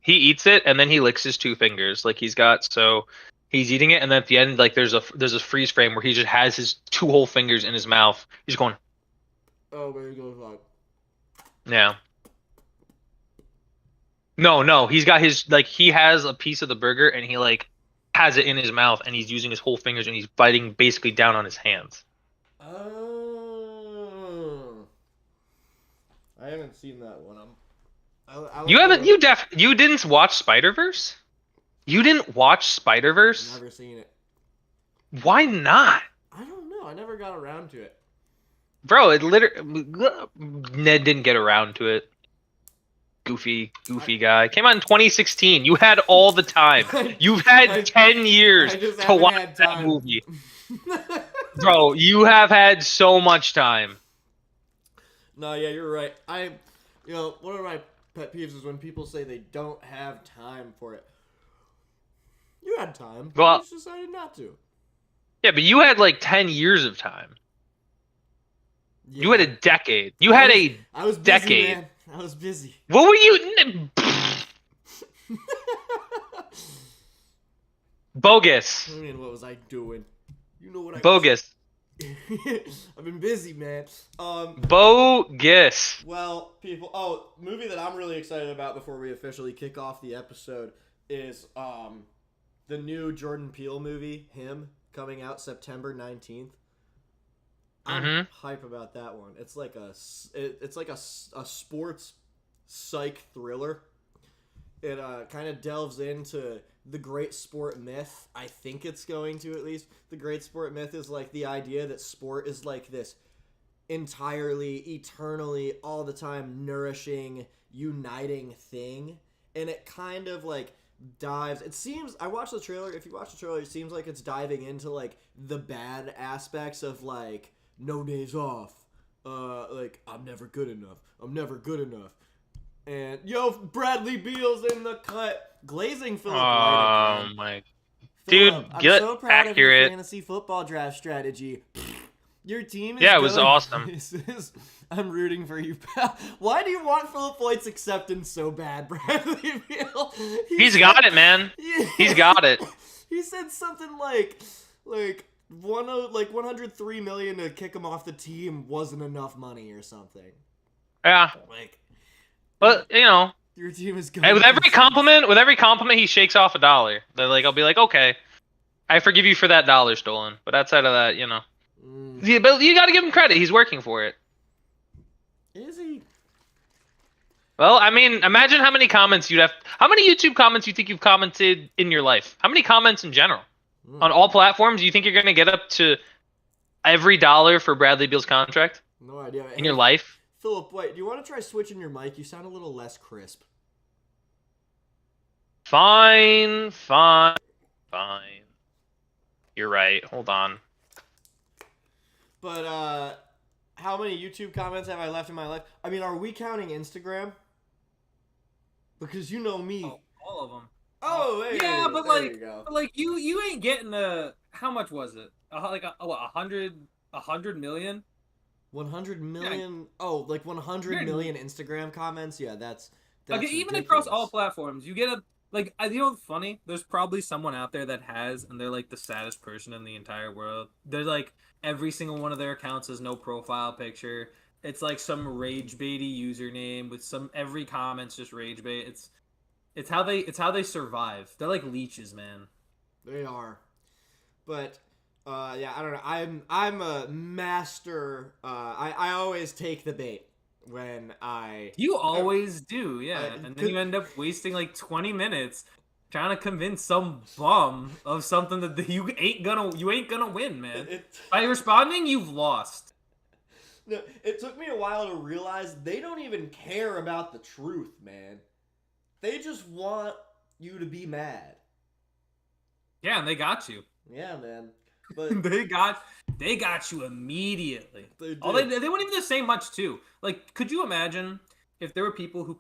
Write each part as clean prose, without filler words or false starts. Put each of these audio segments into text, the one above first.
he eats it and then he licks his 2 fingers. Like he's eating it and then at the end like there's a freeze frame where he just has his 2 whole fingers in his mouth. He's going. Oh, there he goes. Like. Yeah. No, he's got his like he has a piece of the burger and he like has it in his mouth and he's using his whole fingers and he's biting basically down on his hands. Oh. I haven't seen that one. You didn't watch Spider-Verse? You didn't watch Spider-Verse? Never seen it. Why not? I don't know. I never got around to it. Bro, it literally Ned didn't get around to it. Goofy guy. Came out in 2016. You had all the time. You've had 10 years to watch that movie. Bro, you have had so much time. No, yeah, you're right. One of my pet peeves is when people say they don't have time for it. You had time. Well, you just decided not to. Yeah, but you had like 10 years of time. Yeah. You had a decade. I was busy, decade. Man. I was busy. What were you? Bogus. I mean, what was I doing? You know what I Bogus. I've been busy, man. Bogus. Well, people. Movie that I'm really excited about before we officially kick off the episode is the new Jordan Peele movie, Him, coming out September 19th. I'm hype about that one. It's like a sports psych thriller. It kind of delves into the great sport myth. I think it's going to, at least. The great sport myth is like the idea that sport is like this entirely, eternally, all the time nourishing, uniting thing. And it kind of like dives. It seems, I watched the trailer. If you watch the trailer, it seems like it's diving into like the bad aspects of like no days off. Like I'm never good enough. And Bradley Beal's in the cut, glazing Philip White. Oh my, Phillip, dude, I'm get so proud accurate. of your fantasy football draft strategy. Your team is it was awesome. I'm rooting for you, pal. Why do you want Philip White's acceptance so bad, Bradley Beal? He's got it, man. He's got it. He said something like 103 million to kick him off the team wasn't enough money or something. Yeah. But your team is going. With every compliment, he shakes off $1. They're like, I'll be like, okay, I forgive you for that $1 stolen. But outside of that, Yeah, but you got to give him credit. He's working for it. Is he? Well, I mean, imagine how many comments you'd have. How many YouTube comments you think you've commented in your life? How many comments in general? On all platforms, you think you're going to get up to every $1 for Bradley Beal's contract? No idea. In your life? Philip, wait, do you want to try switching your mic? You sound a little less crisp. Fine. You're right. Hold on. But, how many YouTube comments have I left in my life? I mean, are we counting Instagram? Because you know me. Oh, all of them. Oh, hey, yeah, but you ain't getting how much was it? Like 100 million? 100 million? Yeah. Oh, like 100 million Instagram comments? Yeah, that's okay, even across all platforms, you get what's funny? There's probably someone out there that has, and they're like the saddest person in the entire world. They're like, every single one of their accounts has no profile picture. It's like some rage baity username with every comment's just rage bait. It's how they survive. They're like leeches, man. They are. But yeah, I don't know. I'm a master. I always take the bait when I. You always do, yeah. And then you end up wasting like 20 minutes trying to convince some bum of something that you ain't gonna win, man. By responding, you've lost. No, it took me a while to realize they don't even care about the truth, man. They just want you to be mad. Yeah, and they got you. Yeah, man. But they got you immediately. They wouldn't even say much too. Like, could you imagine if there were people who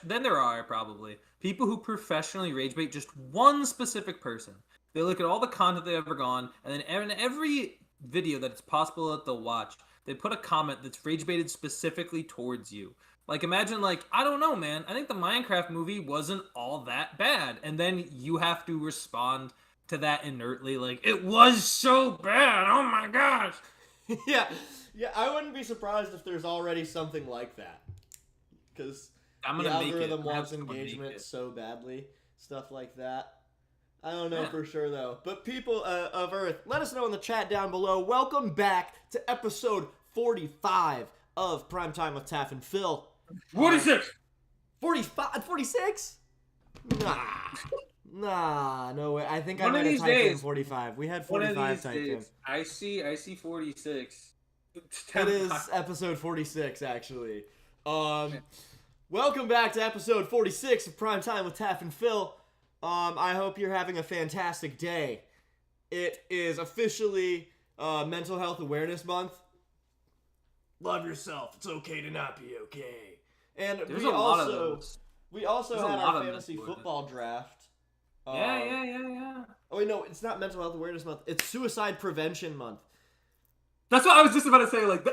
then there are probably people who professionally rage bait just one specific person. They look at all the content they've ever gone, and then in every video that it's possible that they'll watch, they put a comment that's rage baited specifically towards you. Like, imagine, like, I don't know, man. I think the Minecraft movie wasn't all that bad. And then you have to respond to that inertly, like, it was so bad. Oh my gosh. Yeah, I wouldn't be surprised if there's already something like that. Because the algorithm wants engagement so badly. Stuff like that. I don't know for sure, though. But people of Earth, let us know in the chat down below. Welcome back to episode 45 of Primetime with Taff and Phil. 46! 45? 46? Nah, no way. I think I One might of have these typed in days. 45. We had One of 45 these typed in. days. I see 46. It is episode 46, actually. Welcome back to episode 46 of Primetime with Taff and Phil. I hope you're having a fantastic day. It is officially Mental Health Awareness Month. Love yourself. It's okay to not be okay. And There's we a lot of those. we also There's a had lot our of fantasy mental football draft. Yeah. Oh wait, no, it's not Mental Health Awareness Month. It's Suicide Prevention Month. That's what I was just about to say. Like,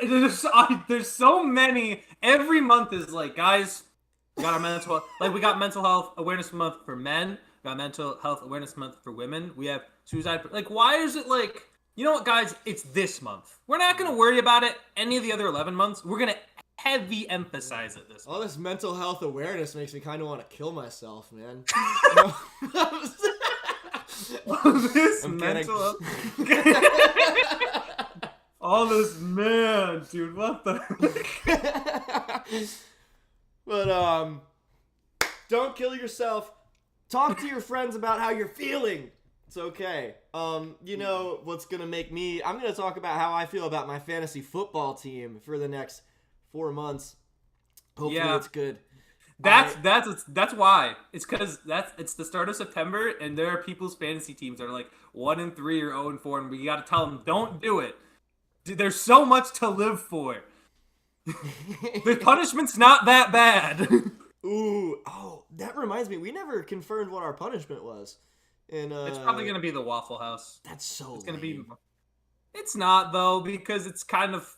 there's so many. Every month is like, guys, we got our we got Mental Health Awareness Month for men. We got Mental Health Awareness Month for women. We have suicide. Like, why is it like, you know what, guys? It's this month. We're not gonna worry about it any of the other 11 months. We're gonna heavy emphasize it this month. All this mental health awareness makes me kind of want to kill myself, man. This mental all this, man, dude, what the But don't kill yourself. Talk to your friends about how you're feeling. It's okay. You know what's gonna make me, I'm gonna talk about how I feel about my fantasy football team for the next 4 months. Hopefully it's good. That's why. It's because it's the start of September, and there are people's fantasy teams that are like 1-3 or 0-4, and we gotta tell them, don't do it. Dude, there's so much to live for. The punishment's not that bad. Ooh, oh, that reminds me, we never confirmed what our punishment was. And it's probably gonna be the Waffle House. That's so. It's gonna be. It's not though, because it's kind of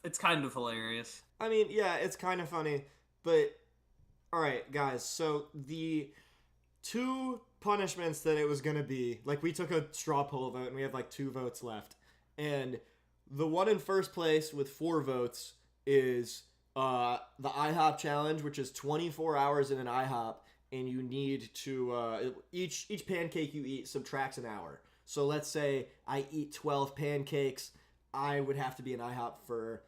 hilarious. I mean, yeah, it's kind of funny, but all right, guys. So the 2 punishments that it was gonna be, like, we took a straw poll vote, and we have like 2 votes left, and the one in first place with 4 votes is the IHOP challenge, which is 24 hours in an IHOP, and you need to each pancake you eat subtracts an hour. So let's say I eat 12 pancakes, I would have to be in IHOP for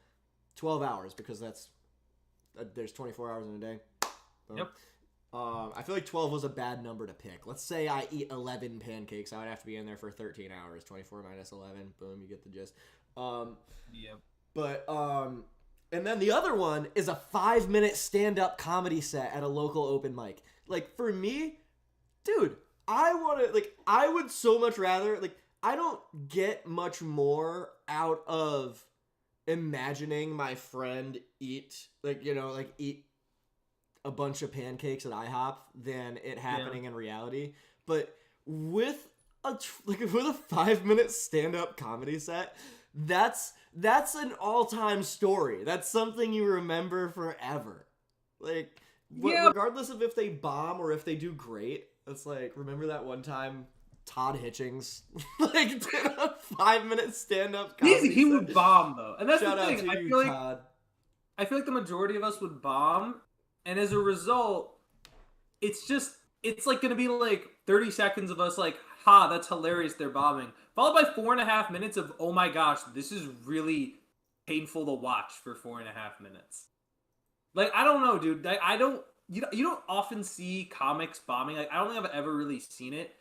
12 hours because there's 24 hours in a day. Boom. Yep. I feel like 12 was a bad number to pick. Let's say I eat 11 pancakes, I would have to be in there for 13 hours. 24 minus 11, boom, you get the gist. Yep. But and then the other one is a 5-minute stand-up comedy set at a local open mic. Like, for me, dude, I would so much rather, like, I don't get much more out of imagining my friend eat a bunch of pancakes at IHOP than it happening in reality. But with a 5-minute stand-up comedy set, that's an all-time story. That's something you remember forever. Like, regardless of if they bomb or if they do great, it's like, remember that one time Todd Hitchings like did a 5-minute stand-up comedy he would bomb though, and that's Shout the thing. out to you, Todd. I feel like the majority of us would bomb, and as a result, it's like gonna be like 30 seconds of us like, ha, that's hilarious, they're bombing, followed by 4.5 minutes of, oh my gosh, this is really painful to watch for 4.5 minutes. Like, I don't know, dude. You don't often see comics bombing. Like, I don't think I've ever really seen it.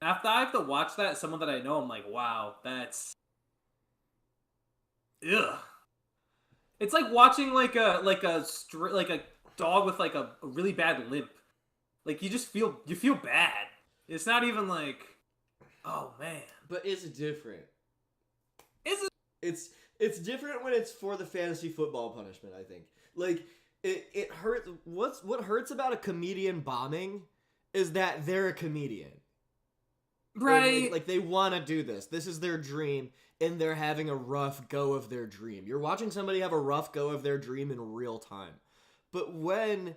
After I have to watch that, someone that I know, I'm like, wow, that's, ugh. It's like watching like a dog with like a really bad limp. Like, you feel bad. It's not even like, oh man. But it's different. Is it? It's different when it's for the fantasy football punishment, I think. Like, it hurts. What hurts about a comedian bombing is that they're a comedian. Right. Like they want to do this. This is their dream, and they're having a rough go of their dream. You're watching somebody have a rough go of their dream in real time. But when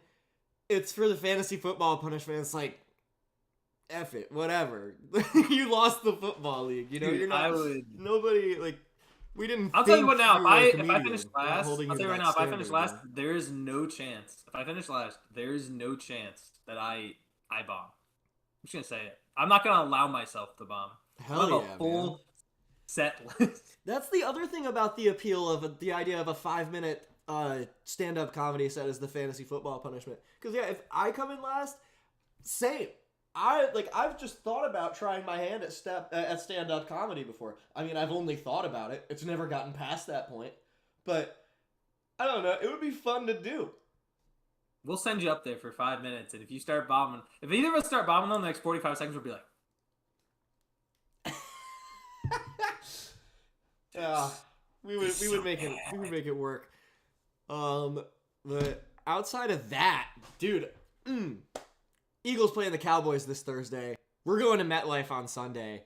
it's for the fantasy football punishment, it's like, F it, whatever. You lost the football league. You know, Dude, you're not. Nobody like. We didn't. I'll tell you what now. If If I finish last, I'll tell you right now. If I finish last, man. there is no chance. If I finish last, there is no chance that I bomb. I'm just gonna say it. I'm not gonna allow myself to bomb. Hell yeah, a full man. set list. That's the other thing about the appeal of the idea of a 5-minute stand-up comedy set as the fantasy football punishment. Because yeah, if I come in last, same. I've just thought about trying my hand at stand-up comedy before. I mean, I've only thought about it. It's never gotten past that point. But I don't know. It would be fun to do. We'll send you up there for 5 minutes, and if you start bombing, if either of us start bombing them, the next 45 seconds, we'll be like, yeah, we would make it work. But outside of that, dude, Eagles playing the Cowboys this Thursday. We're going to MetLife on Sunday.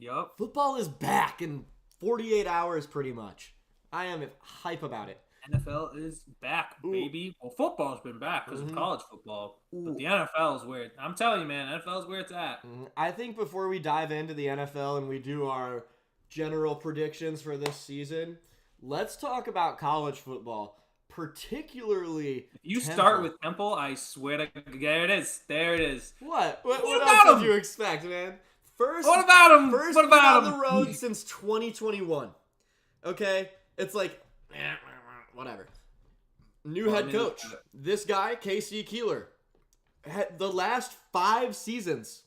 yup. Football is back in 48 hours, pretty much. I am hype about it. NFL is back, baby. Well, football's been back because of college football. But the NFL is where I'm telling you, man, NFL is where it's at. I think before we dive into the NFL and we do our general predictions for this season, let's talk about college football, particularly If you Temple. start with Temple, I swear to there it is. There it is. What about else did him? you expect, man? First, What about him? First What about on him? the road since 2021. Okay? It's like, whatever. New head coach. This guy, Casey Keeler. The last 5 seasons,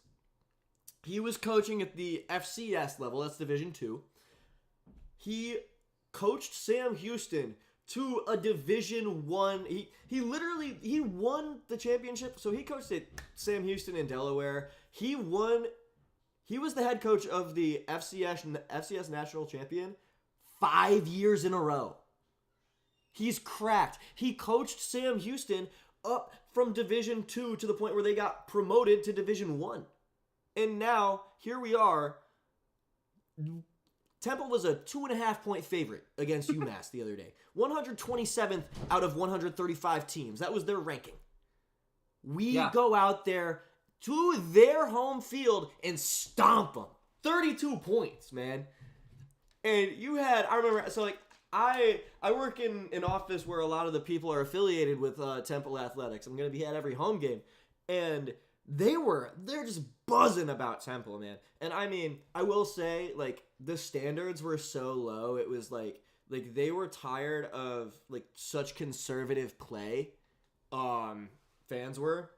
he was coaching at the FCS level. That's Division II. He coached Sam Houston to a Division I. He won the championship. So he coached at Sam Houston in Delaware. He was the head coach of the FCS national champion 5 years in a row. He's cracked. He coached Sam Houston up from Division II to the point where they got promoted to Division I. And now, here we are. Temple was a 2.5-point favorite against UMass the other day. 127th out of 135 teams. That was their ranking. We go out there to their home field and stomp them. 32 points, man. And I remember, so like, I work in an office where a lot of the people are affiliated with Temple Athletics. I'm going to be at every home game. And they're just buzzing about Temple, man. And I mean, I will say, like, the standards were so low. It was like they were tired of like such conservative play. Fans were.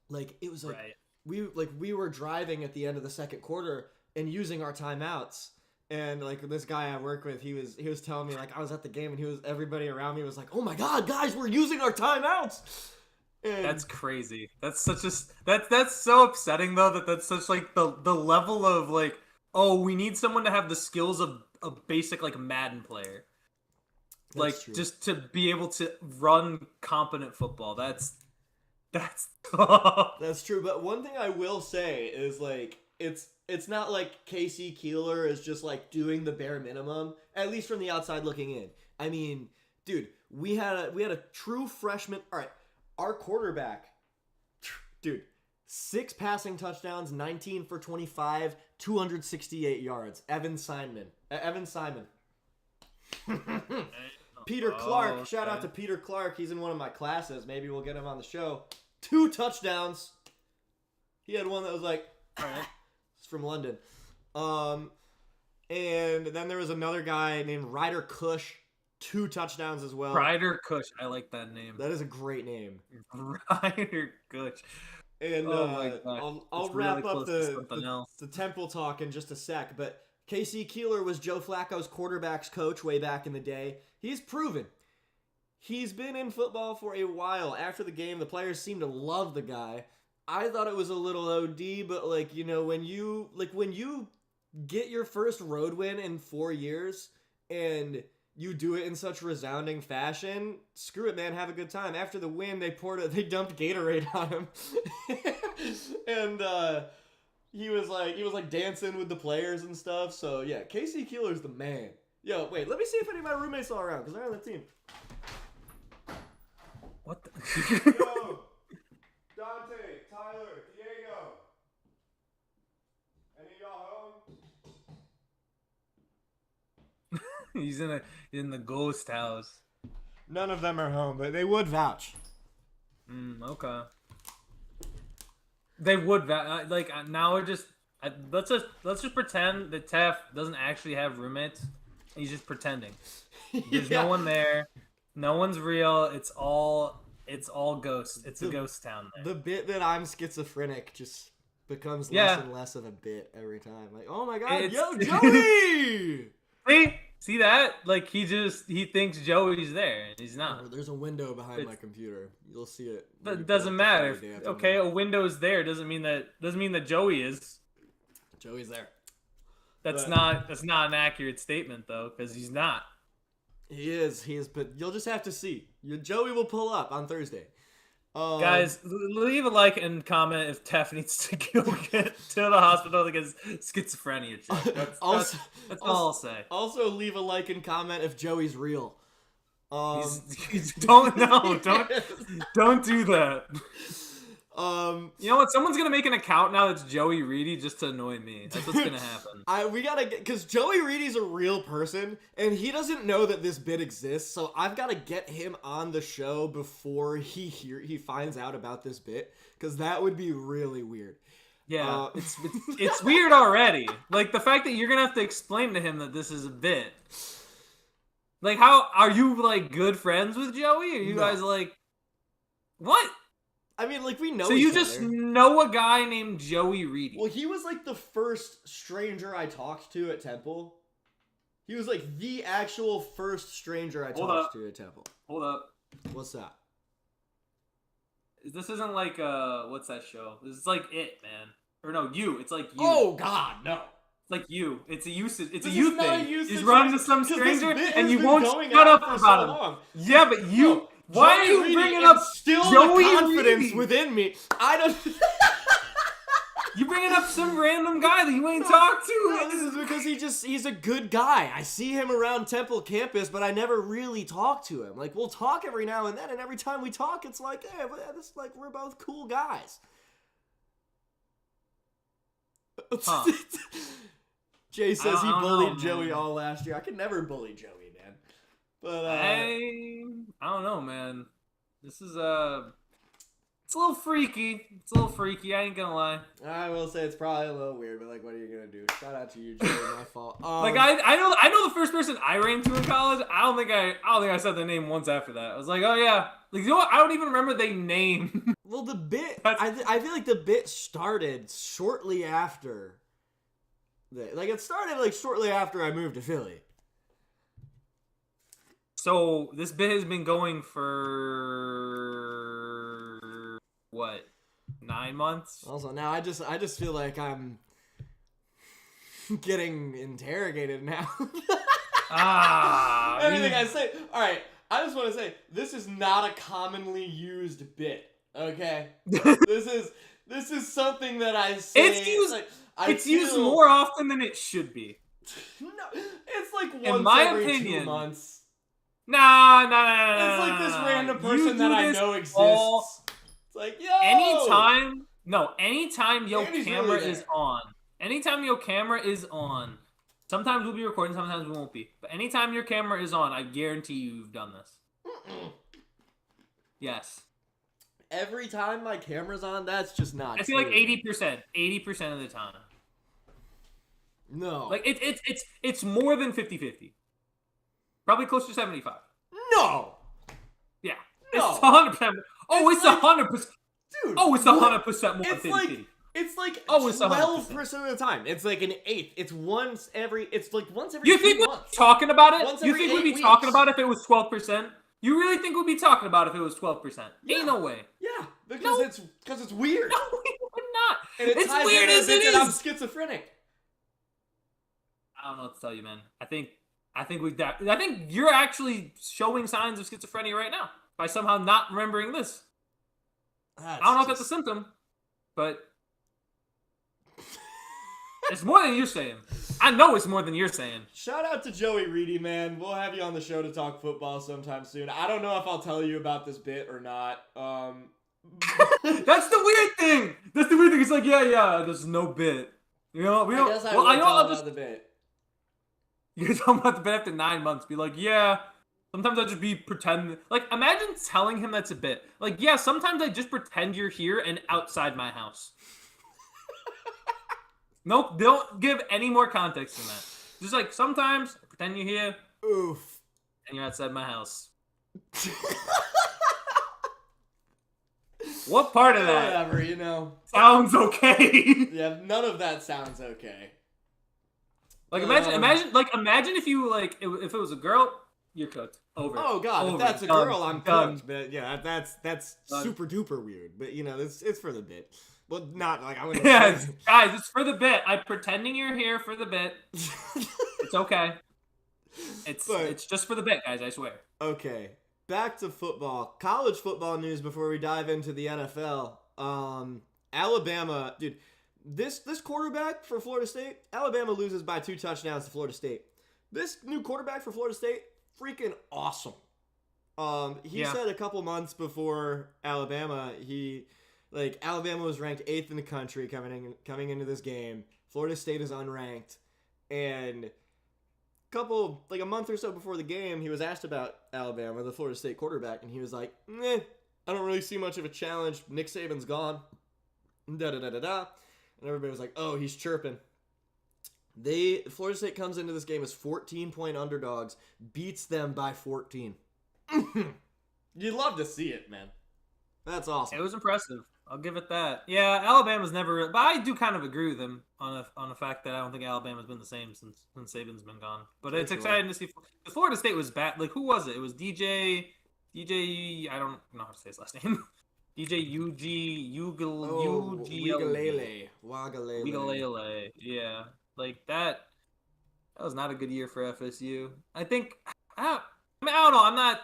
Like, it was like we were driving at the end of the second quarter and using our timeouts. And like this guy I work with, he was telling me, like, I was at the game and everybody around me was like, "Oh my god, guys, we're using our timeouts." And that's crazy. That's so upsetting though. That's such like the level of like, oh, we need someone to have the skills of a basic like Madden player. Like true. Just to be able to run competent football. That's tough. That's true. But one thing I will say is like it's not like Casey Keeler is just like doing the bare minimum, at least from the outside looking in. I mean, dude, we had a true freshman. All right, our quarterback, dude, 6 passing touchdowns, 19 for 25, 268 yards. Evan Simon. Peter Clark. Okay. Shout out to Peter Clark. He's in one of my classes. Maybe we'll get him on the show. 2 touchdowns. He had one that was like, it's from London. And then there was another guy named Ryder Cush. 2 touchdowns as well. Ryder Cush. I like that name. That is a great name. Ryder Cush. And I'll wrap up the Temple talk in just a sec, but Casey Keeler was Joe Flacco's quarterback's coach way back in the day. He's proven. He's been in football for a while. After the game, the players seem to love the guy. I thought it was a little OD, but like, you know, when you get your first road win in 4 years and you do it in such resounding fashion, screw it, man, have a good time. After the win, they dumped Gatorade on him. And he was like dancing with the players and stuff. So yeah, Casey Keeler's the man. Yo, wait, let me see if any of my roommates are around because they're on the team. What Yo, Dante, Tyler, Diego. Any of y'all home? He's in the ghost house. None of them are home, but they would vouch. Okay. They would now we're just let's just pretend that Taff doesn't actually have roommates. He's just pretending. There's no one there. No one's real. It's all ghosts. It's a ghost town there. The bit that I'm schizophrenic just becomes less and less of a bit every time. Like, oh my god, yo, Joey! See that? Like he thinks Joey's there and he's not. There's a window behind my computer. You'll see it. But it doesn't matter. Okay, a window's there doesn't mean that Joey is. Joey's there. That's not an accurate statement though, because he's not. He is, but you'll just have to see. Joey will pull up on Thursday. Guys, leave a like and comment if Taff needs to go get to the hospital to get schizophrenia checked. That's all I'll say. Also, leave a like and comment if Joey's real. Don't do that. You know what? Someone's gonna make an account now that's Joey Reedy just to annoy me. That's what's gonna happen. We gotta get, because Joey Reedy's a real person and he doesn't know that this bit exists. So I've got to get him on the show before he finds out about this bit, because that would be really weird. Yeah, it's weird already. Like the fact that you're gonna have to explain to him that this is a bit. Like, how are you like good friends with Joey? Are you guys like what? I mean, like, we know so each you other. just know a guy named Joey Reedy. Well, he was, like, the first stranger I talked to at Temple. He was, like, the actual first stranger I talked to at Temple. Hold up. What's that? This isn't like, what's that show? This is like It, man. Or no, You. It's like You. Oh, God, no. It's like You. It's a usage. It's this a you thing. You just run into some stranger and you won't shut up about him. Yeah, but you... No. Why are you bringing up still Joey the confidence Reedy within me? I don't. You bringing up some random guy that you ain't talked to? No, this is because he's a good guy. I see him around Temple campus, but I never really talk to him. Like, we'll talk every now and then, and every time we talk, it's like, hey, we're both cool guys. Huh. Jay says he bullied know, Joey man. all last year. I could never bully Joey, man. But I don't know, man. This is it's a little freaky. I ain't gonna lie. I will say it's probably a little weird, but like, what are you gonna do? Shout out to you, Joey. My fault. Like I know the first person I ran to in college. I don't think I said the name once after that. I was like, oh yeah. Like, you know what? I don't even remember the name. Well, the bit. I feel like the bit started shortly after. It started like shortly after I moved to Philly. So this bit has been going for what, 9 months? Also, now I just feel like I'm getting interrogated now. Everything I say. All right, I just want to say this is not a commonly used bit. Okay, this is something that I say. It's used more often than it should be. No, it's like once in my every opinion, 2 months. Nah. It's like this random person that I know exists. It's like, yo! Anytime your Andy's camera really is on. Anytime your camera is on. Sometimes we'll be recording, sometimes we won't be. But anytime your camera is on, I guarantee you've done this. Yes. Every time my camera's on, that's just not I feel like 80%. 80% of the time. No. Like, it's more than 50-50. Probably close to 75. No! Yeah. No. It's 100%. Oh, it's 100%. Dude. Oh, it's 100% more than 50-50. It's like 12% of the time. It's like an eighth. It's once every You 2 think months. we'd be talking about it? Once You every think we'd 8 be talking about it if it was 12%? You really think we'd be talking about it if it was 12%? Yeah. Ain't no way. Yeah, because it's weird. No, we would not. And it's weird as it is. I'm schizophrenic. I don't know what to tell you, man. I think you're actually showing signs of schizophrenia right now by somehow not remembering this. I don't know if that's a symptom, but It's more than you're saying. I know it's more than you're saying. Shout out to Joey Reedy, man. We'll have you on the show to talk football sometime soon. I don't know if I'll tell you about this bit or not. That's the weird thing. That's the weird thing. It's like, yeah, there's no bit. You know, we don't. I guess I well, will I know tell I'll about just. the bit. You're talking about the bit after 9 months. Be like, yeah. Sometimes I just be pretend. Like, imagine telling him that's a bit. Like, yeah, sometimes I just pretend you're here and outside my house. Nope, don't give any more context than that. Just like, sometimes I pretend you're here. Oof. And you're outside my house. What part of that? Whatever, you know. Sounds okay. Yeah, none of that sounds okay. Like, imagine if you, like, if it was a girl, you're cooked. Over. Oh god, Over. if that's a Done. girl, I'm Done. cooked. But yeah, that's Done. super duper weird. But you know, it's for the bit. Well, not like I wouldn't. Yeah, guys, it's for the bit. I'm pretending you're here for the bit. It's okay. It's just for the bit, guys. I swear. Okay, back to football. College football news before we dive into the NFL. Alabama, dude. This quarterback for Florida State, Alabama loses by 2 touchdowns to Florida State. This new quarterback for Florida State, freaking awesome. He said a couple months before Alabama, Alabama was ranked 8th in the country coming into this game. Florida State is unranked, and a month or so before the game, he was asked about Alabama, the Florida State quarterback, and he was like, I don't really see much of a challenge. Nick Saban's gone. Da-da-da-da-da. And everybody was like, oh, he's chirping. Florida State comes into this game as 14-point underdogs, beats them by 14. You'd love to see it, man. That's awesome. It was impressive. I'll give it that. Yeah, Alabama's never, but I do kind of agree with him on the fact that I don't think Alabama's been the same since Saban's been gone. But it's exciting to see. Florida State was bad. Like, who was it? It was DJ. I don't know how to say his last name. DJ Wagalele. Yeah, like that was not a good year for FSU. I think I don't know. I'm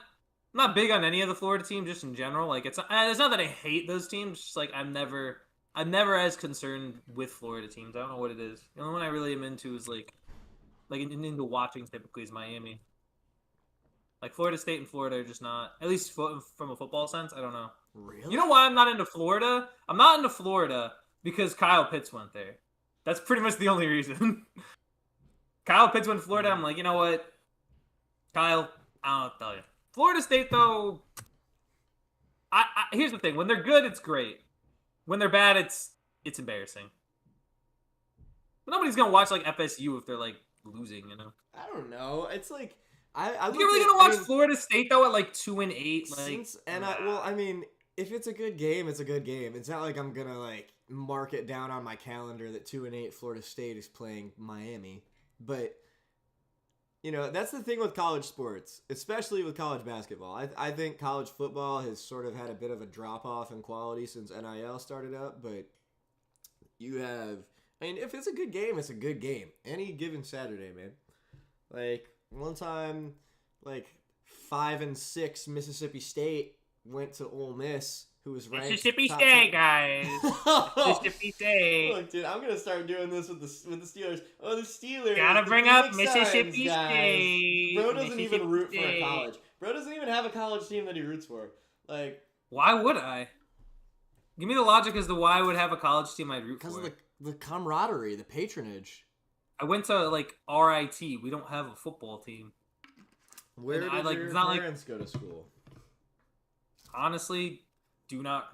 not big on any of the Florida teams just in general. Like it's not that I hate those teams. It's just like I'm never as concerned with Florida teams. I don't know what it is. The only one I really am into is like into watching typically is Miami. Like Florida State and Florida are just not, at least from a football sense. I don't know. Really? You know why I'm not into Florida? I'm not into Florida because Kyle Pitts went there. That's pretty much the only reason. Kyle Pitts went to Florida. I'm like, you know what, Kyle, I don't know what to tell you. Florida State, though, I here's the thing. When they're good, it's great. When they're bad, it's embarrassing. But nobody's going to watch, like, FSU if they're, like, losing, you know? I don't know. It's like, you're really going to watch Florida State, though, at, like, 2-8? Like, if it's a good game, it's a good game. It's not like I'm going to, like, mark it down on my calendar that 2-8 Florida State is playing Miami. But, you know, that's the thing with college sports, especially with college basketball. I think college football has sort of had a bit of a drop-off in quality since NIL started up, but you have... I mean, if it's a good game, it's a good game. Any given Saturday, man. Like, one time, 5-6 Mississippi State went to Ole Miss, who was ranked Mississippi State, guys. Mississippi State. Look, dude, I'm gonna start doing this with the Steelers. Oh, the Steelers. Gotta bring the up Phoenix Mississippi Suns, State. Bro doesn't even root for a State. college. Bro doesn't even have a college team that he roots for. Like, why would I? Give me the logic as to why I would have a college team I'd root for. because of the camaraderie, the patronage. I went to RIT. We don't have a football team. Where did your parents go to school? Honestly,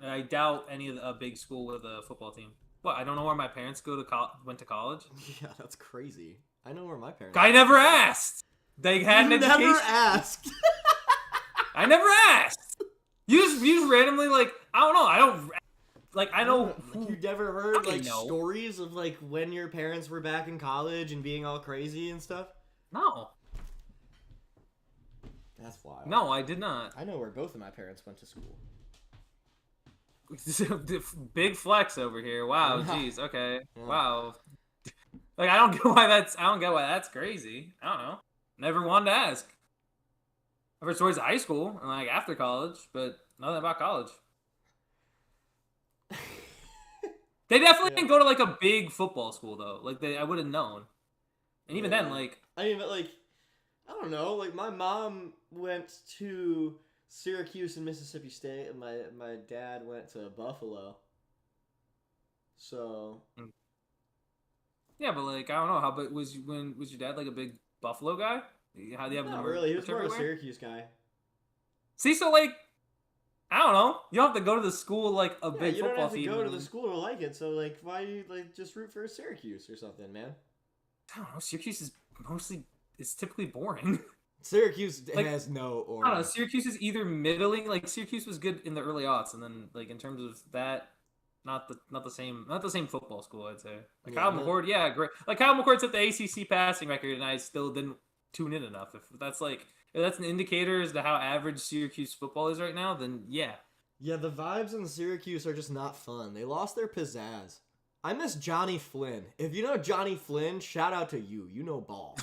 I doubt any of a big school with a football team. What? I don't know where my parents went to college. Yeah, that's crazy. I know where my parents. I never asked. They had an education. Never asked. I never asked. You just randomly I don't know. I know. You never heard know. stories of when your parents were back in college and being all crazy and stuff? No. That's wild. No, I did not. I know where both of my parents went to school. Big flex over here. Wow, jeez. Okay. Yeah. Wow. I don't get why that's crazy. I don't know. Never wanted to ask. I've heard stories of high school and after college, but nothing about college. They definitely didn't go to like a big football school though. Like I would have known. And even then, like I mean, but like, I don't know. Like my mom went to Syracuse and Mississippi State, and my dad went to Buffalo. So. yeah, but like I don't know how. But was your dad like a big Buffalo guy? How do you have Not the really. He was more of a everywhere? Syracuse guy. See, so like I don't know. You don't have to go to the school like a big you don't football have to team. go to the school to like it. So like, why do you like just root for Syracuse or something, man? I don't know. Syracuse is it's typically boring. Syracuse like, has no I aura. don't know. Syracuse is either middling. Like Syracuse was good in the early aughts, and then like in terms of that, not the same football school. I'd say like Kyle McCord, yeah, great. Like Kyle McCord set the ACC passing record, and I still didn't tune in enough. If that's an indicator as to how average Syracuse football is right now, then yeah. Yeah, the vibes in Syracuse are just not fun. They lost their pizzazz. I miss Johnny Flynn. If you know Johnny Flynn, shout out to you. You know ball.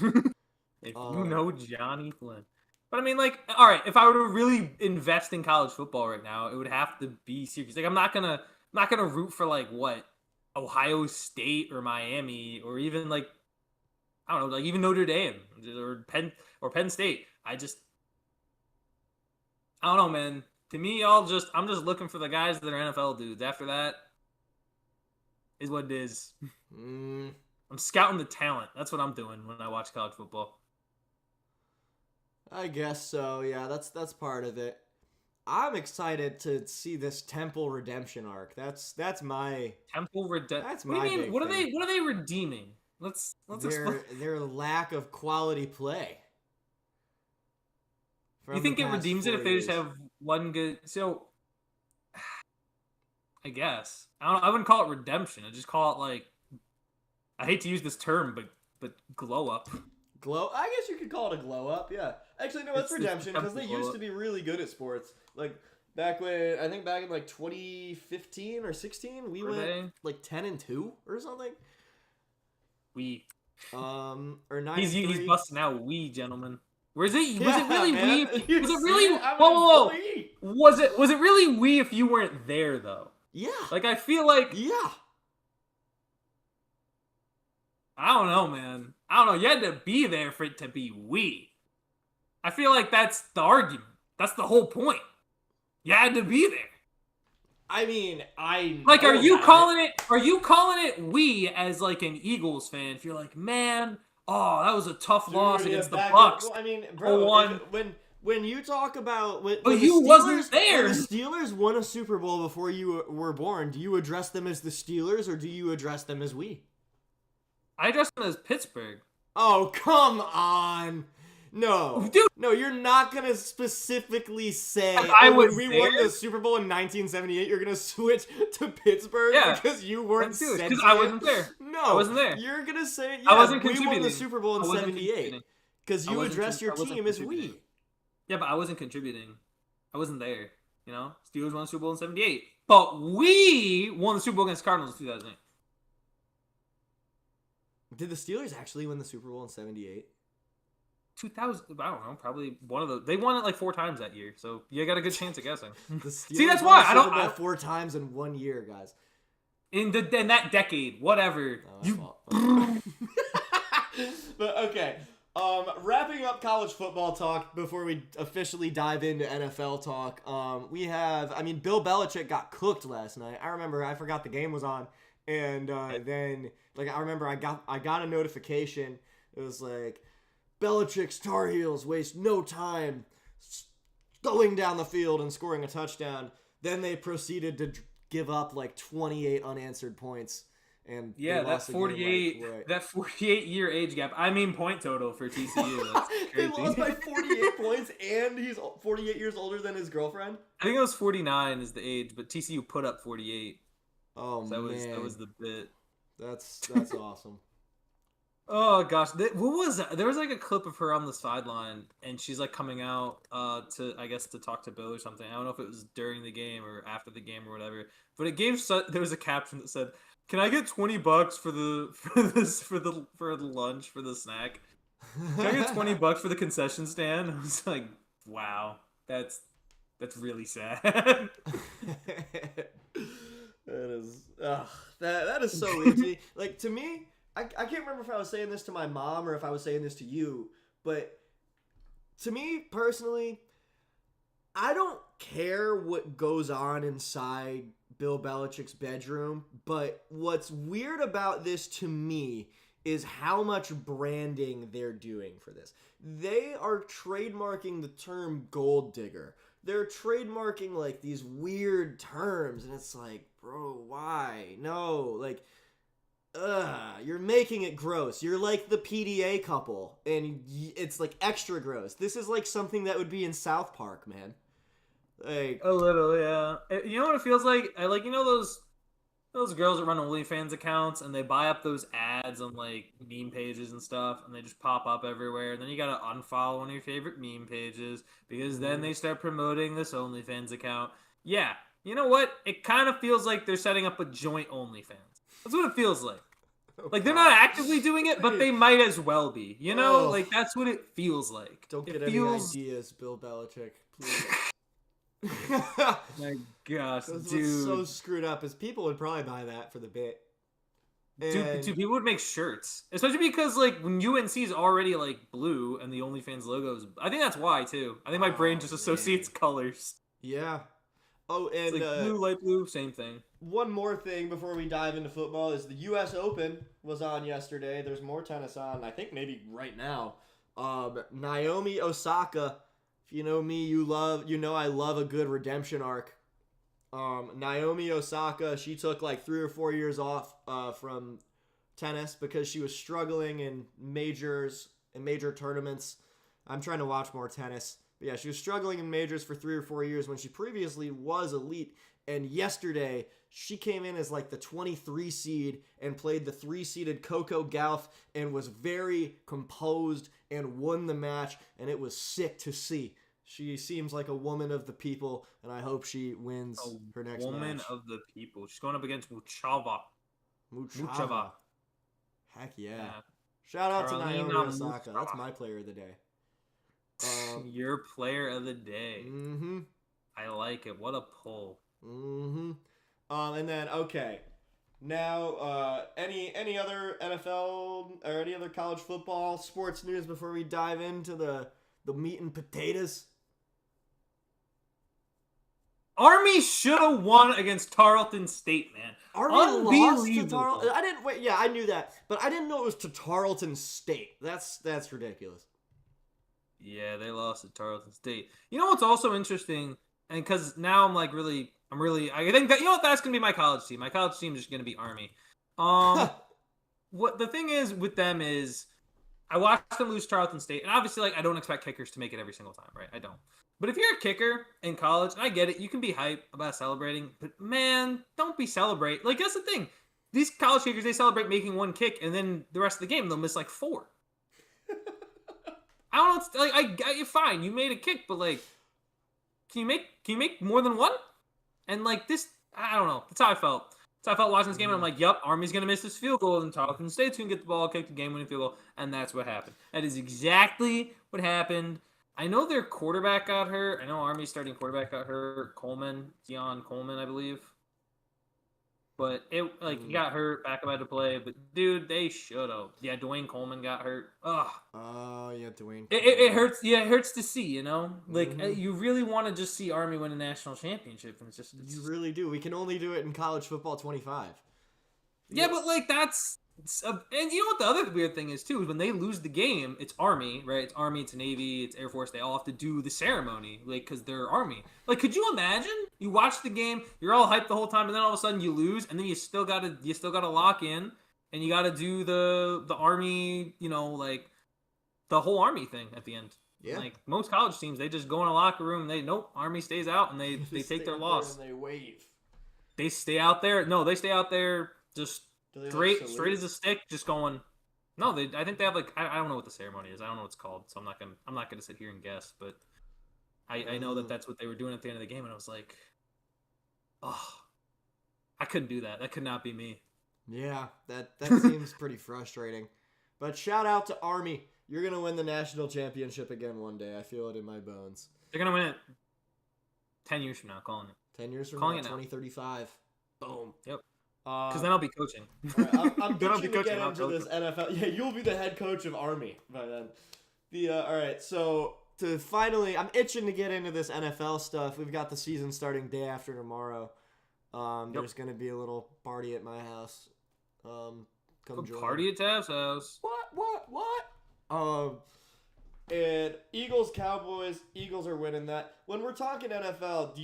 If you know Johnny Flynn. But I mean, like, all right, if I were to really invest in college football right now, it would have to be Syracuse. Like, I'm not gonna root for like what Ohio State or Miami or even like I don't know, like even Notre Dame or Penn State. I don't know, man. To me, I'm just looking for the guys that are NFL dudes. After that, is what it is. I'm scouting the talent. That's what I'm doing when I watch college football. I guess so. Yeah, that's part of it. I'm excited to see this Temple redemption arc. That's my Temple redemption. That's what my do you mean? big What thing. are they redeeming? Let's explain. Their lack of quality play. You think it redeems it if they just have one good? So, I guess I wouldn't call it redemption. I'd just call it like I hate to use this term, but glow up. I guess you could call it a glow up. Yeah, actually no, it's redemption because they used to be really good at sports. Like back in like 2015 or 16, we went like 10-2 or something. Or 9. He's busting out gentlemen. Was it really man. we? Was it really? Whoa! Was it really we if you weren't there though? Yeah. Like I feel like yeah. I don't know, man. I don't know. You had to be there for it to be we. I feel like that's the argument. That's the whole point. You had to be there. I mean, are you calling it we as like an Eagles fan? If you're like, man, oh, that was a tough loss against the Bucks. Well, I mean, bro, when you talk about but you wasn't there. When the Steelers won a Super Bowl before you were born, do you address them as the Steelers or do you address them as we? I address them as Pittsburgh. Oh, come on. No. Dude. No, you're not going to specifically say, when we won the Super Bowl in 1978, you're going to switch to Pittsburgh because you weren't sentient. Because I wasn't there. No. I wasn't there. You're going to say, I wasn't we won the Super Bowl in 78. Because you address your team as we. Yeah, but I wasn't contributing. I wasn't there. You know? Steelers won the Super Bowl in 78. But we won the Super Bowl against Cardinals in 2008. Did the Steelers actually win the Super Bowl in 78? 2000, I don't know, probably one of those. They won it like 4 times that year, so you got a good chance of guessing. See, that's why I don't 4 times in 1 year, guys. In that decade, whatever. But okay, wrapping up college football talk before we officially dive into NFL talk. Bill Belichick got cooked last night. I forgot the game was on, and then I remember I got a notification. It was like, Belichick's Tar Heels waste no time going down the field and scoring a touchdown. Then they proceeded to give up like 28 unanswered points. And that 48-year age gap. I mean, point total for TCU. That's crazy. They lost by 48 points, and he's 48 years older than his girlfriend. I think it was 49 is the age, but TCU put up 48. Oh so man, that was the bit. That's awesome. Oh gosh, what was that? There was like a clip of her on the sideline, and she's like coming out to talk to Bill or something. I don't know if it was during the game or after the game or whatever. But there was a caption that said, "Can I get $20 for the lunch for the snack? Can I get $20 for the concession stand?" I was like, wow, that's really sad. That is so weird to me. Like, to me, I can't remember if I was saying this to my mom or if I was saying this to you, but to me, personally, I don't care what goes on inside Bill Belichick's bedroom, but what's weird about this to me is how much branding they're doing for this. They are trademarking the term gold digger. They're trademarking like these weird terms, and it's like, bro, why? No, like, you're making it gross. You're like the PDA couple, and it's like extra gross. This is like something that would be in South Park, man. Like A little, yeah. You know what it feels like? I like, you know those girls that run OnlyFans accounts and they buy up those ads on like meme pages and stuff, and they just pop up everywhere. And then you gotta unfollow one of your favorite meme pages because then they start promoting this OnlyFans account. Yeah, you know what? It kind of feels like they're setting up a joint OnlyFans. That's what it feels like. Like they're not actively doing it, but they might as well be. You know, like that's what it feels like. Don't get it any feels... ideas, Bill Belichick, please. My gosh, What's dude. so screwed up is people would probably buy that for the bit. Dude, people would make shirts, especially because like when UNC is already like blue and the OnlyFans logo is. I think that's why too. I think my brain just associates colors. Yeah. Oh, and It's like blue, light blue, same thing. One more thing before we dive into football is the U.S. Open was on yesterday. There's more tennis on. I think maybe right now. Naomi Osaka. If you know me, you know I love a good redemption arc. Naomi Osaka, she took like 3 or 4 years off from tennis because she was struggling in major tournaments. I'm trying to watch more tennis. But yeah, she was struggling in majors for 3 or 4 years when she previously was elite. And yesterday, she came in as like the 23 seed and played the 3-seeded Coco Gauff and was very composed and won the match. And it was sick to see. She seems like a woman of the people, and I hope she wins her next match. Woman of the people. She's going up against Muchava. Heck yeah. Shout out Carolina to Naomi Osaka. Muchava. That's my player of the day. Your player of the day. Mm-hmm. I like it. What a pull. Mm-hmm. And then, okay. Now, any other NFL or any other college football sports news before we dive into the meat and potatoes? Army should have won against Tarleton State, man. Army lost to Tarleton. Yeah, I knew that, but I didn't know it was to Tarleton State. That's ridiculous. Yeah, they lost to Tarleton State. You know what's also interesting, and because now I think that, you know what, that's gonna be my college team. My college team is just gonna be Army. What the thing is with them is, I watched them lose Tarleton State, and obviously, like, I don't expect kickers to make it every single time, right? I don't. But if you're a kicker in college, and I get it, you can be hype about celebrating, but man, don't be celebrate. Like, that's the thing. These college kickers, they celebrate making one kick, and then the rest of the game, they'll miss like 4. I don't know. Like, I got you, fine. You made a kick, but like, can you make more than one? And like this, I don't know. That's how I felt. So I felt watching this game, and I'm like, yep, Army's going to miss this field goal, and Tarleton State's going to get the ball, kick the game-winning field goal, and that's what happened. That is exactly what happened. I know their quarterback got hurt. I know Army's starting quarterback got hurt. Deion Coleman, I believe. But he got hurt, backup had to play. But dude, they should have. Yeah, Dwayne Coleman got hurt. Ugh. Oh yeah, Dwayne. It hurts. Yeah, it hurts to see. You know, like you really want to just see Army win a national championship, and it's you really do. We can only do it in college football 25. Yeah, but like that's. And you know what the other weird thing is too is when they lose the game, it's Army, right? It's Army, it's Navy, it's Air Force. They all have to do the ceremony, like, because they're Army. Like, could you imagine? You watch the game, you're all hyped the whole time, and then all of a sudden you lose, and then you still gotta lock in, and you gotta do the Army, you know, like the whole Army thing at the end. Yeah. Like most college teams, they just go in a locker room. Army stays out, and they take their loss. And they wave. They stay out there. No, they stay out there just. Straight as a stick, just going. No, I think they have like I don't know what the ceremony is. I don't know what it's called, so I'm not gonna sit here and guess. But I know that's what they were doing at the end of the game, and I was like, oh, I couldn't do that. That could not be me. Yeah, that seems pretty frustrating. But shout out to Army. You're gonna win the national championship again one day. I feel it in my bones. They're gonna win it 10 years from now. Calling it. 10 years from now, 2035. Boom. Yep. Because then I'll be coaching. All right, I'm Then I'll be itching to coaching. get I'll into this coach. NFL. Yeah, you'll be the head coach of Army by then. All right, so to finally, I'm itching to get into this NFL stuff. We've got the season starting day after tomorrow. There's gonna be a little party at my house. Come join. Party at Taff's house. What? And Eagles, Cowboys. Eagles are winning that. When we're talking NFL,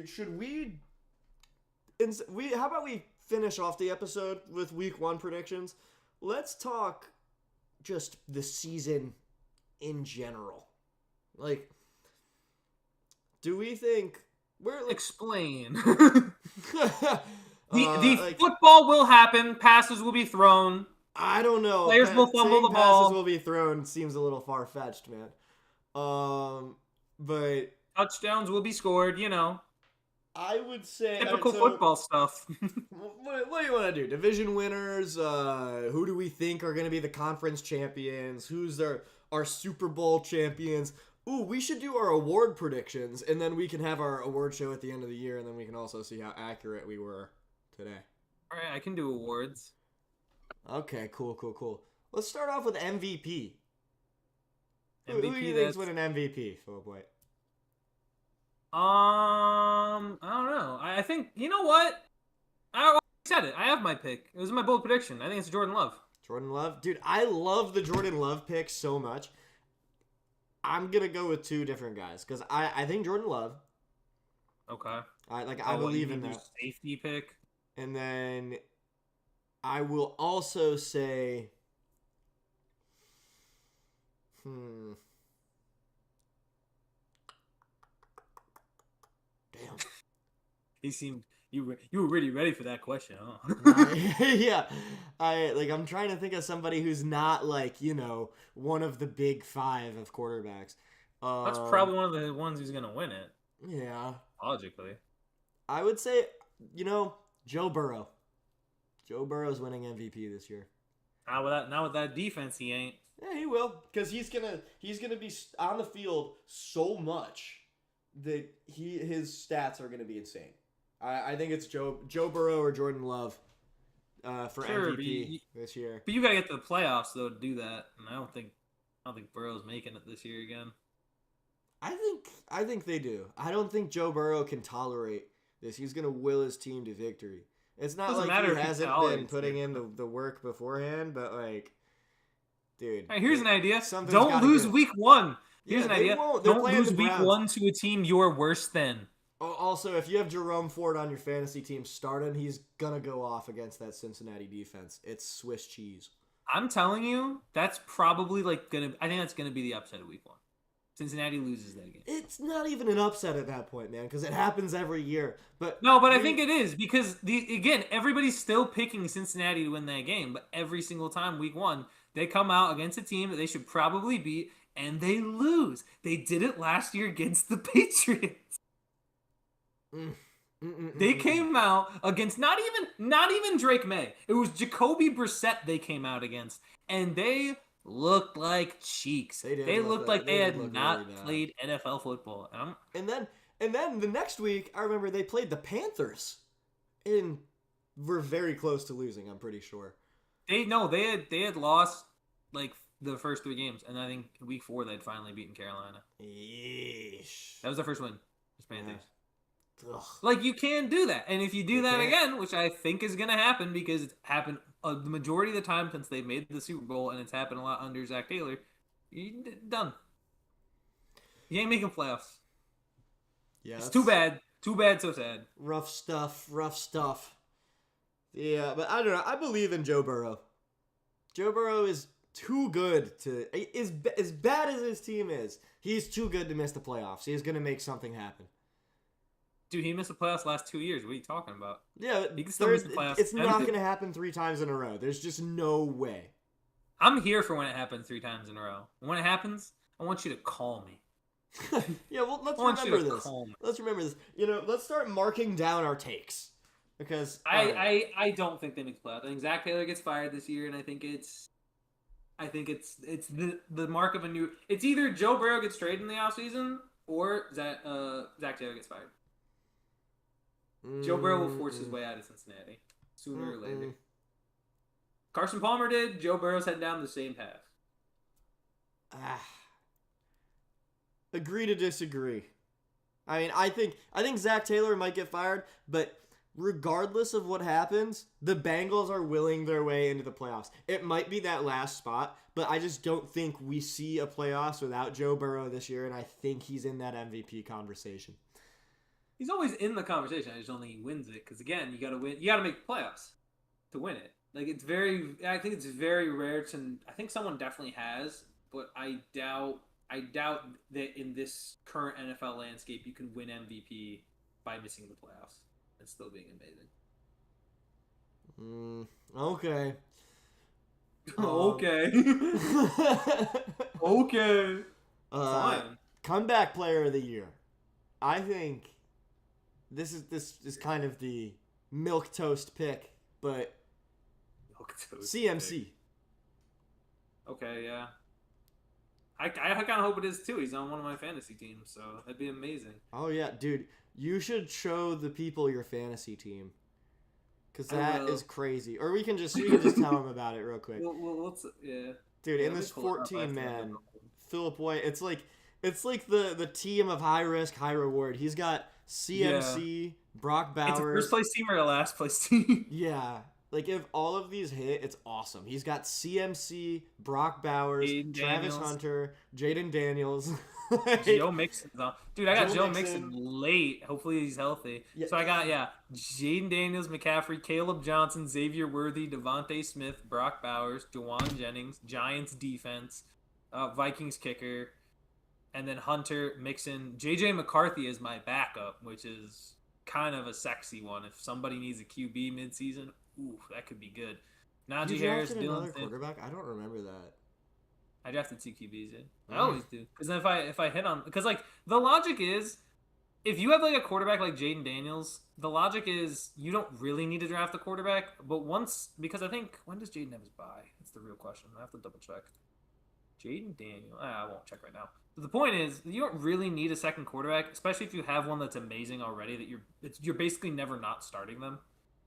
should we? How about we finish off the episode with Week 1 predictions? Let's talk just the season in general. Like, do we think Explain. the Football will happen. Passes will be thrown. I don't know. Players will fumble the ball. Passes will be thrown seems a little far fetched, man. But Touchdowns will be scored. I would say Typical football stuff. What do you want to do? Division winners? Who do we think are going to be the conference champions? Who's our Super Bowl champions? Ooh, we should do our award predictions, and then we can have our award show at the end of the year, and then we can also see how accurate we were today. All right, I can do awards. Okay, cool. Let's start off with MVP. MVP, who do you think's winning MVP, Philip White? I don't know. I think, you know what? I already said it. I have my pick. It was my bold prediction. I think it's Jordan Love. Jordan Love? Dude, I love the Jordan Love pick so much. I'm going to go with two different guys because I think Jordan Love. Okay. I believe in that. Safety pick. And then I will also say Damn. He seemed you were really ready for that question, huh? Yeah. I'm trying to think of somebody who's not one of the big five of quarterbacks. That's probably one of the ones who's gonna win it. Yeah. Logically. I would say, Joe Burrow. Joe Burrow's winning MVP this year. Now with that defense, he ain't. Yeah, he will, because he's gonna be on the field so much that his stats are gonna be insane. I think it's Joe Burrow or Jordan Love for MVP this year. But you gotta get to the playoffs though to do that, and I don't think Burrow's making it this year again. I think they do. I don't think Joe Burrow can tolerate this. He's gonna will his team to victory. It's not like he hasn't been putting in the work beforehand, but dude. All right, here's an idea. Don't lose week 1. Here's an idea. Don't lose week 1 to a team you're worse than. Also, if you have Jerome Ford on your fantasy team, start him. He's gonna go off against that Cincinnati defense. It's Swiss cheese. I'm telling you, that's probably I think that's gonna be the upset of week 1. Cincinnati loses that game. It's not even an upset at that point, man, because it happens every year. But I think it is because everybody's still picking Cincinnati to win that game, but every single time week 1 they come out against a team that they should probably beat and they lose. They did it last year against the Patriots. They came out against not even Drake May. It was Jacoby Brissett they came out against, and they looked like cheeks. They looked like they had not played NFL football. And then the next week, I remember they played the Panthers, and were very close to losing. I'm pretty sure. They had lost the first 3 games, and I think week 4 they'd finally beaten Carolina. Yeesh. That was their first win. Panthers. Yeah. You can do that, and if you do that again, which I think is gonna happen because it's happened the majority of the time since they made the Super Bowl, and it's happened a lot under Zach Taylor. You're done. You ain't making playoffs. Yeah, it's too bad. Too bad, so sad. Rough stuff. Yeah, but I don't know. I believe in Joe Burrow. Joe Burrow is too good to... As bad as his team is, he's too good to miss the playoffs. He's going to make something happen. Dude, he missed the playoffs last 2 years. What are you talking about? Yeah, he can still miss the playoffs. It's not going to happen 3 times in a row. There's just no way. I'm here for when it happens 3 times in a row. When it happens, I want you to call me. Yeah, well, let's remember this. Let's remember this. Let's start marking down our takes. Because I don't think they make the playoffs. I think Zach Taylor gets fired this year, and I think it's the mark of a new... It's either Joe Burrow gets traded in the offseason, or Zach Taylor gets fired. Joe Burrow will force his way out of Cincinnati. sooner or later. Carson Palmer did. Joe Burrow's heading down the same path. Agree to disagree. I mean, I think Zach Taylor might get fired, but regardless of what happens, the Bengals are willing their way into the playoffs. It might be that last spot, but I just don't think we see a playoffs without Joe Burrow this year, and I think he's in that MVP conversation. He's always in the conversation. I just don't think he wins it because, again, you got to win. You got to make the playoffs to win it. Like, I think it's very rare to. I think someone definitely has, but I doubt that in this current NFL landscape you can win MVP by missing the playoffs and still being amazing. Okay. Okay. Okay. Fine. Comeback player of the year. I think this is kind of the milquetoast pick, but CMC. Pick. Okay, yeah. I kind of hope it is too. He's on one of my fantasy teams, so that'd be amazing. Oh yeah, dude, you should show the people your fantasy team, because that is crazy. Or we can just tell them about it real quick. Well, yeah. Dude, in this 14-man, Philip White, it's like the team of high risk, high reward. He's got CMC, Brock Bowers. It's a first place team or a last place team. Yeah. Like, if all of these hit, it's awesome. He's got CMC, Brock Bowers, Travis Hunter, Jaden Daniels. Joe Mixon's on. Dude, I got Joe Mixon late. Hopefully he's healthy. Yeah. So I got, Jaden Daniels, McCaffrey, Caleb Johnson, Xavier Worthy, Devontae Smith, Brock Bowers, Jawan Jennings, Giants defense, Vikings kicker, and then Hunter, Mixon. JJ McCarthy is my backup, which is kind of a sexy one. If somebody needs a QB midseason, ooh, that could be good. Najee Harris, Dylan quarterback. I don't remember that. I drafted 2 QBs. I always do. Because then if I hit on, because like the logic is, if you have like a quarterback like Jaden Daniels, the logic is you don't really need to draft a quarterback. But because I think, when does Jaden have his bye? That's the real question. I have to double check. Jaden Daniels. I won't check right now. But the point is, you don't really need a second quarterback, especially if you have one that's amazing already. That you're basically never not starting them.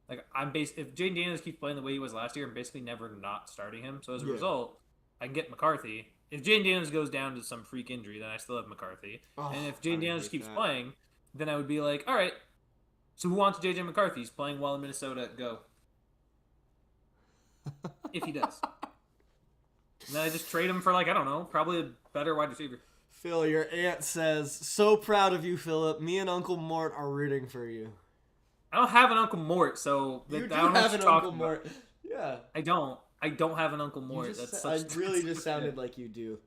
Like if Jaden Daniels keeps playing the way he was last year, I'm basically never not starting him. So as a result, I can get McCarthy. If Jaden Daniels goes down to some freak injury, then I still have McCarthy. And if Jaden Daniels keeps playing, then I would be like, all right, so who wants JJ McCarthy? He's playing well in Minnesota. Go. If he does. And then I just trade him for, like, I don't know, probably a better wide receiver. Phil, your aunt says, so proud of you, Philip. Me and Uncle Mort are rooting for you. I don't have an Uncle Mort, so you do have an Uncle Mort. Yeah. I don't have an Uncle Mort. I really just sounded like you do.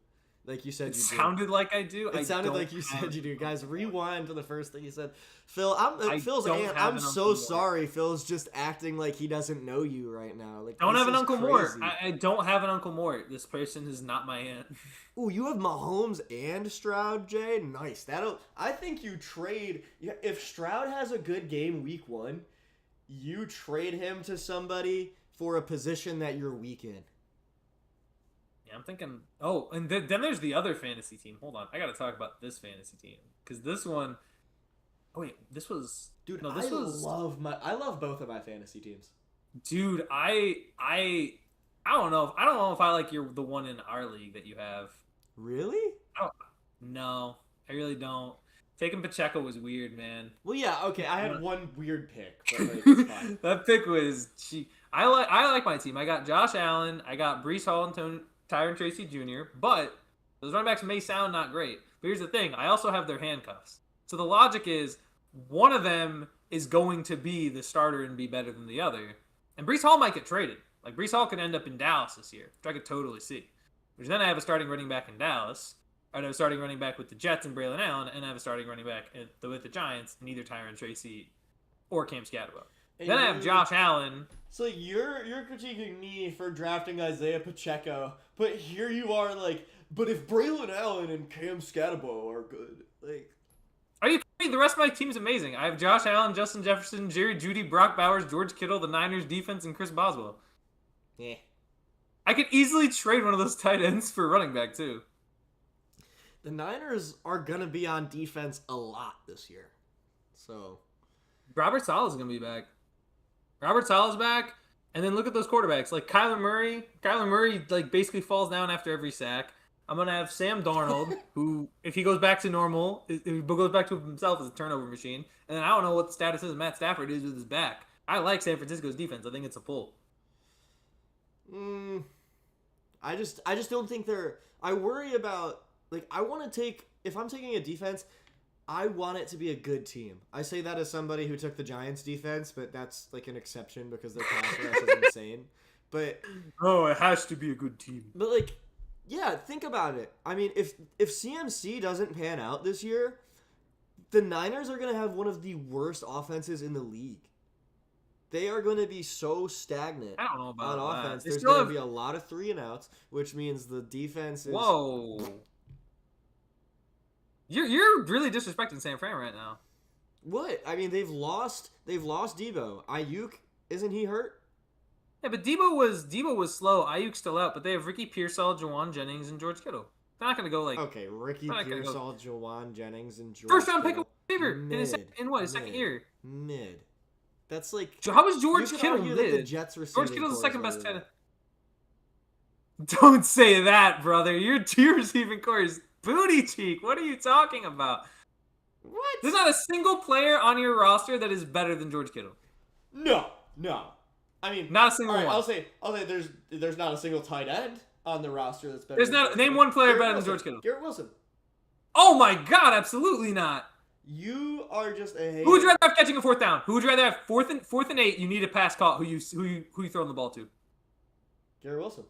Like you said you do. It sounded like I do? It sounded like you said you do. Guys, rewind to the first thing you said. Phil, Phil's aunt, I'm so sorry. Phil's just acting like he doesn't know you right now. Like, don't have an Uncle Mort. I don't have an Uncle Mort. This person is not my aunt. Ooh, you have Mahomes and Stroud, Jay? Nice. I think you trade. If Stroud has a good game week 1, you trade him to somebody for a position that you're weak in. Yeah, I'm thinking. Oh, and then there's the other fantasy team. Hold on, I got to talk about this fantasy team because this one. Oh wait, this was. Dude, no, I love both of my fantasy teams. Dude, I don't know if I like the one in our league that you have. Really? No, I really don't. Taking Pacheco was weird, man. Well, yeah, okay. I had one weird pick, but like, it's fine. That pick was cheap. I like my team. I got Josh Allen. I got Breece Hall and Tyron Tracy Jr., but those running backs may sound not great. But here's the thing. I also have their handcuffs. So the logic is one of them is going to be the starter and be better than the other. And Breece Hall might get traded. Like, Breece Hall could end up in Dallas this year, which I could totally see. Which then I have a starting running back in Dallas. I have a starting running back with the Jets and Braylon Allen, and I have a starting running back with the Giants and either Tyron Tracy or Cam Scatterbo. Then I have Josh Allen. So you're critiquing me for drafting Isaiah Pacheco, but here you are like, but if Braylon Allen and Cam Scatterbo are good, like... Are you kidding? The rest of my team's amazing. I have Josh Allen, Justin Jefferson, Jerry Jeudy, Brock Bowers, George Kittle, the Niners defense, and Chris Boswell. Yeah. I could easily trade one of those tight ends for running back, too. The Niners are going to be on defense a lot this year. So... Robert Saleh's going to be back. Robert Sala's back, and then look at those quarterbacks like Kyler Murray. Kyler Murray like basically falls down after every sack. I'm gonna have Sam Darnold, who, if he goes back to normal, if he goes back to himself as a turnover machine, and then I don't know what the status is Matt Stafford is with his back. I like San Francisco's defense. I think it's a pull. I just don't think they're. I worry about I want to take if I'm taking a defense, I want it to be a good team. I say that as somebody who took the Giants defense, but that's like an exception because their pass rush is insane. But it has to be a good team. But yeah, think about it. I mean, if CMC doesn't pan out this year, the Niners are going to have one of the worst offenses in the league. They are going to be so stagnant. I don't know about on that. offense. There's going to be a lot of 3-and-outs, which means the defense is. Whoa. You're really disrespecting San Fran right now. What? I mean, they've lost Debo. Ayuk, isn't he hurt? Yeah, but Debo was slow. Ayuk's still out, but they have Ricky Pearsall, Jawan Jennings, and George Kittle. They're not gonna go Okay, Ricky Pearsall, Jawan Jennings, and George first round pick Kittle. receiver in his second year. Mid. That's like. How was George Kittle mid? The Jets George Kittle's the second best tight end. Don't say that, brother. Your receiving core is booty cheek. What are you talking about? What? There's not a single player on your roster that is better than George Kittle. No. I mean, not a single one. I'll say there's not a single tight end on the roster that's better. There's not name one player better than George Kittle. Garrett Wilson. Oh my God, absolutely not. You are just a hater. Who would you rather have catching a fourth down? Who would you rather have fourth and 8? You need a pass call. Who you throwing the ball to? Garrett Wilson.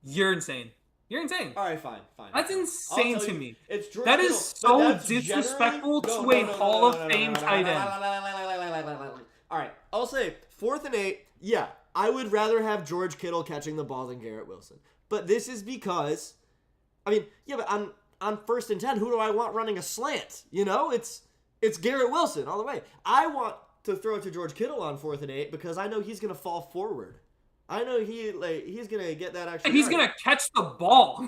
You're insane. You're insane. All right, fine. That's insane to me. It's George that Kittle, is so disrespectful to a Hall of Fame tight end. All right, I'll say 4th and 8. Yeah, I would rather have George Kittle catching the ball than Garrett Wilson. But this is because, I mean, yeah, but on 1st and 10, who do I want running a slant? You know, it's Garrett Wilson all the way. I want to throw it to George Kittle on 4th and 8 because I know he's gonna fall forward. I know he's gonna get that extra. He's gonna catch the ball.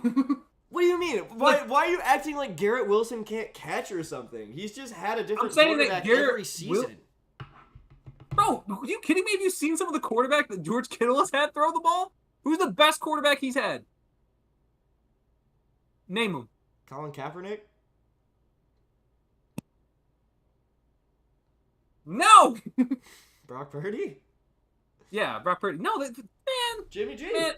What do you mean? Why are you acting like Garrett Wilson can't catch or something? He's just had a different quarterback every season. Bro, are you kidding me? Have you seen some of the quarterback that George Kittle has had throw the ball? Who's the best quarterback he's had? Name him. Colin Kaepernick? No! Brock Purdy? Yeah, Brock Purdy. No, man. Jimmy G. Man,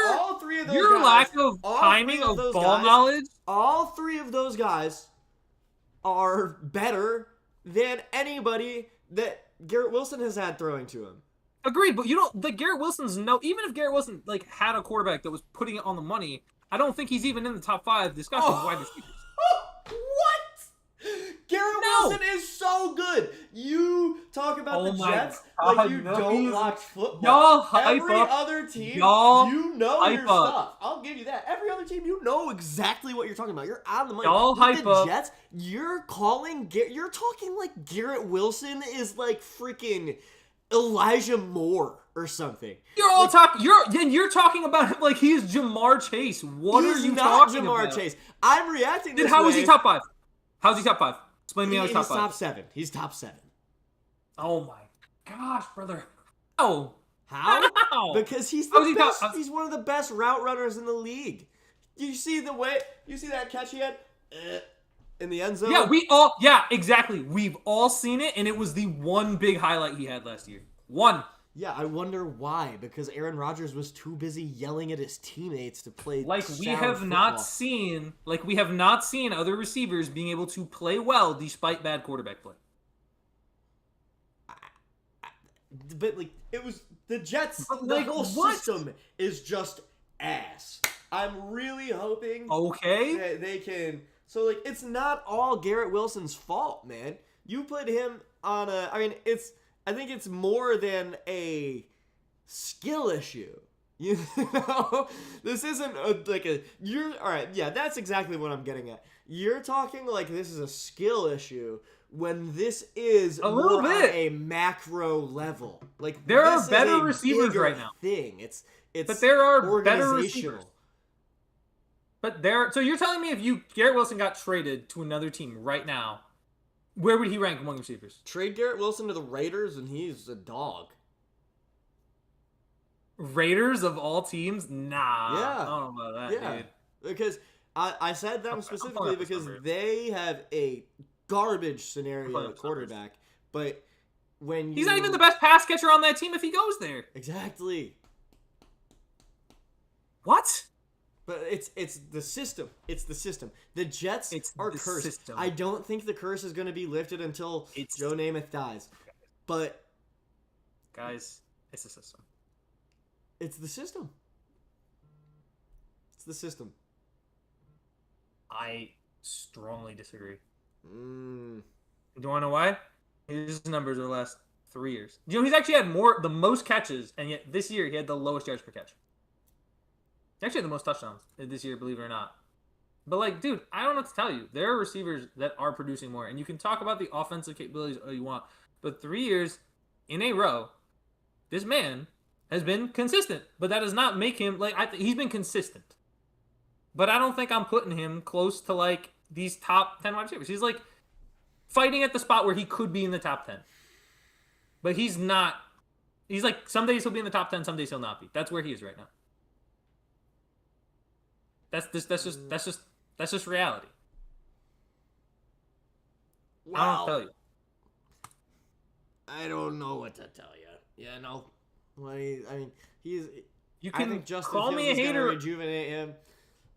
all three of those your guys, lack of timing of ball knowledge. All 3 of those guys are better than anybody that Garrett Wilson has had throwing to him. Agreed, but you don't. Like Garrett Wilson's even if Garrett Wilson had a quarterback that was putting it on the money, I don't think he's even in the top 5 discussion of wide receivers. What? Garrett Wilson is so good. You talk about the Jets like you don't watch football. Y'all hype Every up. other team, Y'all you know hype your up. stuff. I'll give you that. Every other team, you know exactly what you're talking about. You're on the money. Y'all With hype the up. Jets, you're talking like Garrett Wilson is like freaking Elijah Moore or something. You're all talking. You're talking about him like he's Jamar Chase. What are you talking about? He's not Jamar Chase. I'm reacting this Then how way. is he top 5? How's he top 5? Explain to me how he's top 5. He's top 7. He's top 7. Oh my gosh, brother. Oh. How? How? Because he's he's one of the best route runners in the league. You see that catch he had in the end zone? Yeah, exactly. We've all seen it, and it was the one big highlight he had last year. One. Yeah, I wonder why. Because Aaron Rodgers was too busy yelling at his teammates to play. We have not seen other receivers being able to play well despite bad quarterback play. But it was the Jets. The whole system is just ass. I'm really hoping. Okay. That they can. So it's not all Garrett Wilson's fault, man. You put him on a. I mean, I think it's more than a skill issue. You know, this isn't you're all right. Yeah, that's exactly what I'm getting at. You're talking like this is a skill issue when this is a little bit on a macro level. Like there are better receivers right now. But there are better receivers. So you're telling me if Garrett Wilson got traded to another team right now, Where would he rank among receivers? Trade Garrett Wilson to the Raiders, and he's a dog. Raiders of all teams? Nah. Yeah. I don't know about that, dude. Because I said them specifically because they have a garbage scenario at quarterback. But when he's not even the best pass catcher on that team if he goes there. Exactly. What? But it's the system. It's the system. The Jets are cursed. System. I don't think the curse is going to be lifted until Joe Namath dies. But guys, it's the system. It's the system. It's the system. I strongly disagree. Mm. Do you want to know why? His numbers are the last 3 years. You know, he's actually had the most catches, and yet this year he had the lowest yards per catch. He actually had the most touchdowns this year, believe it or not. But, like, dude, I don't know what to tell you. There are receivers that are producing more, and you can talk about the offensive capabilities all you want, but 3 years in a row, this man has been consistent. But that does not make him, like, he's been consistent. But I don't think I'm putting him close to, like, these top 10 wide receivers. He's, like, fighting at the spot where he could be in the top 10. But he's not. He's, like, some days he'll be in the top 10, some days he'll not be. That's where he is right now. That's just reality. Well, I don't tell you. I don't know what to tell you. Yeah, no. I mean, he's. You can I think Justin call Fields me a is going to hater. rejuvenate him.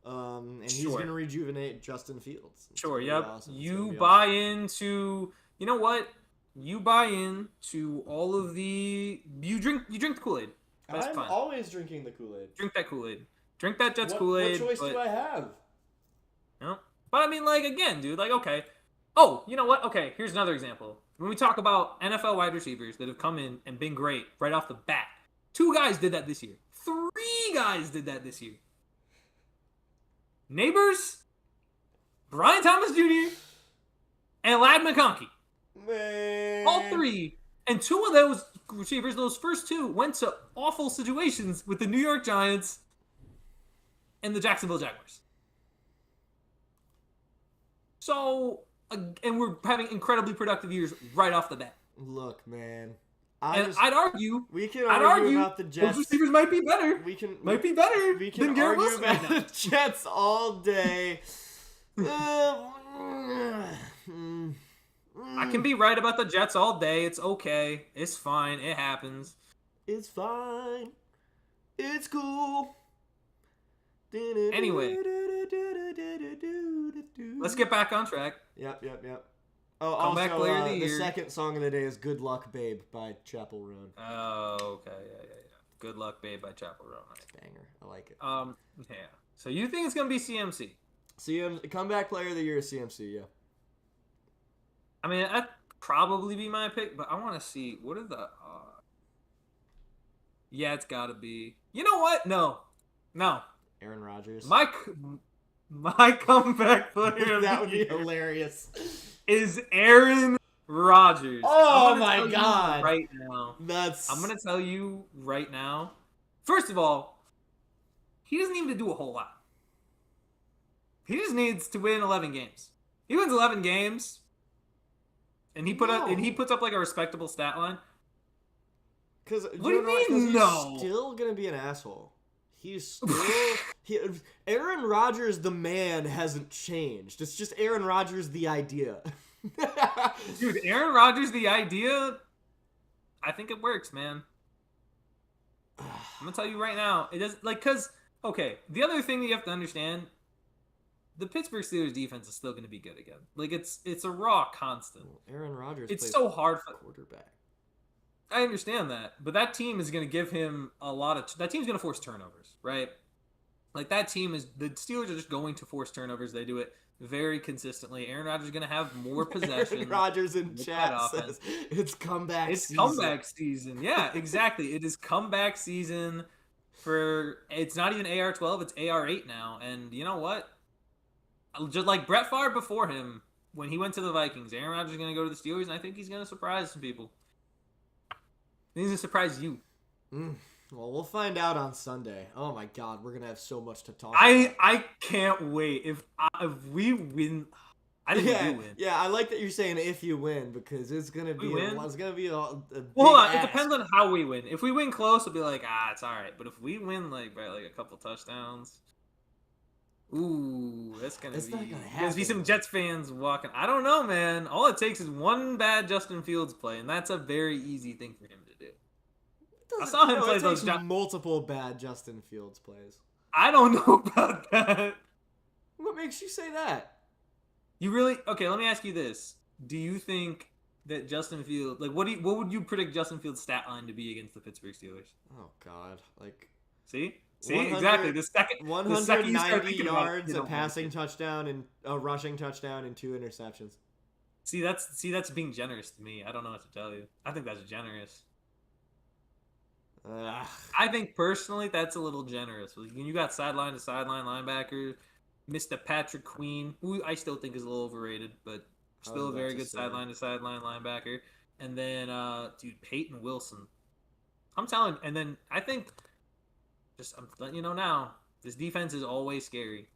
And he's going to rejuvenate Justin Fields. It's Sure, be yep. awesome. You buy into, you know what? You buy into all of the. You drink the Kool-Aid. That's I'm fine. always drinking the Kool-Aid. Drink that Kool-Aid. Drink that Jets Kool-Aid. What choice do I have? No. But I mean, like, again, dude, like, okay. Oh, you know what? Okay, here's another example. When we talk about NFL wide receivers that have come in and been great right off the bat, 2 guys did that this year. 3 guys did that this year. Neighbors, Brian Thomas Jr., and Lad McConkey. Man. All 3. And 2 of those receivers, those first 2, went to awful situations with the New York Giants and the Jacksonville Jaguars. So, and we're having incredibly productive years right off the bat. Look, man. I'd argue. We can argue about the Jets. Those receivers might be better. We can than Garrett argue Wilson about right now. the Jets all day. I can be right about the Jets all day. It's okay. It's fine. It happens. It's fine. It's cool. Anyway, let's get back on track. Yep. Oh, Comeback also, player of the the year. second song of the day is "Good Luck, Babe" by Chapel Roan. Oh, okay, yeah. Good Luck, Babe by Chapel Roan. Banger, I like it. Yeah. So you think it's gonna be CMC? Comeback player of the year is CMC. Yeah. I mean, that'd probably be my pick, but I want to see what are the. Yeah, it's got to be. You know what? No. Aaron Rodgers. My comeback player that would be hilarious. Is Aaron Rodgers. Oh my God! Right now, I'm gonna tell you right now. First of all, he doesn't need to do a whole lot. He just needs to win 11 games. He wins 11 games, and he puts up like a respectable stat line. Because what do you mean? No, he's still gonna be an asshole. He's still Aaron Rodgers, the man, hasn't changed. It's just Aaron Rodgers, the idea. Dude, Aaron Rodgers, the idea. I think it works, man. I'm gonna tell you right now, it doesn't okay. The other thing that you have to understand, the Pittsburgh Steelers defense is still gonna be good again. Like it's a raw constant. Well, Aaron Rodgers. It's so hard for quarterback. I understand that, but that team is going to give him a lot of. That team's going to force turnovers, right? Like the Steelers are just going to force turnovers. They do it very consistently. Aaron Rodgers is going to have more possession. Aaron Rodgers in chat says it's comeback. It's season. comeback season. Yeah, exactly. It is comeback season for. It's not even AR-12. It's AR-8 now, and you know what? Just like Brett Favre before him, when he went to the Vikings, Aaron Rodgers is going to go to the Steelers, and I think he's going to surprise some people. He's going to surprise you. Well, we'll find out on Sunday. Oh my God, we're going to have so much to talk about. I can't wait. If we win, I think we do win. Yeah, I like that you're saying if you win because it's gonna be a big Well, hold on. It ask. depends on how we win. If we win close, it'll be like, it's all right. But if we win by like a couple touchdowns, ooh, that's gonna It's be. not gonna There's gonna be happen. some Jets fans walking. I don't know, man. All it takes is one bad Justin Fields play, and that's a very easy thing for him to do. I saw him play it those. takes multiple bad Justin Fields plays. I don't know about that. What makes you say that? You really okay? Let me ask you this: do you think that Justin Fields, like, what would you predict Justin Fields' stat line to be against the Pittsburgh Steelers? Oh God, like see exactly the second 190 yards, a passing touchdown, and a rushing touchdown, and 2 interceptions. See that's being generous to me. I don't know what to tell you. I think that's generous. I think personally that's a little generous. When you got sideline to sideline linebacker, Mr. Patrick Queen, who I still think is a little overrated, but still a very good sideline to sideline linebacker. And then, dude, Peyton Wilson. I'm telling, and then I think, I'm letting you know now, this defense is always scary.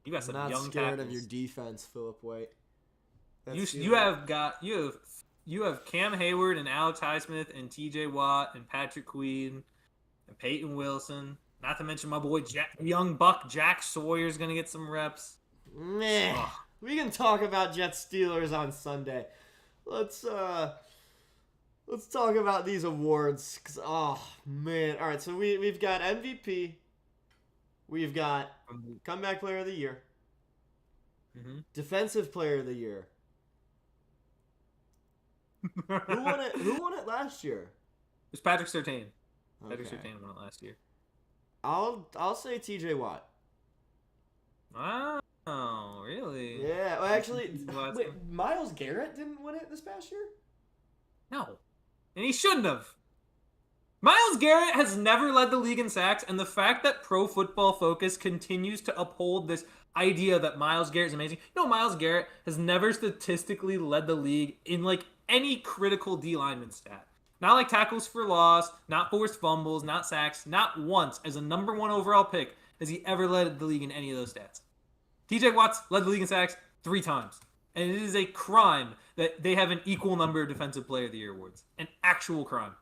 You got some I'm not young scared tackles. of your defense, Philip White. You have Cam Hayward and Alex Highsmith and T.J. Watt and Patrick Queen and Peyton Wilson. Not to mention my boy young buck Jack Sawyer's gonna get some reps. Meh. Oh. We can talk about Jets Steelers on Sunday. Let's talk about these awards. Cause man, all right. So we've got MVP. We've got comeback player of the year. Mm-hmm. Defensive player of the year. Who won it last year? It was Patrick Surtain. Okay. Patrick Surtain won it last year. I'll say T.J. Watt. Wow, really? Yeah. Well, actually, wait, Myles Garrett didn't win it this past year? No, and he shouldn't have. Myles Garrett has never led the league in sacks, and the fact that Pro Football Focus continues to uphold this idea that Myles Garrett is amazing. Myles Garrett has never statistically led the league in like any critical D lineman stat. Not like tackles for loss, not forced fumbles, not sacks, not once as a number 1 overall pick has he ever led the league in any of those stats. TJ Watt's led the league in sacks 3 times. And it is a crime that they have an equal number of Defensive Player of the Year awards. An actual crime.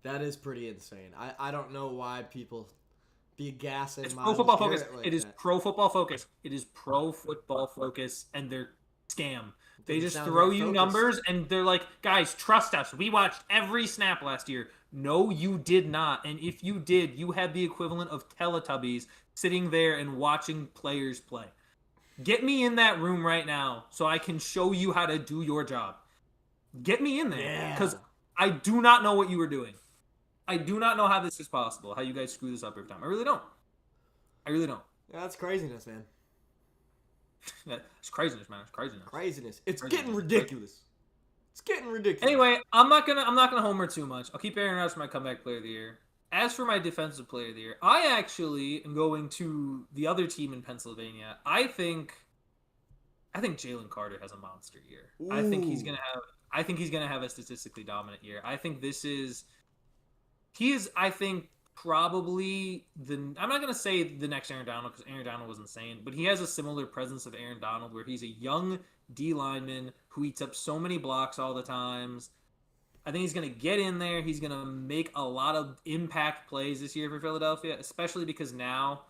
That is pretty insane. I don't know why people be gassing It's Myles Pro Football Garrett Focus. like It is that. Pro Football Focus. It is Pro Football Focus, and they're scam. They just sound throw very you focused. numbers, and they're like, guys, trust us. We watched every snap last year. No, you did not. And if you did, you had the equivalent of Teletubbies sitting there and watching players play. Get me in that room right now so I can show you how to do your job. Get me in there. Because I do not know what you were doing. I do not know how this is possible, how you guys screw this up every time. I really don't. Yeah, that's craziness, man. It's craziness, man. It's craziness. It's getting ridiculous. It's getting ridiculous. Anyway, I'm not gonna homer too much. I'll keep Aaron Rodgers for my comeback player of the year. As for my defensive player of the year, I actually am going to the other team in Pennsylvania. I think Jalen Carter has a monster year. Ooh. I think he's gonna have a statistically dominant year. I think I think probably I'm not going to say the next Aaron Donald because Aaron Donald was insane, but he has a similar presence of Aaron Donald where he's a young D lineman who eats up so many blocks all the times. I think he's going to get in there. He's going to make a lot of impact plays this year for Philadelphia, especially because now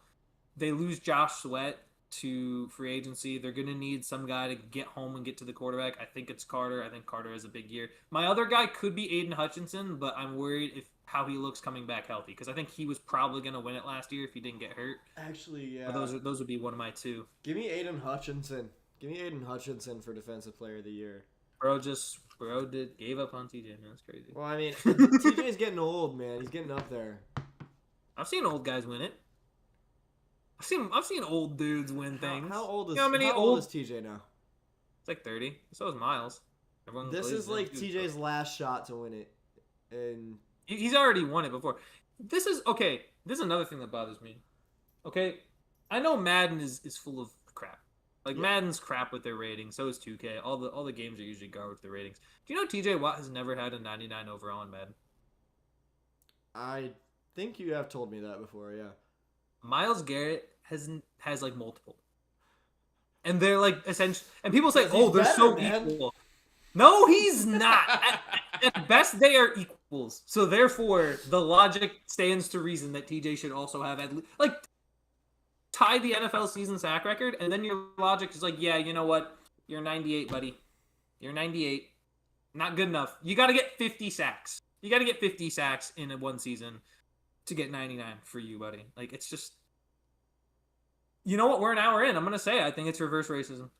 they lose Josh Sweat to free agency. They're going to need some guy to get home and get to the quarterback. I think it's Carter. I think Carter has a big year. My other guy could be Aiden Hutchinson, but I'm worried how he looks coming back healthy because I think he was probably going to win it last year if he didn't get hurt. Actually, yeah. But those would be one of my 2. Give me Aiden Hutchinson. Give me Aiden Hutchinson for Defensive Player of the Year. Bro gave up on TJ, man. That's crazy. Well, I mean, TJ's getting old, man. He's getting up there. I've seen old guys win it. I've seen old dudes win things. How old is old is TJ now? It's like 30. So is Miles. This is like TJ's last shot to win it, and he's already won it before. This is another thing that bothers me. Okay, I know Madden is full of crap. Like Madden's crap with their ratings. So is 2K. All the games are usually garbage with their ratings. Do you know TJ Watt has never had a 99 overall in Madden? I think you have told me that before. Yeah. Myles Garrett has like multiple. and they're like essentially. And people say, Because he's "Oh, they're better, so man. equal." No, he's not. At best, they are equals. So therefore, the logic stands to reason that TJ should also have at least like tie the NFL season sack record, and then your logic is like, yeah, you know what? You're 98, buddy. You're 98. Not good enough. You got to get 50 sacks. You got to get 50 sacks in one season to get 99 for you, buddy. Like, it's just... You know what? We're an hour in. I'm going to say I think it's reverse racism.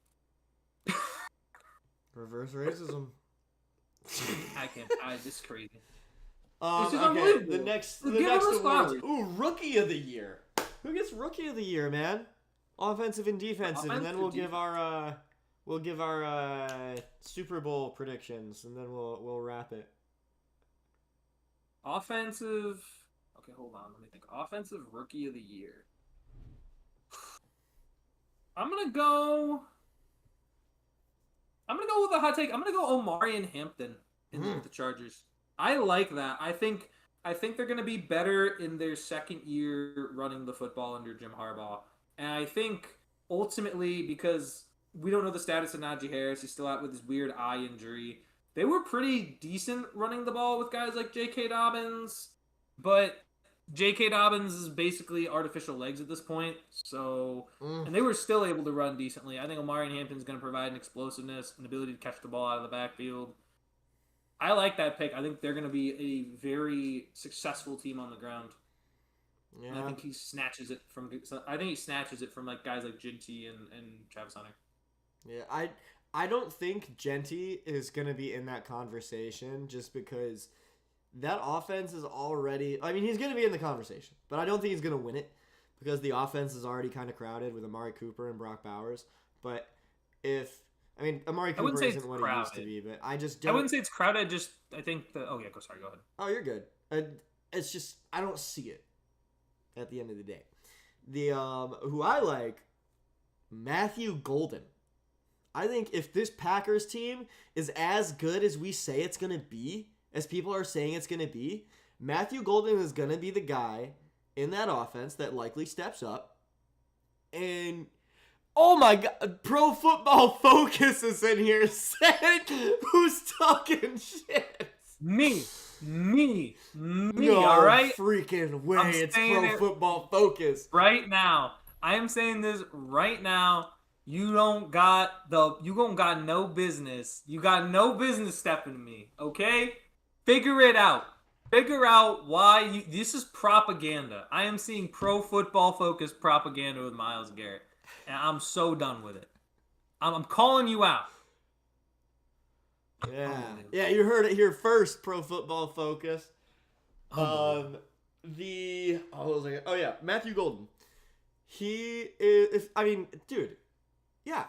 Reverse racism. I can't. This is crazy. This is okay, unbelievable. The next flowers. award. Ooh, Rookie of the Year. Who gets Rookie of the Year, man? Offensive and defensive, and then we'll give our Super Bowl predictions, and then we'll wrap it. Offensive. Okay, hold on. Let me think. Offensive Rookie of the Year. I'm gonna go with a hot take. I'm gonna go Omari and Hampton with the Chargers. I like that. I think they're gonna be better in their second year running the football under Jim Harbaugh. And I think ultimately, because we don't know the status of Najee Harris, he's still out with his weird eye injury. They were pretty decent running the ball with guys like J.K. Dobbins, but J.K. Dobbins is basically artificial legs at this point, so and they were still able to run decently. I think Omari and Hampton is going to provide an explosiveness, an ability to catch the ball out of the backfield. I like that pick. I think they're going to be a very successful team on the ground. Yeah. And I think he snatches it from like guys like Ginty and Travis Hunter. Yeah, I don't think Ginty is going to be in that conversation just because that offense is already... I mean, he's going to be in the conversation, but I don't think he's going to win it because the offense is already kind of crowded with Amari Cooper and Brock Bowers. But Amari Cooper isn't what he used to be, but I just don't... I wouldn't say it's crowded, go ahead. Oh, you're good. It's just, I don't see it at the end of the day. The who I like, Matthew Golden. I think if this Packers team is as good as we say it's going to be, as people are saying it's going to be, Matthew Golden is going to be the guy in that offense that likely steps up. And, oh my God, Pro Football Focus is in here saying, who's talking shit? Me, no all right? Freaking way, it's Pro Football Focus. Right now, I am saying this right now. You don't got no business. You got no business stepping to me, okay? Figure it out. Figure out why this is propaganda. I am seeing Pro Football Focus propaganda with Myles Garrett. And I'm so done with it. I'm calling you out. Yeah, you heard it here first, Pro Football Focus. Matthew Golden. He is, dude, yeah.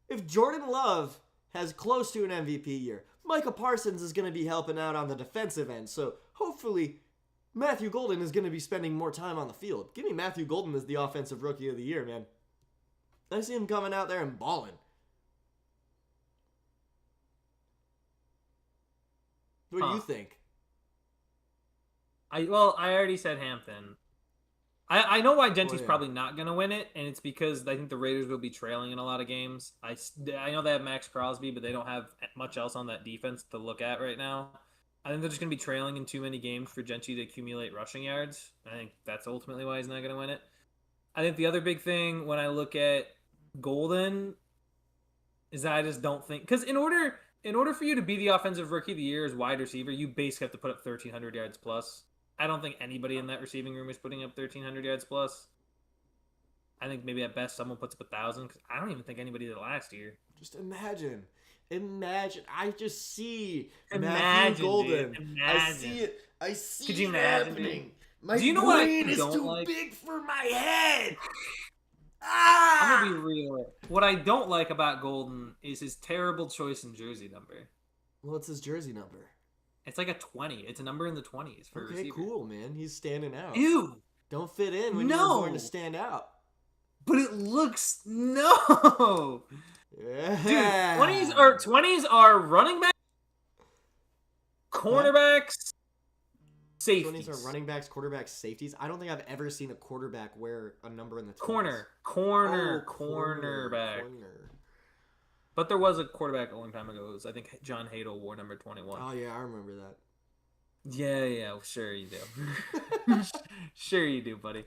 If Jordan Love has close to an MVP year, Micah Parsons is going to be helping out on the defensive end. So hopefully Matthew Golden is going to be spending more time on the field. Give me Matthew Golden as the offensive rookie of the year, man. I see him coming out there and balling. What do you think? I already said Hampton. I know why Genty's probably not going to win it, and it's because I think the Raiders will be trailing in a lot of games. I know they have Max Crosby, but they don't have much else on that defense to look at right now. I think they're just going to be trailing in too many games for Genty to accumulate rushing yards. I think that's ultimately why he's not going to win it. I think the other big thing when I look at Golden is that I just don't think... Because in order for you to be the offensive rookie of the year as wide receiver, you basically have to put up 1,300 yards plus. I don't think anybody in that receiving room is putting up 1,300 yards plus. I think maybe at best someone puts up 1,000 because I don't even think anybody did last year. Just imagine. I just see Matthew Golden. Dude, imagine. I see Could you it imagine, happening. dude? My Do you know brain what I is don't too like? big for my head. I'm gonna be real. What I don't like about Golden is his terrible choice in jersey number. What's his jersey number? It's like a 20. It's a number in the 20s for a receiver. Okay, cool, man. He's standing out. Ew. Don't fit in when you're born to stand out. But it looks no. Yeah. Dude, 20s are running back, cornerbacks, Safeties. These are running backs, quarterbacks, safeties. I don't think I've ever seen a quarterback wear a number in the 20s. Cornerback. Corner. But there was a quarterback a long time ago. It was, I think John Hadle wore number 21. Oh yeah, I remember that. Yeah, sure you do. Sure you do, buddy.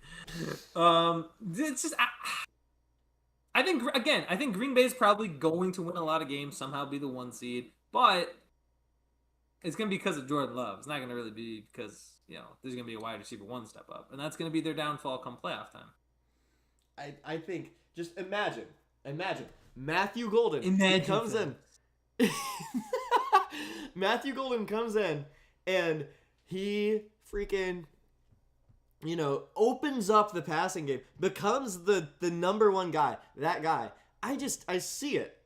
It's just I think Green Bay is probably going to win a lot of games, somehow be the 1 seed, but it's going to be because of Jordan Love. It's not going to really be because, there's going to be a wide receiver 1 step up, and that's going to be their downfall come playoff time. I think, just imagine Matthew Golden comes in. Matthew Golden comes in and he freaking, opens up the passing game, becomes the number 1 guy. That guy. I see it.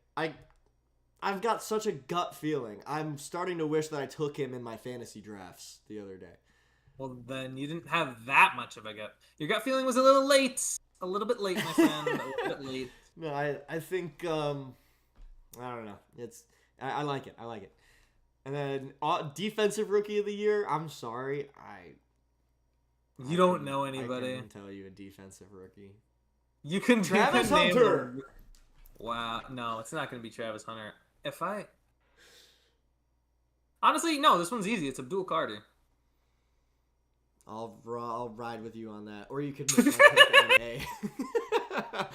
I've got such a gut feeling. I'm starting to wish that I took him in my fantasy drafts the other day. Well, then you didn't have that much of a gut. Your gut feeling was a little late. A little bit late, my friend. A little bit late. No, I think, I don't know. I like it. And then Defensive Rookie of the Year. I'm sorry, you don't know anybody. I can tell you a defensive rookie. You can Travis Hunter. Wow, no, it's not going to be Travis Hunter. Honestly, no, this one's easy. It's Abdul Carter. I'll ride with you on that, or you could make my pick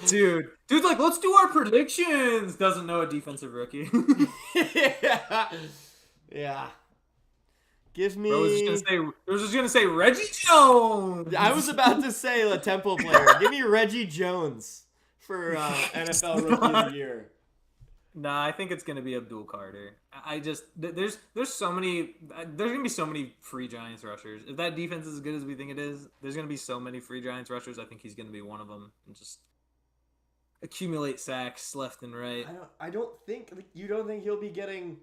Dude, like, let's do our predictions. Doesn't know a defensive rookie. Yeah. Give me. I was just gonna say Reggie Jones. I was about to say a Temple player. Give me Reggie Jones for NFL Rookie of the Year. Nah, I think it's gonna be Abdul Carter. There's so many. There's gonna be so many free Giants rushers. If that defense is as good as we think it is, there's gonna be so many free Giants rushers. I think he's gonna be one of them and just accumulate sacks left and right. I don't think you don't think he'll be getting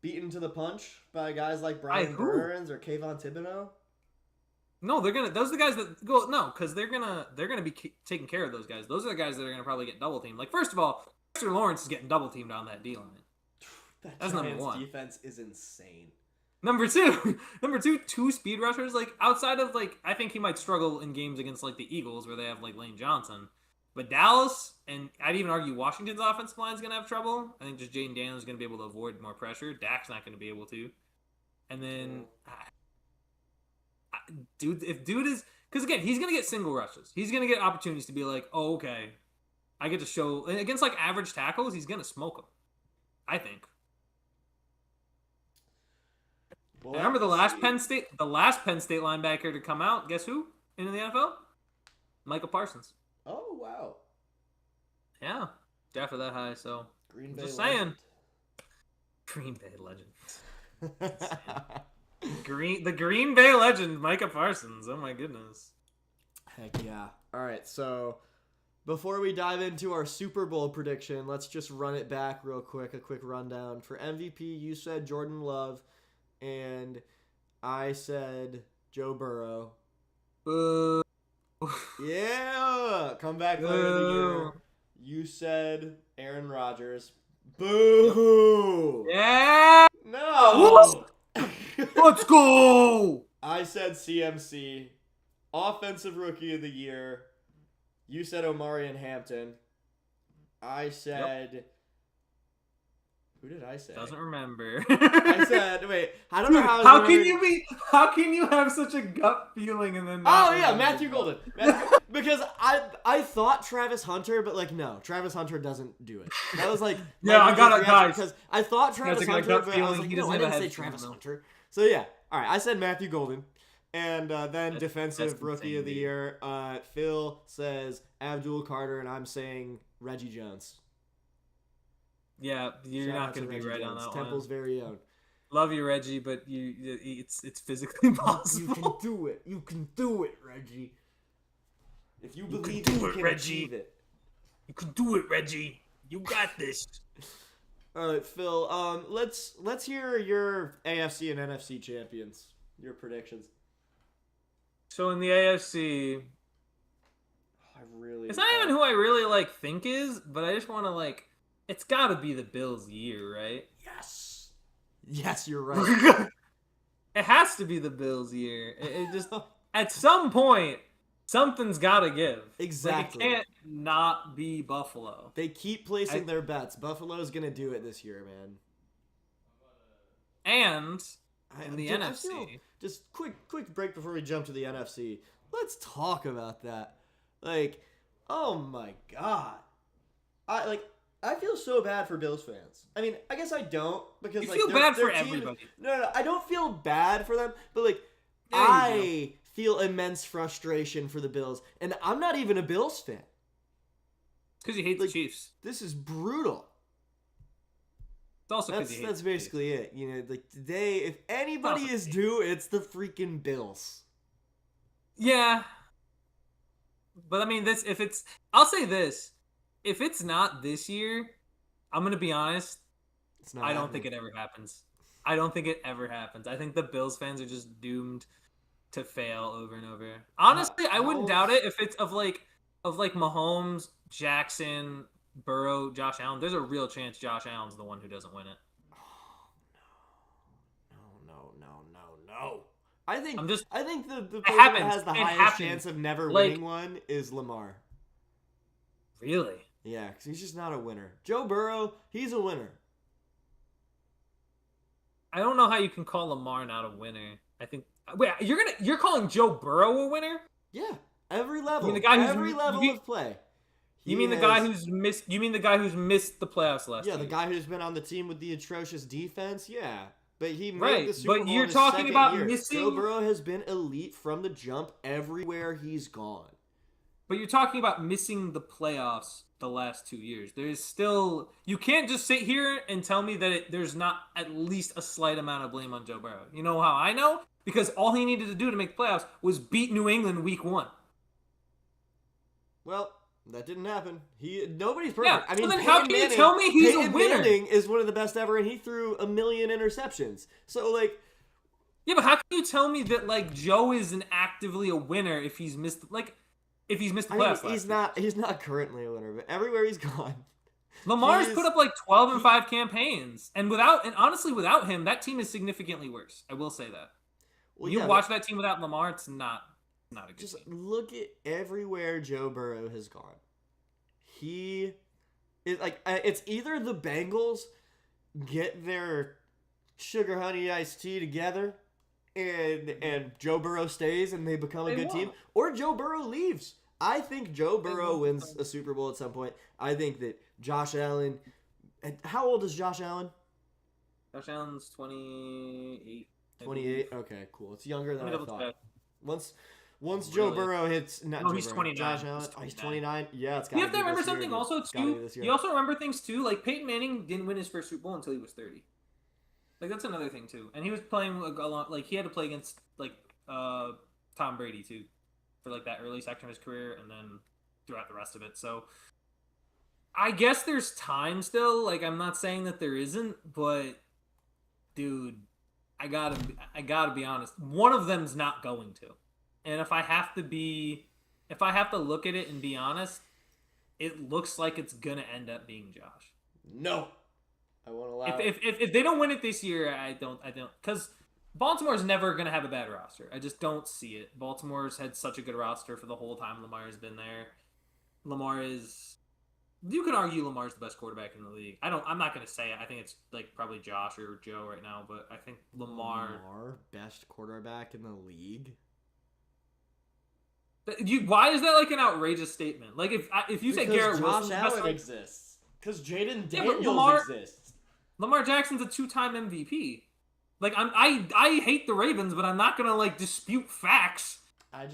beaten to the punch by guys like Brian Burns or Kayvon Thibodeau? No, those are the guys that go. No, because they're gonna be taking care of those guys. Those are the guys that are gonna probably get double teamed. Like, first of all, Dexter Lawrence is getting double teamed on that D line. That's number 1. Defense is insane. Number two, 2 speed rushers. Like, outside of, like, I think he might struggle in games against, like, the Eagles where they have, like, Lane Johnson. But Dallas, and I'd even argue Washington's offensive line is going to have trouble. I think just Jaden Daniels is going to be able to avoid more pressure. Dak's not going to be able to. And then, if dude is... Because, again, he's going to get single rushes. He's going to get opportunities to be like, oh, okay, I get to show... Against, like, average tackles, he's going to smoke them. I think. Well, remember the last Penn State linebacker to come out? Guess who in the NFL? Michael Parsons. Oh wow! Yeah, drafted that high. So Green Bay just saying. Green Bay legend. the Green Bay legend, Micah Parsons. Oh my goodness. Heck yeah! All right, so before we dive into our Super Bowl prediction, let's just run it back real quick. A quick rundown for MVP. You said Jordan Love. And I said Joe Burrow. Yeah! Comeback player of the year. You said Aaron Rodgers. Boo! Yeah! No! Let's go! I said CMC. Offensive Rookie of the Year. You said Omarion Hampton. I said... Yep. Who did I say? Doesn't remember. I said, wait, I don't know how. How can you have such a gut feeling and then? Matthew Golden. Because I thought Travis Hunter, but like no, Travis Hunter doesn't do it. That was like I got it, guys. Because I thought Travis Hunter, but I was like, no, I didn't say Travis Hunter. So yeah, all right, I said Matthew Golden, and then Defensive Rookie of the Year. Phil says Abdul Carter, and I'm saying Reggie Jones. Yeah, you're not going to be right on that Temple's one. very own. Love you, Reggie, but it's physically impossible. You can do it. You can do it, Reggie. If you believe it, you can achieve it. You can do it, Reggie. You got this. All right, Phil. Let's hear your AFC and NFC champions. Your predictions. So in the AFC, it's not even who I really think is, but I just want to it's got to be the Bills' year, right? Yes, you're right. It has to be the Bills' year. It just at some point something's got to give. Exactly. Like, it can't not be Buffalo. They keep placing their bets. Buffalo's gonna do it this year, man. And in the NFC, just quick break before we jump to the NFC. Let's talk about that. Like, oh my god, I feel so bad for Bills fans. I mean, I guess I don't because you like feel bad for everybody. No, I don't feel bad for them, but like I feel immense frustration for the Bills, and I'm not even a Bills fan. Because you hate the Chiefs. This is brutal. It's also because you hate that's the basically Chiefs. it. You know, like today, if anybody is due, it's the freaking Bills. Yeah. But I mean, I'll say this. If it's not this year, I'm going to be honest, I don't think it ever happens. I don't think it ever happens. I think the Bills fans are just doomed to fail over and over. Honestly, I wouldn't doubt it if it's of like Mahomes, Jackson, Burrow, Josh Allen. There's a real chance Josh Allen's the one who doesn't win it. No. I think the person happens. that has the It highest happens. chance of never Like- winning one is Lamar. Really? Yeah, because he's just not a winner. Joe Burrow, he's a winner. I don't know how you can call Lamar not a winner. I think. Wait, you're calling Joe Burrow a winner? Yeah, every level, the guy who's- every level of play. You mean the guy who's missed? You mean the guy who's missed the playoffs last year? Yeah, the guy who's been on the team with the atrocious defense. Yeah, but he made the Super but Bowl you're in his talking second about year. missing- Joe Burrow has been elite from the jump everywhere he's gone. But you're talking about missing the playoffs the last 2 years. There's still you can't just sit here and tell me that there's not at least a slight amount of blame on Joe Burrow. You know how I know? Because all he needed to do to make playoffs was beat New England week 1. Well, that didn't happen. Nobody's perfect. Yeah, I mean, so then how can you tell me he's a winner? Manning is one of the best ever, and he threw 1,000,000 interceptions. So like, yeah, but how can you tell me that like Joe isn't actively a winner if he's missed the playoffs? He's not currently a winner, but everywhere he's gone. Lamar's put up like 12-5 campaigns, and honestly, without him, that team is significantly worse. I will say that. Well, you watch that team without Lamar, it's not a good just team. look at everywhere Joe Burrow has gone. He is like it's either the Bengals get their sugar honey iced tea together, and Joe Burrow stays and they become a good team, or Joe Burrow leaves. I think Joe Burrow wins a Super Bowl at some point. I think that Josh Allen. How old is Josh Allen? Josh Allen's 28. 28. Okay, cool. It's younger than I thought. Check. Once Joe Burrow hits, he's 29. Josh Allen, he's 29. Yeah, it's got. You have to remember something also too. You also remember things too. Like Peyton Manning didn't win his first Super Bowl until he was 30. Like that's another thing too. And he was playing a lot. Like he had to play against like Tom Brady too, for like that early section of his career, and then throughout the rest of it. So I guess there's time still. Like I'm not saying that there isn't, but dude, I gotta be honest. One of them's not going to. And if I have to look at it and be honest, it looks like it's gonna end up being Josh. No, I won't allow it. If they don't win it this year, I don't, because Baltimore's never gonna have a bad roster. I just don't see it. Baltimore's had such a good roster for the whole time Lamar's been there. You can argue Lamar's the best quarterback in the league. I'm not gonna say it. I think it's like probably Josh or Joe right now, but I think Lamar best quarterback in the league. Why is that like an outrageous statement? Like if you say Garrett Wilson's Josh best, Allen exists, because Jaden Yeah, but Daniels exists. Lamar Jackson's a 2-time MVP. Like I hate the Ravens, but I'm not gonna like dispute facts. I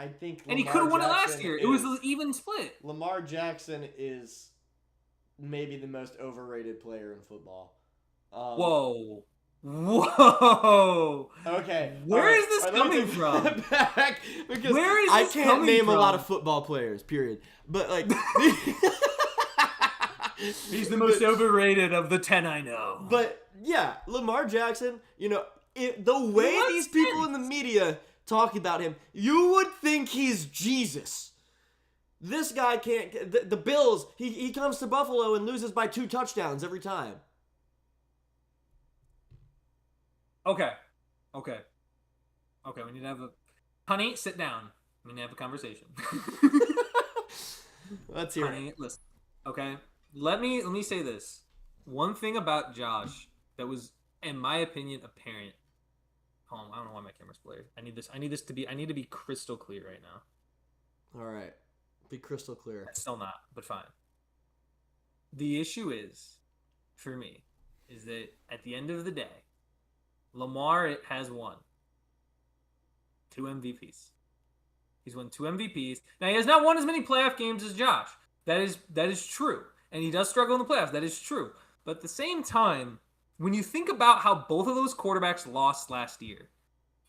think And he could have won it last year. It was an even split. Lamar Jackson is maybe the most overrated player in football. Whoa. Okay. Where is this coming from? Back, because Where is I this can't coming name from? a lot of football players, period. But like He's the most overrated of the 10 I know. But yeah, Lamar Jackson, the way these people in the media talk about him, you would think he's Jesus. This guy can't. The Bills, he comes to Buffalo and loses by 2 touchdowns every time. Okay. Okay. Okay, we need to have a... Honey, sit down. We need to have a conversation. Let's hear Honey, it. listen. Okay? Let me say this. One thing about Josh that was, in my opinion, apparent. Hold on, I don't know why my camera's blurred. I need to be crystal clear right now. All right. Be crystal clear. It's still not, but fine. The issue is, for me, is that at the end of the day, Lamar has won 2 MVPs. He's won 2 MVPs. Now he has not won as many playoff games as Josh. That is true. And he does struggle in the playoffs. That is true. But at the same time, when you think about how both of those quarterbacks lost last year,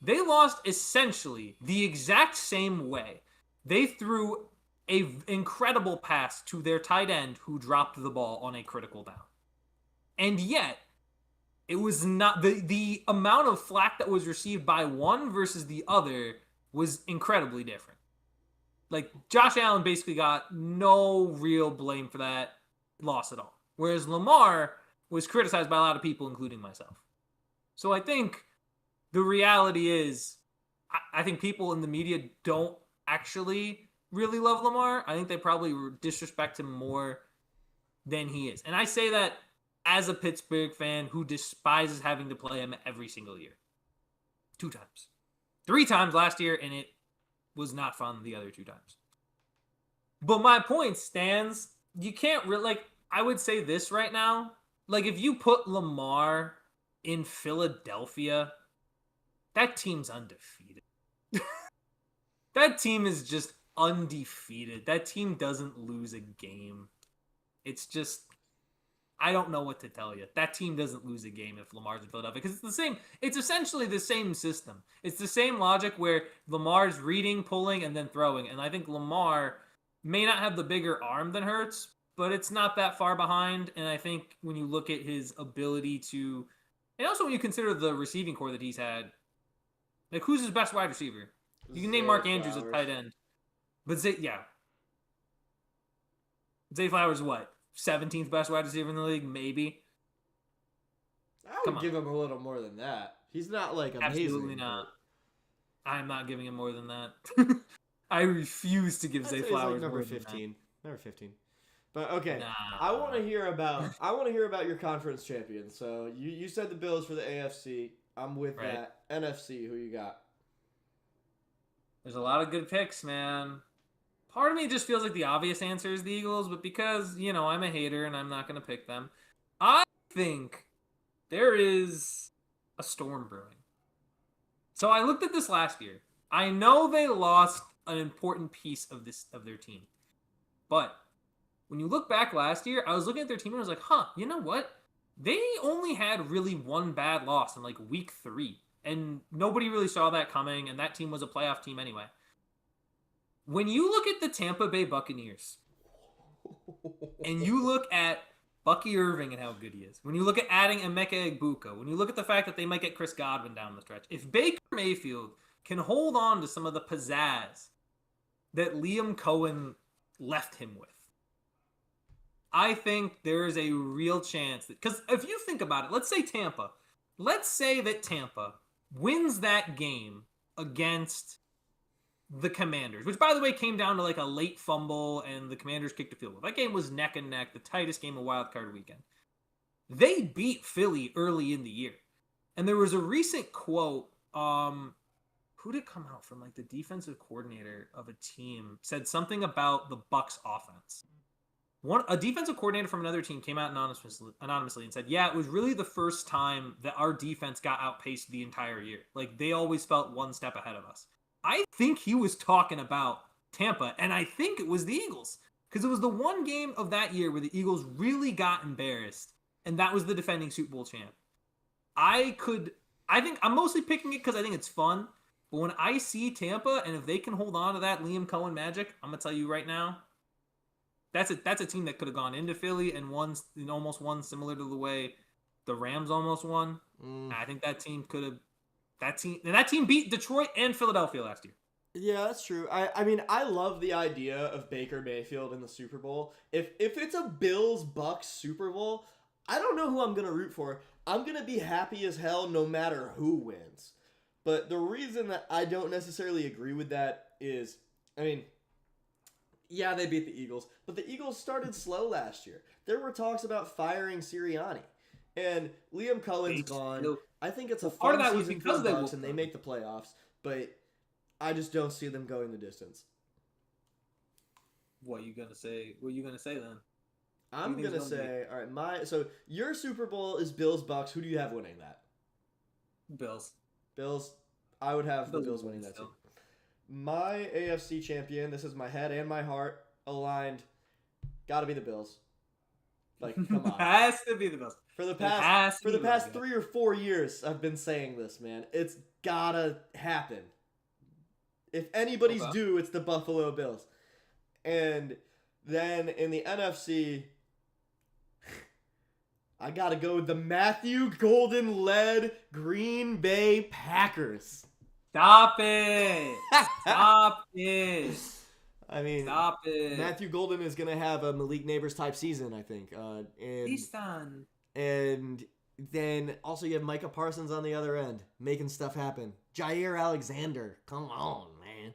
they lost essentially the exact same way. They threw an incredible pass to their tight end who dropped the ball on a critical down. And yet, it was not the amount of flack that was received by one versus the other was incredibly different. Like, Josh Allen basically got no real blame for that loss at all. Whereas Lamar was criticized by a lot of people, including myself. So I think the reality is, I think people in the media don't actually really love Lamar. I think they probably disrespect him more than he is. And I say that as a Pittsburgh fan who despises having to play him every single year. 2 times. 3 times last year, and it was not fun the other 2 times. But my point stands. You can't really, like, I would say this right now. Like, if you put Lamar in Philadelphia, that team's undefeated. That team is just undefeated. That team doesn't lose a game. It's just, I don't know what to tell you. That team doesn't lose a game if Lamar's in Philadelphia because it's essentially the same system. It's the same logic where Lamar's reading, pulling, and then throwing. And I think Lamar may not have the bigger arm than Hurts, but it's not that far behind. And I think when you look at his ability to, and also when you consider the receiving core that he's had, like, who's his best wide receiver? You can name Mark Andrews at tight end. But Zay Flowers, what? 17th best wide receiver in the league? Maybe. I would give him a little more than that. He's not, like, amazing. Absolutely not. I'm not giving him more than that. I refuse to give Zay Flowers like more number than 15. That. Number 15. But okay, Nah. I want to hear about your conference champions. So you said the Bills for the AFC. I'm with that. NFC, who you got? There's a lot of good picks, man. Part of me just feels like the obvious answer is the Eagles, but because, I'm a hater and I'm not going to pick them, I think there is a storm brewing. So I looked at this last year. I know they lost an important piece of their team. But when you look back last year, I was looking at their team and I was like, you know what? They only had really one bad loss in like week 3. And nobody really saw that coming, and that team was a playoff team anyway. When you look at the Tampa Bay Buccaneers, and you look at Bucky Irving and how good he is, when you look at adding Emeka Egbuka, when you look at the fact that they might get Chris Godwin down the stretch, if Baker Mayfield can hold on to some of the pizzazz that Liam Cohen left him with, I think there is a real chance that, because if you think about it, let's say that Tampa wins that game against the Commanders, which, by the way, came down to like a late fumble and the Commanders kicked a field goal. That game was neck and neck, the tightest game of Wild Card Weekend. They beat Philly early in the year. And there was a recent quote, who did it come out from? Like the defensive coordinator of a team said something about the Bucs offense. A defensive coordinator from another team came out anonymously and said, yeah, it was really the first time that our defense got outpaced the entire year. Like, they always felt one step ahead of us. I think he was talking about Tampa, and I think it was the Eagles. Because it was the one game of that year where the Eagles really got embarrassed, and that was the defending Super Bowl champ. I think I'm mostly picking it because I think it's fun, but when I see Tampa, and if they can hold on to that Liam Cohen magic, I'm going to tell you right now, that's a team that could have gone into Philly and almost won, similar to the way the Rams almost won. I think that team could have. That team beat Detroit and Philadelphia last year. Yeah, that's true. I mean, I love the idea of Baker Mayfield in the Super Bowl. If it's a Bills-Bucks Super Bowl, I don't know who I'm gonna root for. I'm gonna be happy as hell no matter who wins. But the reason that I don't necessarily agree with that is, I mean, yeah, they beat the Eagles, but the Eagles started slow last year. There were talks about firing Sirianni, and Liam Cohen's gone. I think it's a fun season for the Bucs, and they make the playoffs, but I just don't see them going the distance. What are you gonna say? What are you gonna say then? I'm gonna say, all right, so your Super Bowl is Bills Bucs. Who do you have winning that? Bills. Bills. I would have the Bills winning that too. My AFC champion. This is my head and my heart aligned. Got to be the Bills. Like, come on. Has to be the Bills. For the past 3 or 4 years, I've been saying this, man. It's gotta happen. If anybody's due, it's the Buffalo Bills. And then in the NFC, I gotta go with the Matthew Golden-led Green Bay Packers. Stop it! Stop it! I mean, stop it. Matthew Golden is gonna have a Malik Neighbors type season, I think. He's done. And then also you have Micah Parsons on the other end, making stuff happen. Jair Alexander, come on, man.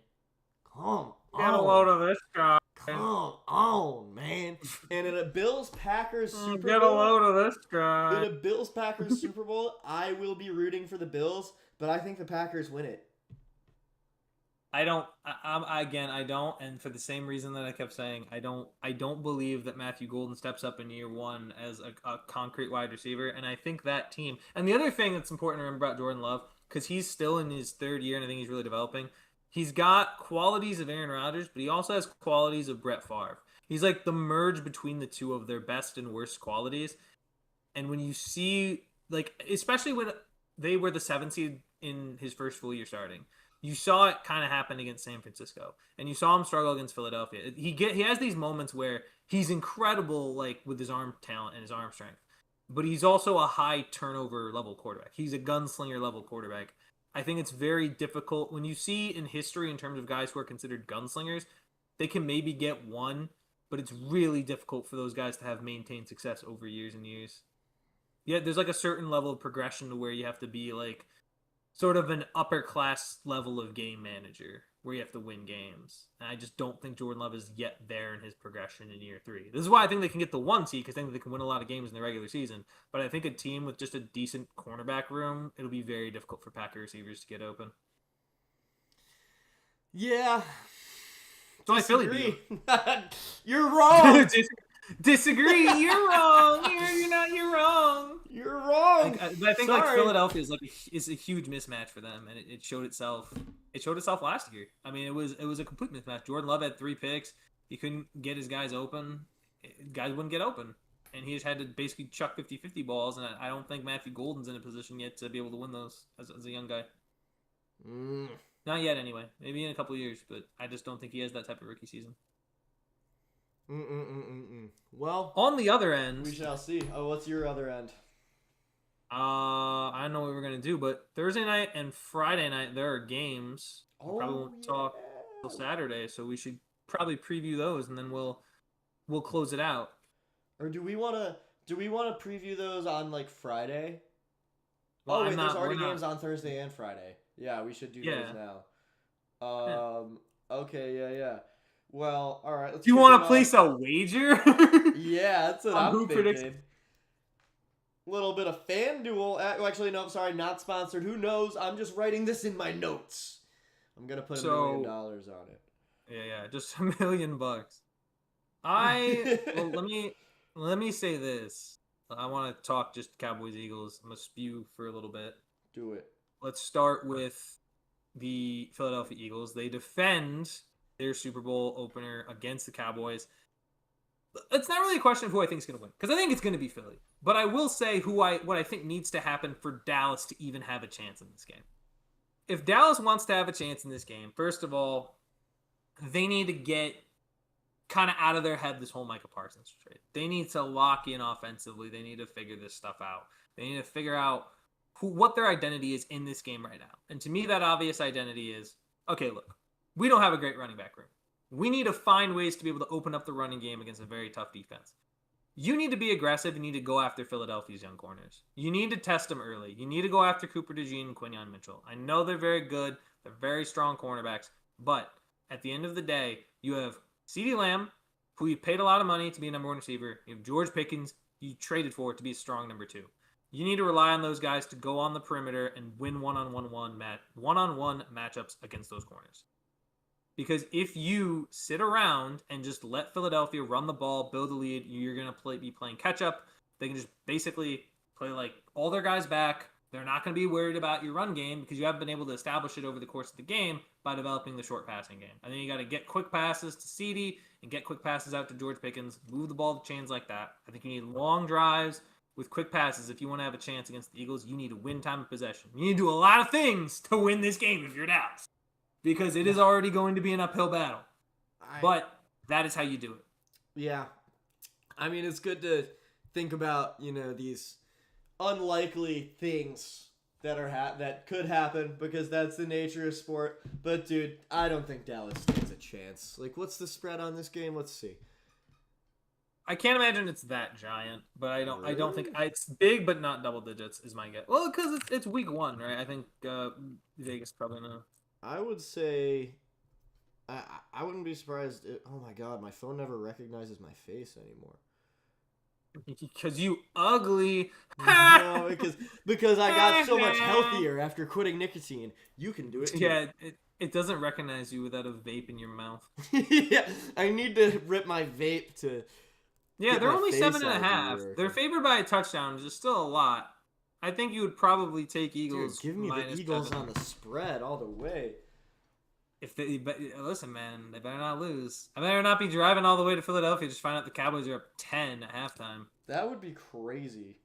Come on. Get a load of this guy. Come on, man. And in a Bills-Packers Super Bowl... Get a load of this guy. In a Bills-Packers Super Bowl, I will be rooting for the Bills, but I think the Packers win it. I don't, and for the same reason that I kept saying, I don't believe that Matthew Golden steps up in year one as a concrete wide receiver, and I think that team, and the other thing that's important to remember about Jordan Love, because he's still in his third year, and I think he's really developing, he's got qualities of Aaron Rodgers, but he also has qualities of Brett Favre. He's like the merge between the two of their best and worst qualities, and when you see, like, especially when they were the 7th seed in his first full year starting, you saw it kind of happen against San Francisco, and you saw him struggle against Philadelphia. He has these moments where he's incredible, like with his arm talent and his arm strength, but he's also a high turnover level quarterback. He's a gunslinger level quarterback. I think it's very difficult when you see in history in terms of guys who are considered gunslingers, they can maybe get one, but it's really difficult for those guys to have maintained success over years and years. Yeah, there's like a certain level of progression to where you have to be like sort of an upper class level of game manager where you have to win games. And I just don't think Jordan Love is yet there in his progression in year 3. This is why I think they can get the 1 seed, because I think they can win a lot of games in the regular season. But I think a team with just a decent cornerback room, it'll be very difficult for Packer receivers to get open. Yeah. So I Philly You're wrong. Disagree. You're wrong. You're wrong. You're wrong. But I think like Philadelphia is a huge mismatch for them, and it showed itself. It showed itself last year. I mean, it was a complete mismatch. Jordan Love had 3 picks. He couldn't get his guys open. Guys wouldn't get open, and he just had to basically chuck 50-50 balls. And I don't think Matthew Golden's in a position yet to be able to win those as a young guy. Not yet, anyway. Maybe in a couple of years, but I just don't think he has that type of rookie season. Well, on the other end, we shall see. Oh, what's your other end? I don't know what we're gonna do, but Thursday night and Friday night there are games. We probably won't talk till Saturday, so we should probably preview those, and then we'll close it out. Or do we want to preview those on like Friday? Well, there's already games on Thursday and Friday. Yeah, we should do those now. Okay, yeah. Well, all right. Do you want to place a wager? Yeah, that's what I'm thinking. Little bit of FanDuel. Actually, no, sorry, not sponsored. Who knows? I'm just writing this in my notes. I'm gonna put $1 million on it. Yeah, just $1 million. Well, let me say this. I want to talk just Cowboys Eagles. I'm gonna spew for a little bit. Do it. Let's start with the Philadelphia Eagles. They defend their Super Bowl opener against the Cowboys. It's not really a question of who I think is going to win, because I think it's going to be Philly. But I will say what I think needs to happen for Dallas to even have a chance in this game. If Dallas wants to have a chance in this game, first of all, they need to get kind of out of their head this whole Micah Parsons trade. They need to lock in offensively. They need to figure this stuff out. They need to figure out what their identity is in this game right now. And to me, that obvious identity is, okay, look, we don't have a great running back room. We need to find ways to be able to open up the running game against a very tough defense. You need to be aggressive. You need to go after Philadelphia's young corners. You need to test them early. You need to go after Cooper DeJean and Quinyon Mitchell. I know they're very good. They're very strong cornerbacks. But at the end of the day, you have CeeDee Lamb, who you paid a lot of money to be a number one receiver. You have George Pickens, you traded for to be a strong number 2. You need to rely on those guys to go on the perimeter and win one-on-one matchups against those corners. Because if you sit around and just let Philadelphia run the ball, build a lead, you're going to be playing catch-up. They can just basically play like all their guys back. They're not going to be worried about your run game because you haven't been able to establish it over the course of the game by developing the short passing game. And then you got to get quick passes to CeeDee and get quick passes out to George Pickens, move the ball to chains like that. I think you need long drives with quick passes. If you want to have a chance against the Eagles, you need to win time of possession. You need to do a lot of things to win this game if you're Dallas. Because it is already going to be an uphill battle. But that is how you do it. Yeah. I mean, it's good to think about, these unlikely things that could happen because that's the nature of sport. But, dude, I don't think Dallas stands a chance. Like, what's the spread on this game? Let's see. I can't imagine it's that giant, but I don't think it's big, but not double digits is my guess. Well, because it's week 1, right? I think Vegas probably know. I would say, I wouldn't be surprised. Oh my god, my phone never recognizes my face anymore. Because you ugly. No, because I got so much healthier after quitting nicotine. You can do it too. Yeah, it doesn't recognize you without a vape in your mouth. Yeah, I need to rip my vape to. Yeah, they're only 7.5. They're favored by a touchdown, which is still a lot. I think you would probably take Eagles. Dude, give me the Eagles 7. On the spread all the way. Listen, man, they better not lose. I better not be driving all the way to Philadelphia just find out the Cowboys are up 10 at halftime. That would be crazy.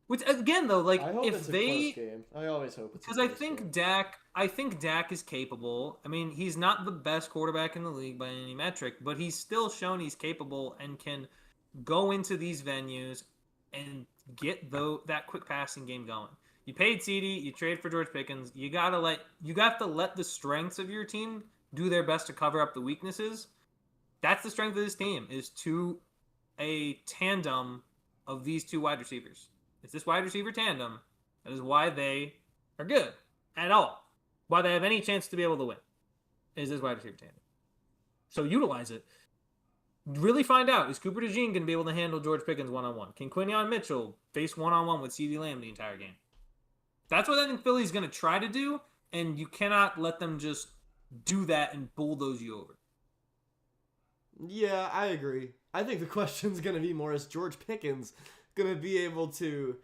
Which again, though, like I hope if it's a they, close game. I always hope it's because I think Dak is capable. I mean, he's not the best quarterback in the league by any metric, but he's still shown he's capable and can go into these venues and get that quick passing game going. You paid CeeDee, you trade for George Pickens. You got to let the strengths of your team do their best to cover up the weaknesses. That's the strength of this team, is to a tandem of these 2 wide receivers. It's this wide receiver tandem that is why they are good at all. Why they have any chance to be able to win is this wide receiver tandem. So utilize it. Really find out, is Cooper DeJean going to be able to handle George Pickens one-on-one? Can Quinyon Mitchell face one-on-one with CeeDee Lamb the entire game? That's what I think Philly's going to try to do, and you cannot let them just do that and bulldoze you over. Yeah, I agree. I think the question's going to be more, is George Pickens going to be able to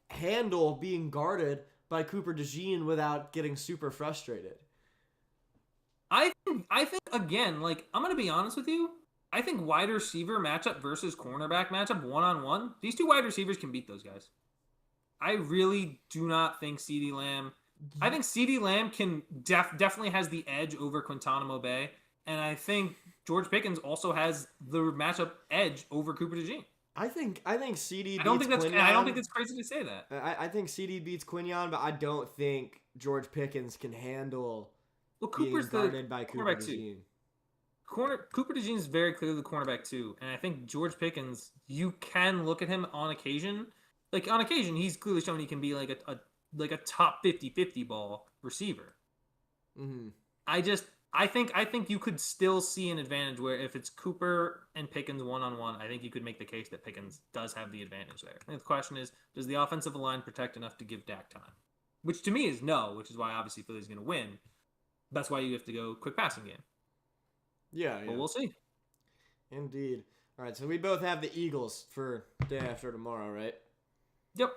handle being guarded by Cooper DeJean without getting super frustrated? I think again, like, I'm going to be honest with you. I think wide receiver matchup versus cornerback matchup one-on-one, these 2 wide receivers can beat those guys. I really do not think CeeDee Lamb. I think CeeDee Lamb can definitely has the edge over Guantanamo Bay, and I think George Pickens also has the matchup edge over Cooper DeJean. I think CeeDee. I don't think it's crazy to say that. I think CeeDee beats Quinyon, but I don't think George Pickens can handle. Well, Cooper's guarded by Cooper DeJean. Cooper DeJean is very clearly the cornerback too, and I think George Pickens, you can look at him on occasion. Like, on occasion, he's clearly shown he can be like a top 50-50 ball receiver. Mm-hmm. I think you could still see an advantage where if it's Cooper and Pickens one-on-one, I think you could make the case that Pickens does have the advantage there. I think the question is, does the offensive line protect enough to give Dak time? Which to me is no, which is why obviously Philly's going to win. That's why you have to go quick passing game. Yeah. But we'll see. Indeed. All right, so we both have the Eagles for day after tomorrow, right? Yep.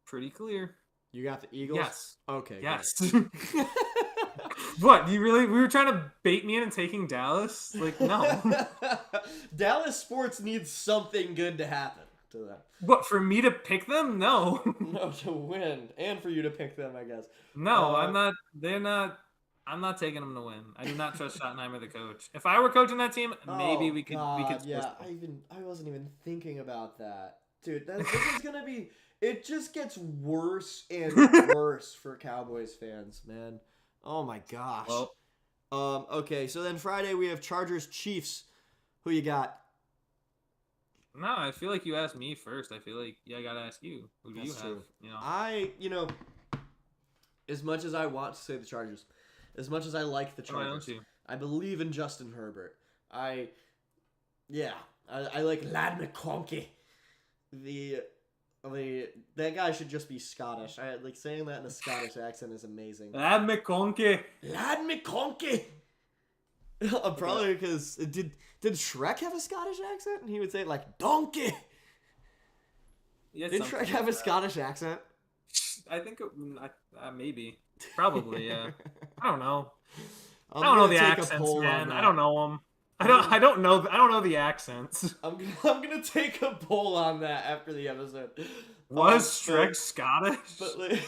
Pretty clear. You got the Eagles? Yes. Okay. Yes. What? We were trying to bait me into taking Dallas? Like, no. Dallas sports needs something good to happen to them. What, for me to pick them? No. No, to win. And for you to pick them, I guess. No, I'm not. I'm not taking them to win. I do not trust Schottenheimer, the coach. If I were coaching that team, maybe we could. Yeah, I wasn't even thinking about that, dude. This is gonna be. It just gets worse and worse for Cowboys fans, man. Oh my gosh. Well, Okay, so then Friday we have Chargers Chiefs. Who you got? No, I feel like you asked me first. I feel like I gotta ask you. Who do you have? True. You know, As much as I want to say the Chargers, as much as I like the why don't Chargers, you? I believe in Justin Herbert. I like Lad McConkey. That guy should just be Scottish. I like saying that in a Scottish accent is amazing. Lad McConkey. Lad McConkey. Probably because did Shrek have a Scottish accent? And he would say it like donkey. Did Shrek have a Scottish accent? I think maybe, probably, yeah. I don't know. I don't know the accents, man. I don't know them. I don't know the accents. I'm gonna take a poll on that after the episode. Was Shrek Scottish? But like,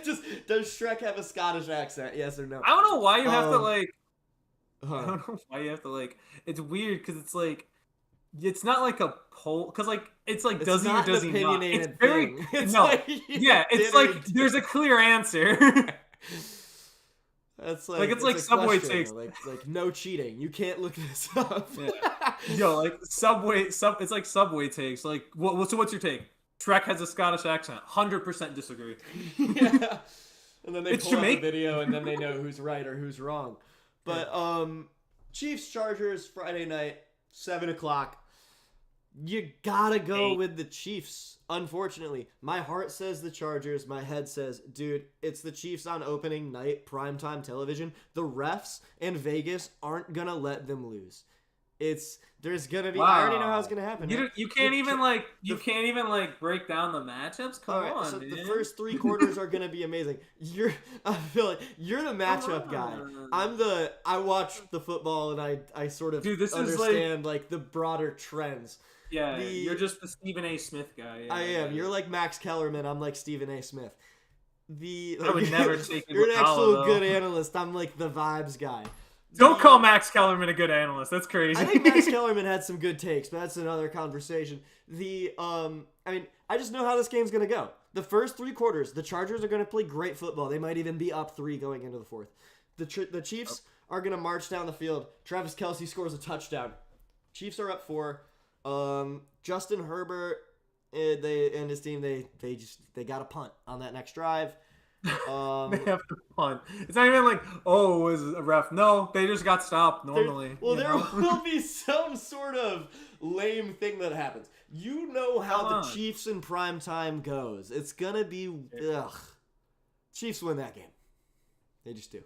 does Shrek have a Scottish accent? Yes or no? I don't know why you have to like. Huh. I don't know why you have to like. It's weird because it's like, it's not like a poll because like it's like It's does he or not an does he not? It's opinionated very thing. It's no. like Yeah, it's like there's a clear answer. That's like it's a like Subway question, takes. like no cheating. You can't look this up. Yeah. Yo, like it's like Subway takes. Like, so what's your take? Shrek has a Scottish accent. 100% disagree. Yeah. And then they It's pull up the Jamaican. video, and then they know who's right or who's wrong. But Chiefs Chargers Friday night, 7:00. You gotta go with the Chiefs. Unfortunately, my heart says the Chargers. My head says, dude, it's the Chiefs on opening night, primetime television. The refs in Vegas aren't gonna let them lose. There's gonna be. Wow. I already know how it's gonna happen. You can't even break down the matchups. Come on, so man. the first 3 quarters are gonna be amazing. I feel like you're the matchup guy. I watch the football and I sort of understand like the broader trends. Yeah, you're just the Stephen A. Smith guy. Yeah, I am. You're like Max Kellerman. I'm like Stephen A. Smith. I would never take You're an Iguodala, actual though. good analyst. I'm like the vibes guy. Don't call Max Kellerman a good analyst. That's crazy. I think Max Kellerman had some good takes, but that's another conversation. I just know how this game's gonna go. The first 3 quarters, the Chargers are gonna play great football. They might even be up 3 going into the 4th. The Chiefs are gonna march down the field. Travis Kelce scores a touchdown. Chiefs are up 4. Justin Herbert, and his team, they got a punt on that next drive. They have to punt. It's not even like, oh, it was a ref. No, they just got stopped normally. There will be some sort of lame thing that happens. You know how the Chiefs in prime time goes. It's gonna be Chiefs win that game. They just do.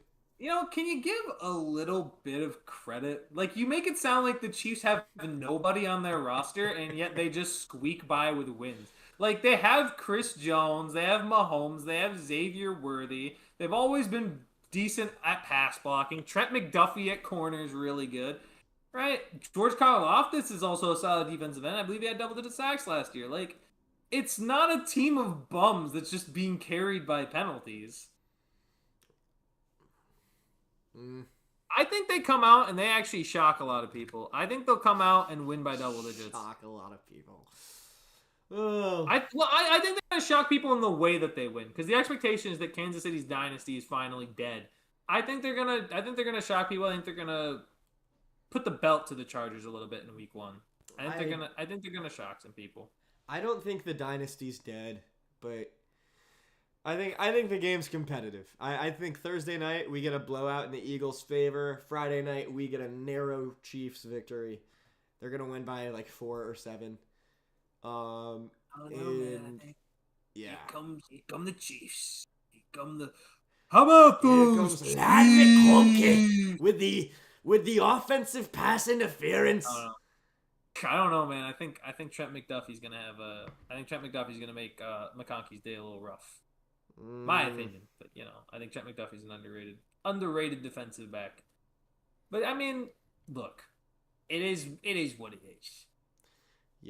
Can you give a little bit of credit? Like, you make it sound like the Chiefs have nobody on their roster, and yet they just squeak by with wins. Like, they have Chris Jones, they have Mahomes, they have Xavier Worthy. They've always been decent at pass blocking. Trent McDuffie at corner is really good, right? George Karlaftis is also a solid defensive end. I believe he had double-digit sacks last year. Like, it's not a team of bums that's just being carried by penalties. I think they come out and they actually shock a lot of people. I think they'll come out and win by double digits. Shock a lot of people. Oh. I think they're going to shock people in the way that they win, because the expectation is that Kansas City's dynasty is finally dead. I think they're gonna shock people. I think they're gonna put the belt to the Chargers a little bit in week 1. I think they're gonna shock some people. I don't think the dynasty's dead, but I think the game's competitive. I think Thursday night we get a blowout in the Eagles' favor. Friday night we get a narrow Chiefs victory. They're gonna win by like 4 or 7. Man. Yeah. Here come the Chiefs. Here come the. How about those? Here comes Lad McConkey with the offensive pass interference. I don't know, man. I think Trent McDuffie's gonna have a. I think Trent McDuffie's gonna make McConkey's day a little rough. My opinion, but I think Trent McDuffie's an underrated defensive back. But I mean, look, it is what it is.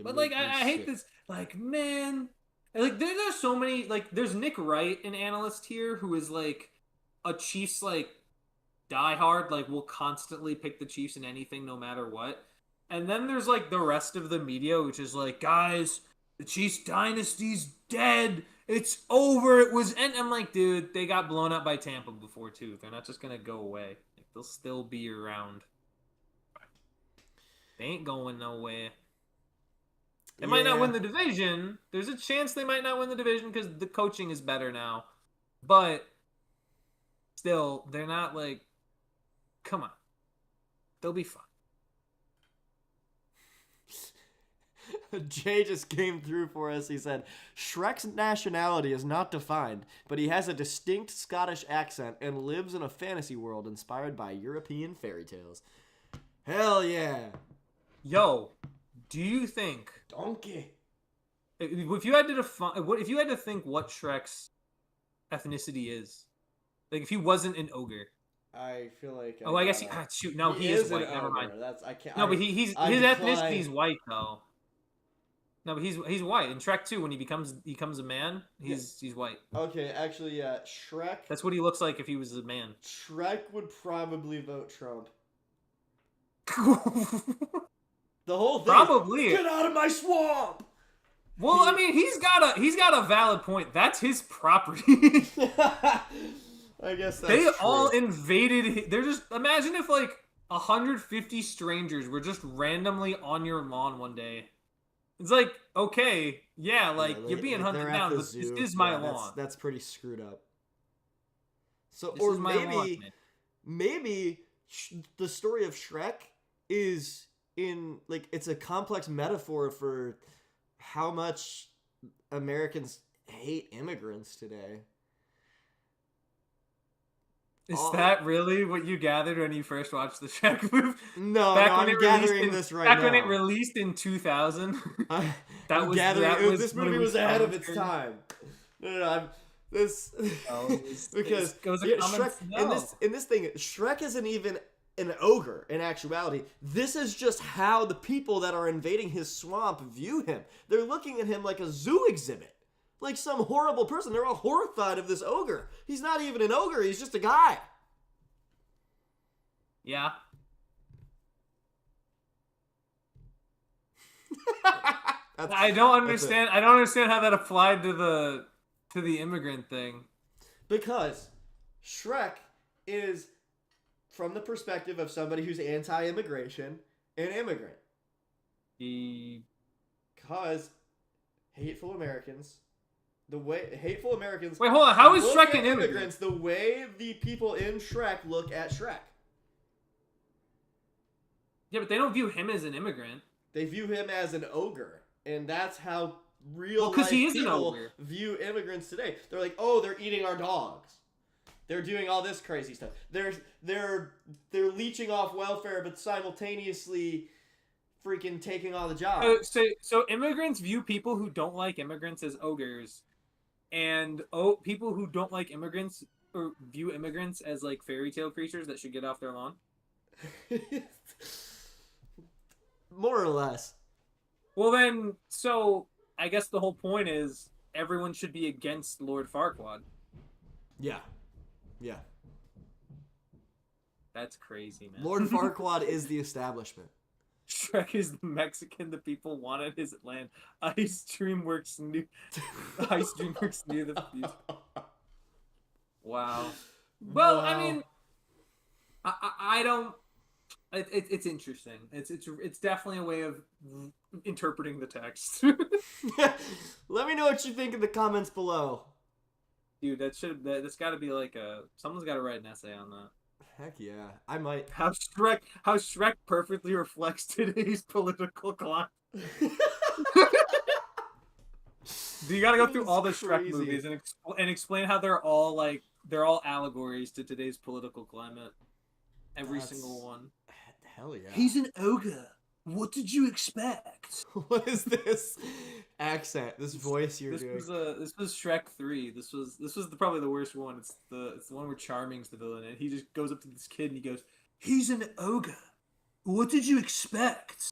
But like, I hate this. Like, man, like there's so many. Like, there's Nick Wright, an analyst here, who is like a Chiefs like diehard. Like, will constantly pick the Chiefs in anything, no matter what. And then there's like the rest of the media, which is like, guys, the Chiefs dynasty's dead. It's over. It was, and I'm like, dude, they got blown up by Tampa before too. They're not just gonna go away. Like, They'll still be around. They ain't going nowhere. They might not win the division. There's a chance they might not win the division because the coaching is better now. But still, they're not like, come on. They'll be fine. Jay just came through for us. He said, Shrek's nationality is not defined, but he has a distinct Scottish accent and lives in a fantasy world inspired by European fairy tales. Hell yeah. Yo, do you think... Donkey. If you had to think what Shrek's ethnicity is, like if he wasn't an ogre, I feel like. I guess shoot. No, he is white. Never mind. I can't. No, but his ethnicity is white though. No, but he's white in Shrek 2 when he becomes a man. He's white. Okay, actually, yeah, Shrek. That's what he looks like if he was a man. Shrek would probably vote Trump. The whole thing. Probably. Get out of my swamp. Well, I mean, he's got a valid point. That's his property. I guess that's they true. all invaded. They're just imagine if like 150 strangers were just randomly on your lawn one day. It's like, okay, yeah, like you're being hunted down, but this is my lawn. That's pretty screwed up. So, This or is my lawn, man. maybe the story of Shrek is in like it's a complex metaphor for how much Americans hate immigrants today. Is that really what you gathered when you first watched the Shrek movie? No, I'm gathering this right now. Back when it released in 2000. This movie was ahead of its time. No, because Shrek, in this thing, Shrek isn't even an ogre in actuality. This is just how the people that are invading his swamp view him. They're looking at him like a zoo exhibit. Like some horrible person. They're all horrified of this ogre. He's not even an ogre. He's just a guy. Yeah. I don't understand. I don't understand how that applied to the immigrant thing. Because Shrek is from the perspective of somebody who's anti-immigration, an immigrant. Because hateful Americans. Hateful Americans. Wait, hold on. How is Shrek an immigrants? The way the people in Shrek look at Shrek. Yeah, but they don't view him as an immigrant. They view him as an ogre, and that's how real life people view immigrants today. They're like, oh, they're eating our dogs. They're doing all this crazy stuff. They're leeching off welfare, but simultaneously freaking taking all the jobs. So immigrants view people who don't like immigrants as ogres. And people who don't like immigrants or view immigrants as like fairy tale creatures that should get off their lawn. More or less. Well then, so I guess the whole point is everyone should be against Lord Farquaad. Yeah. That's crazy, man. Lord Farquaad is the establishment. Shrek is the Mexican the people wanted his land. Ice Dream works near the future. Wow. Well, wow. I mean, I don't. It's interesting. It's definitely a way of interpreting the text. Let me know what you think in the comments below. Dude, that's got to be like someone's got to write an essay on that. Heck yeah, I might. How Shrek perfectly reflects today's political climate. Do you got to go through all the Shrek movies and explain how they're all allegories to today's political climate? Every single one. Hell yeah. He's an ogre. What did you expect? What is this accent? This voice you're doing? This was Shrek 3. This was probably the worst one. It's the one where Charming's the villain, and he just goes up to this kid and he goes, "He's an ogre. What did you expect?"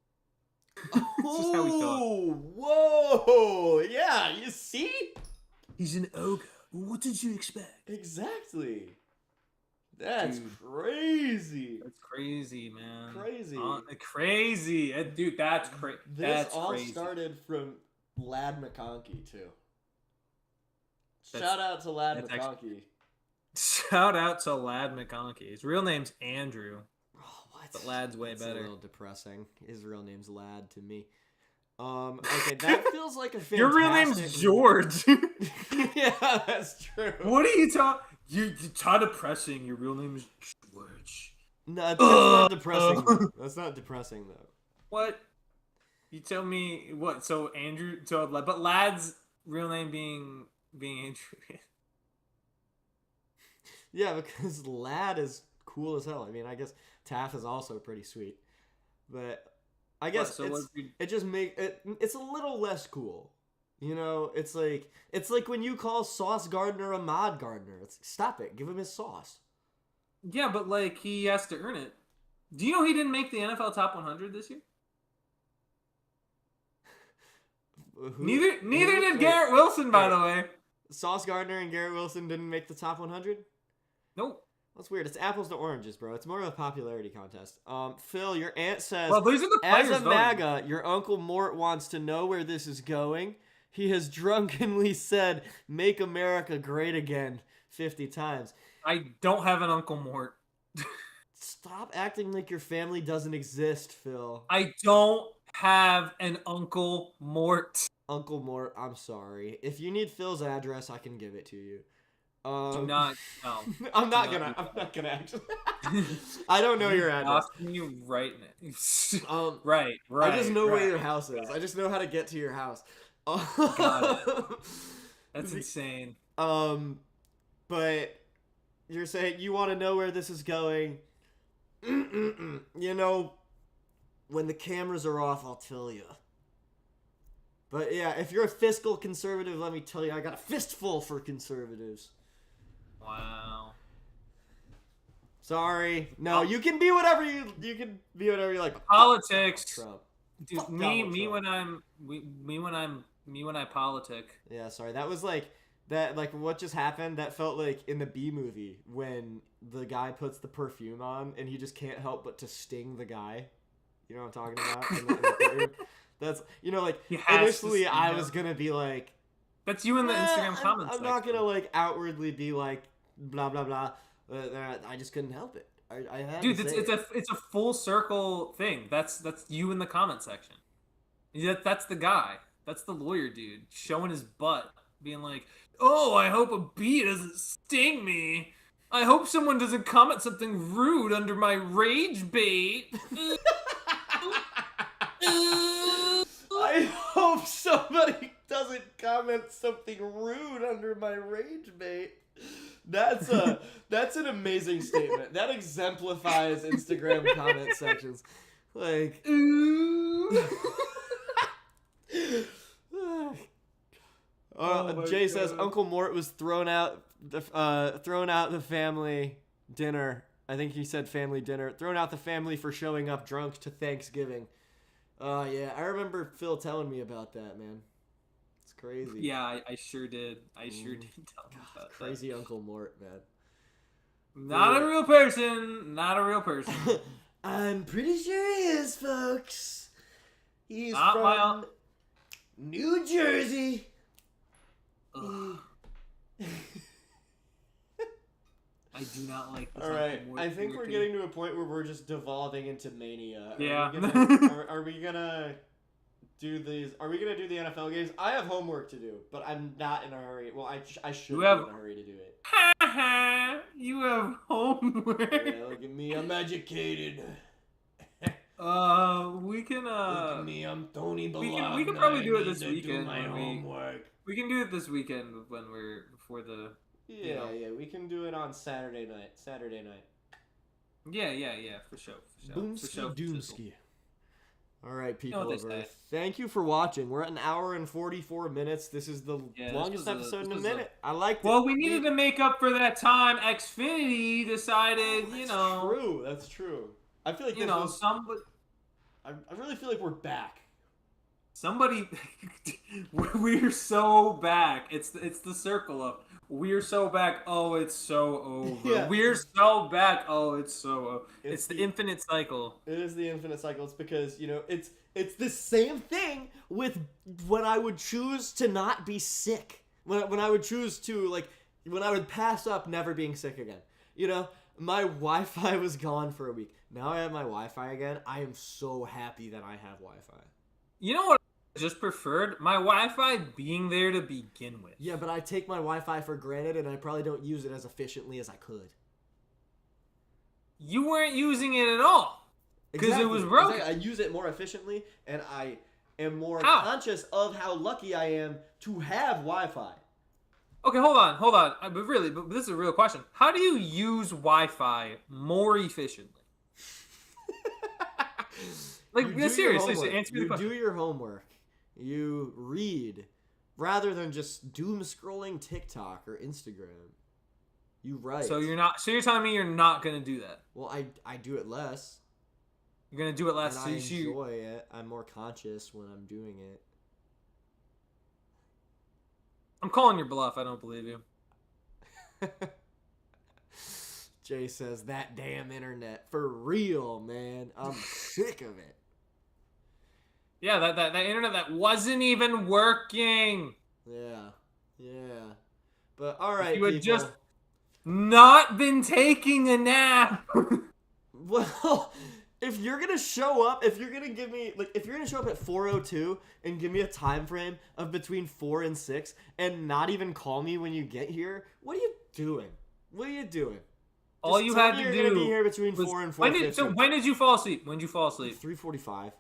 Oh, whoa! Yeah, you see? He's an ogre. What did you expect? Exactly. That's crazy. That's crazy, man. Crazy. Crazy. Dude, that's crazy. This all started from Lad McConkey, too. Shout out to Lad McConkey. Shout out to Lad McConkey. His real name's Andrew. Oh, what? But Lad's way That's better. a little depressing. His real name's Lad to me. Okay, that feels like a fantastic... Your real name's George. Yeah, that's true. What are you talking? You're depressing. Your real name is George. No, that's not depressing. That's not depressing, though. What? You tell me what? So Andrew, but Lad's real name being Andrew. Yeah, because Lad is cool as hell. I mean, I guess Taff is also pretty sweet, but I guess it just it's a little less cool. You know, it's like when you call Sauce Gardner Ahmad Gardner. It's stop it, give him his sauce. Yeah, but like he has to earn it. Do you know he didn't make the NFL Top 100 this year? Neither did Garrett Wilson, by the way. Sauce Gardner and Garrett Wilson didn't make the top 100? Nope. That's weird. It's apples to oranges, bro. It's more of a popularity contest. Phil, your aunt says, well, these are the players as a voting. MAGA, your Uncle Mort wants to know where this is going. He has drunkenly said, "Make America great again," 50 times. I don't have an Uncle Mort. Stop acting like your family doesn't exist, Phil. I don't have an Uncle Mort. Uncle Mort, I'm sorry. If you need Phil's address, I can give it to you. Do not. No. I'm not gonna actually. I don't know your address. Asking you right now. Right. I just know where your house is. Right. I just know how to get to your house. Got it. That's insane. But you're saying you want to know where this is going. You know, when the cameras are off, I'll tell you. But yeah, if you're a fiscal conservative, let me tell you, I got a fistful for conservatives. Wow. Sorry. No, you can be whatever you can be whatever you like. Politics. Trump. Dude, me when I politic. Yeah, sorry. That was like what just happened. That felt like in the B movie when the guy puts the perfume on and he just can't help but to sting the guy. You know what I'm talking about? in the courtroom? That's like initially I was gonna be like, that's you in the Instagram comments. I'm not gonna like outwardly be like blah blah blah. I just couldn't help it. I had Dude, to say it's a full circle thing. That's you in the comment section. That's the guy. That's the lawyer dude showing his butt, being like, "Oh, I hope a bee doesn't sting me. I hope someone doesn't comment something rude under my rage bait." I hope somebody doesn't comment something rude under my rage bait. That's an amazing statement. That exemplifies Instagram comment sections. Like, Jay says Uncle Mort was thrown out the family dinner. I think he said family dinner. Thrown out the family for showing up drunk to Thanksgiving. Yeah, I remember Phil telling me about that, man. It's crazy. Yeah, I sure did. I sure did tell him about crazy that. Uncle Mort, man. Not a real person. Not a real person. I'm pretty sure he is, folks. He's Not from New Jersey. I do not like this. All right, I think we're getting to a point where we're just devolving into mania. Yeah. Are we gonna do these? Are we gonna do the NFL games? I have homework to do, but I'm not in a hurry. Well, I should be in a hurry to do it. You have homework. Yeah, look at me. I'm educated. We can. Look at me. I'm Tony Bologna. We can probably do it this weekend. Do my homework. We can do it this weekend when we're before the. Yeah, we can do it on Saturday night. Yeah, for sure. Boomski doomski. All right, people of Earth. Thank you for watching. We're at an hour and 44 minutes. This is the longest episode in a minute. I liked it. Well, we needed to make up for that time Xfinity decided, That's true. I feel like somebody. I really feel like we're back. Somebody, we're so back. It's the circle of we're so back. Oh, it's so over. Yeah. We're so back. Oh, it's so over. It's the infinite cycle. It is the infinite cycle. It's because it's the same thing with when I would choose to not be sick. When I would choose to when I would pass up never being sick again. You know, my Wi-Fi was gone for a week. Now I have my Wi-Fi again. I am so happy that I have Wi-Fi. You know what I just preferred? My Wi-Fi being there to begin with. Yeah, but I take my Wi-Fi for granted, and I probably don't use it as efficiently as I could. You weren't using it at all. Because it was broken. Exactly. I use it more efficiently, and I am more How? conscious of how lucky I am to have Wi-Fi. Okay, hold on. But this is a real question. How do you use Wi-Fi more efficiently? Like, seriously, answer me the question. You do your homework. You read, rather than just doom scrolling TikTok or Instagram. You write. So you're telling me you're not gonna do that? Well, I do it less. You're gonna do it less. And So I you enjoy it. I'm more conscious when I'm doing it. I'm calling your bluff. I don't believe you. Jay says, that damn internet. For real, man. I'm sick of it. Yeah, that internet that wasn't even working. Yeah. But alright, You had people. just not been taking a nap. Well, if you're gonna show up, if you're gonna show up at 4:02 and give me a time frame of between 4 and 6 and not even call me when you get here, what are you doing? All you had to do. You're gonna be here between 4 and 4:50. So when did you fall asleep? When did you fall asleep? 3:45,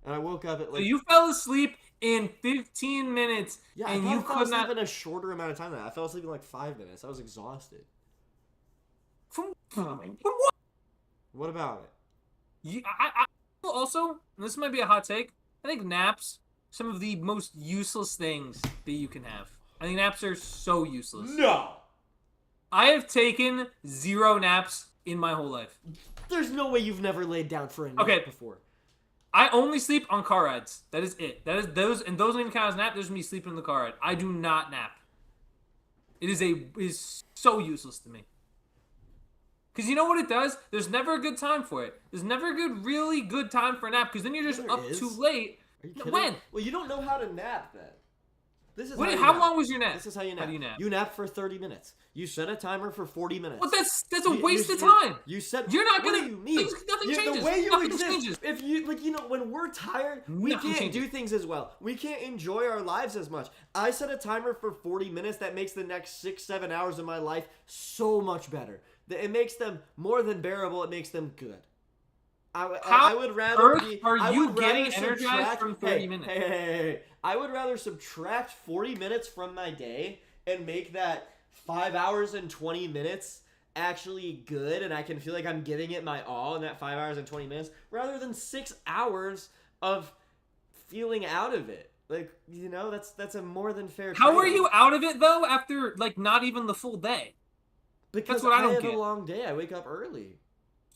and I woke up at So you fell asleep in 15 minutes, yeah, and you fell could asleep not. in a shorter amount of time than that. I fell asleep in like 5 minutes. I was exhausted. From what? What about it? I also, this might be a hot take. I think naps some of the most useless things that you can have. I think naps are so useless. No. I have taken 0 naps in my whole life. There's no way you've never laid down for a nap before. I only sleep on car rides. That is it. That is those, and those don't even count as nap. There's me sleeping in the car ride. I do not nap. It is so useless to me. Because you know what it does? There's never a good time for it. There's never a really good time for a nap, because then you're just up too late. Are you kidding? When? Well, you don't know how to nap then. This is How long was your nap? This is how you nap. How do you nap? You nap for 30 minutes. You set a timer for 40 minutes. Well, that's a waste of time. You said You're not gonna. What do you mean? Nothing changes. The way you Nothing exist. changes. If you when we're tired, we Nothing can't changes. do things as well. We can't enjoy our lives as much. I set a timer for 40 minutes. That makes the next 6-7 hours of my life so much better. It makes them more than bearable. It makes them good. I would rather be. Are you getting energized energized from 30 minutes? Hey. I would rather subtract 40 minutes from my day and make that 5 hours and 20 minutes actually good, and I can feel like I'm giving it my all in that 5 hours and 20 minutes, rather than 6 hours of feeling out of it. Like, that's a more than fair trade-off. How are you out of it though after like not even the full day? Because that's what I don't have get. a long day. I wake up early.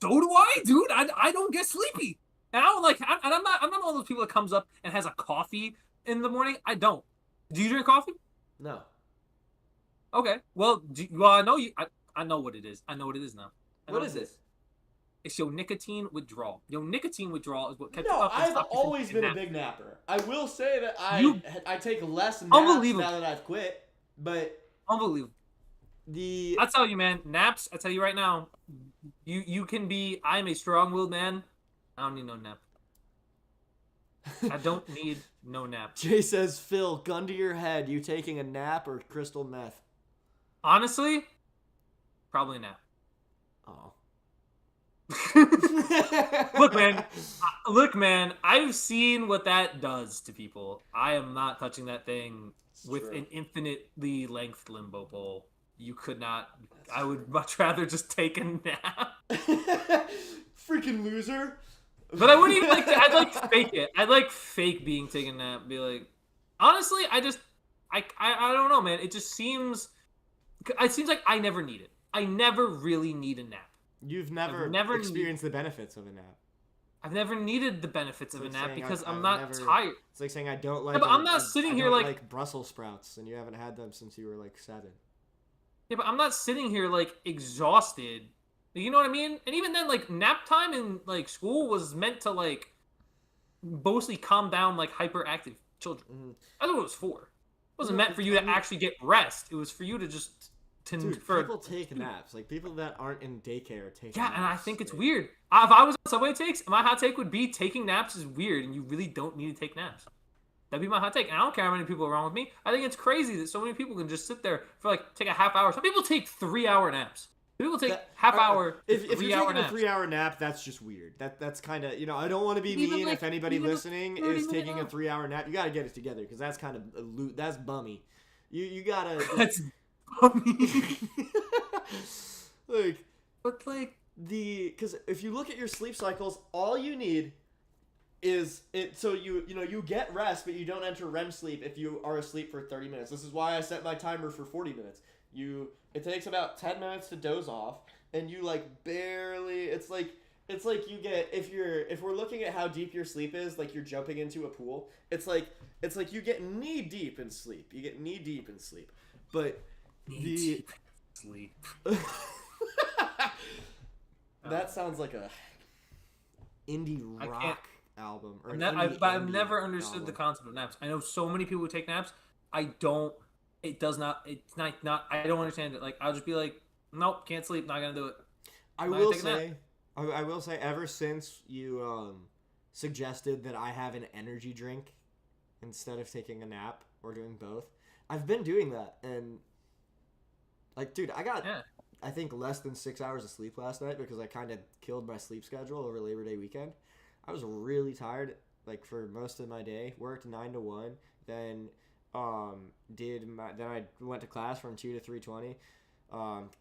So do I, dude. I don't get sleepy, and I don't like. I'm not one of those people that comes up and has a coffee in the morning. I don't. Do you drink coffee? No. Okay. Well, I know you. I know what it is. I know what it is now. What is it? It's your nicotine withdrawal. Your nicotine withdrawal is what kept you No, up. And I've stopped you from always taking been a naps. big napper. I will say that I take less naps Unbelievable. now that I've quit, but Unbelievable. I tell you, man, naps. I tell you right now, you can be. I'm a strong-willed man. I don't need no nap. I don't need no nap. Jay says, Phil, gun to your head. You taking a nap or crystal meth? Honestly, probably a nap. Oh. Look, man. I've seen what that does to people. I am not touching that thing with an infinitely length limbo pole. You could not. I would much rather just take a nap. Freaking loser. But I wouldn't even like to. I'd like to fake it. I'd like fake being taken a nap. Be like, honestly, I don't know, man. It just seems. It seems like I never need it. I never really need a nap. You've never experienced the benefits of a nap. I've never needed the benefits of a nap because I'm not never, tired. It's like saying I don't like. Yeah, but I'm not sitting here like Brussels sprouts, and you haven't had them since you were like 7. Yeah, but I'm not sitting here like exhausted. You know what I mean? And even then, like nap time in like school was meant to like mostly calm down like hyperactive children. Mm-hmm. That's what it was for. It wasn't meant for you to actually get rest. It was for you to just Dude, people take naps. Like, people that aren't in daycare take naps. Yeah, and I think it's weird. If I was on Subway takes, my hot take would be taking naps is weird, and you really don't need to take naps. That'd be my hot take. And I don't care how many people are wrong with me. I think it's crazy that so many people can just sit there for like take a half hour. Some people take 3-hour naps. People take half hour. If you're taking a 3-hour nap, that's just weird. That's kind of, I don't want to be mean if anybody listening is taking a 3-hour nap. You got to get it together because that's kind of that's bummy. You gotta. That's bummy. Because if you look at your sleep cycles, all you need is it. So you get rest, but you don't enter REM sleep if you are asleep for 30 minutes. This is why I set my timer for 40 minutes. It takes about 10 minutes to doze off, and you like barely. It's like you get if we're looking at how deep your sleep is, like you're jumping into a pool. It's like you get knee deep in sleep. You get knee deep in sleep, but sleep. That sounds like a indie rock album. Or I've never understood the concept of naps. I know so many people who take naps. I don't. It does not. It's not. I don't understand it. Like I'll just be like, nope, can't sleep. Not gonna do it. I will say, ever since you suggested that I have an energy drink instead of taking a nap or doing both, I've been doing that, and like, dude, I got I think less than 6 hours of sleep last night because I kind of killed my sleep schedule over Labor Day weekend. I was really tired, for most of my day. Worked 9 to 1, then then I went to class from 2 to 3:20.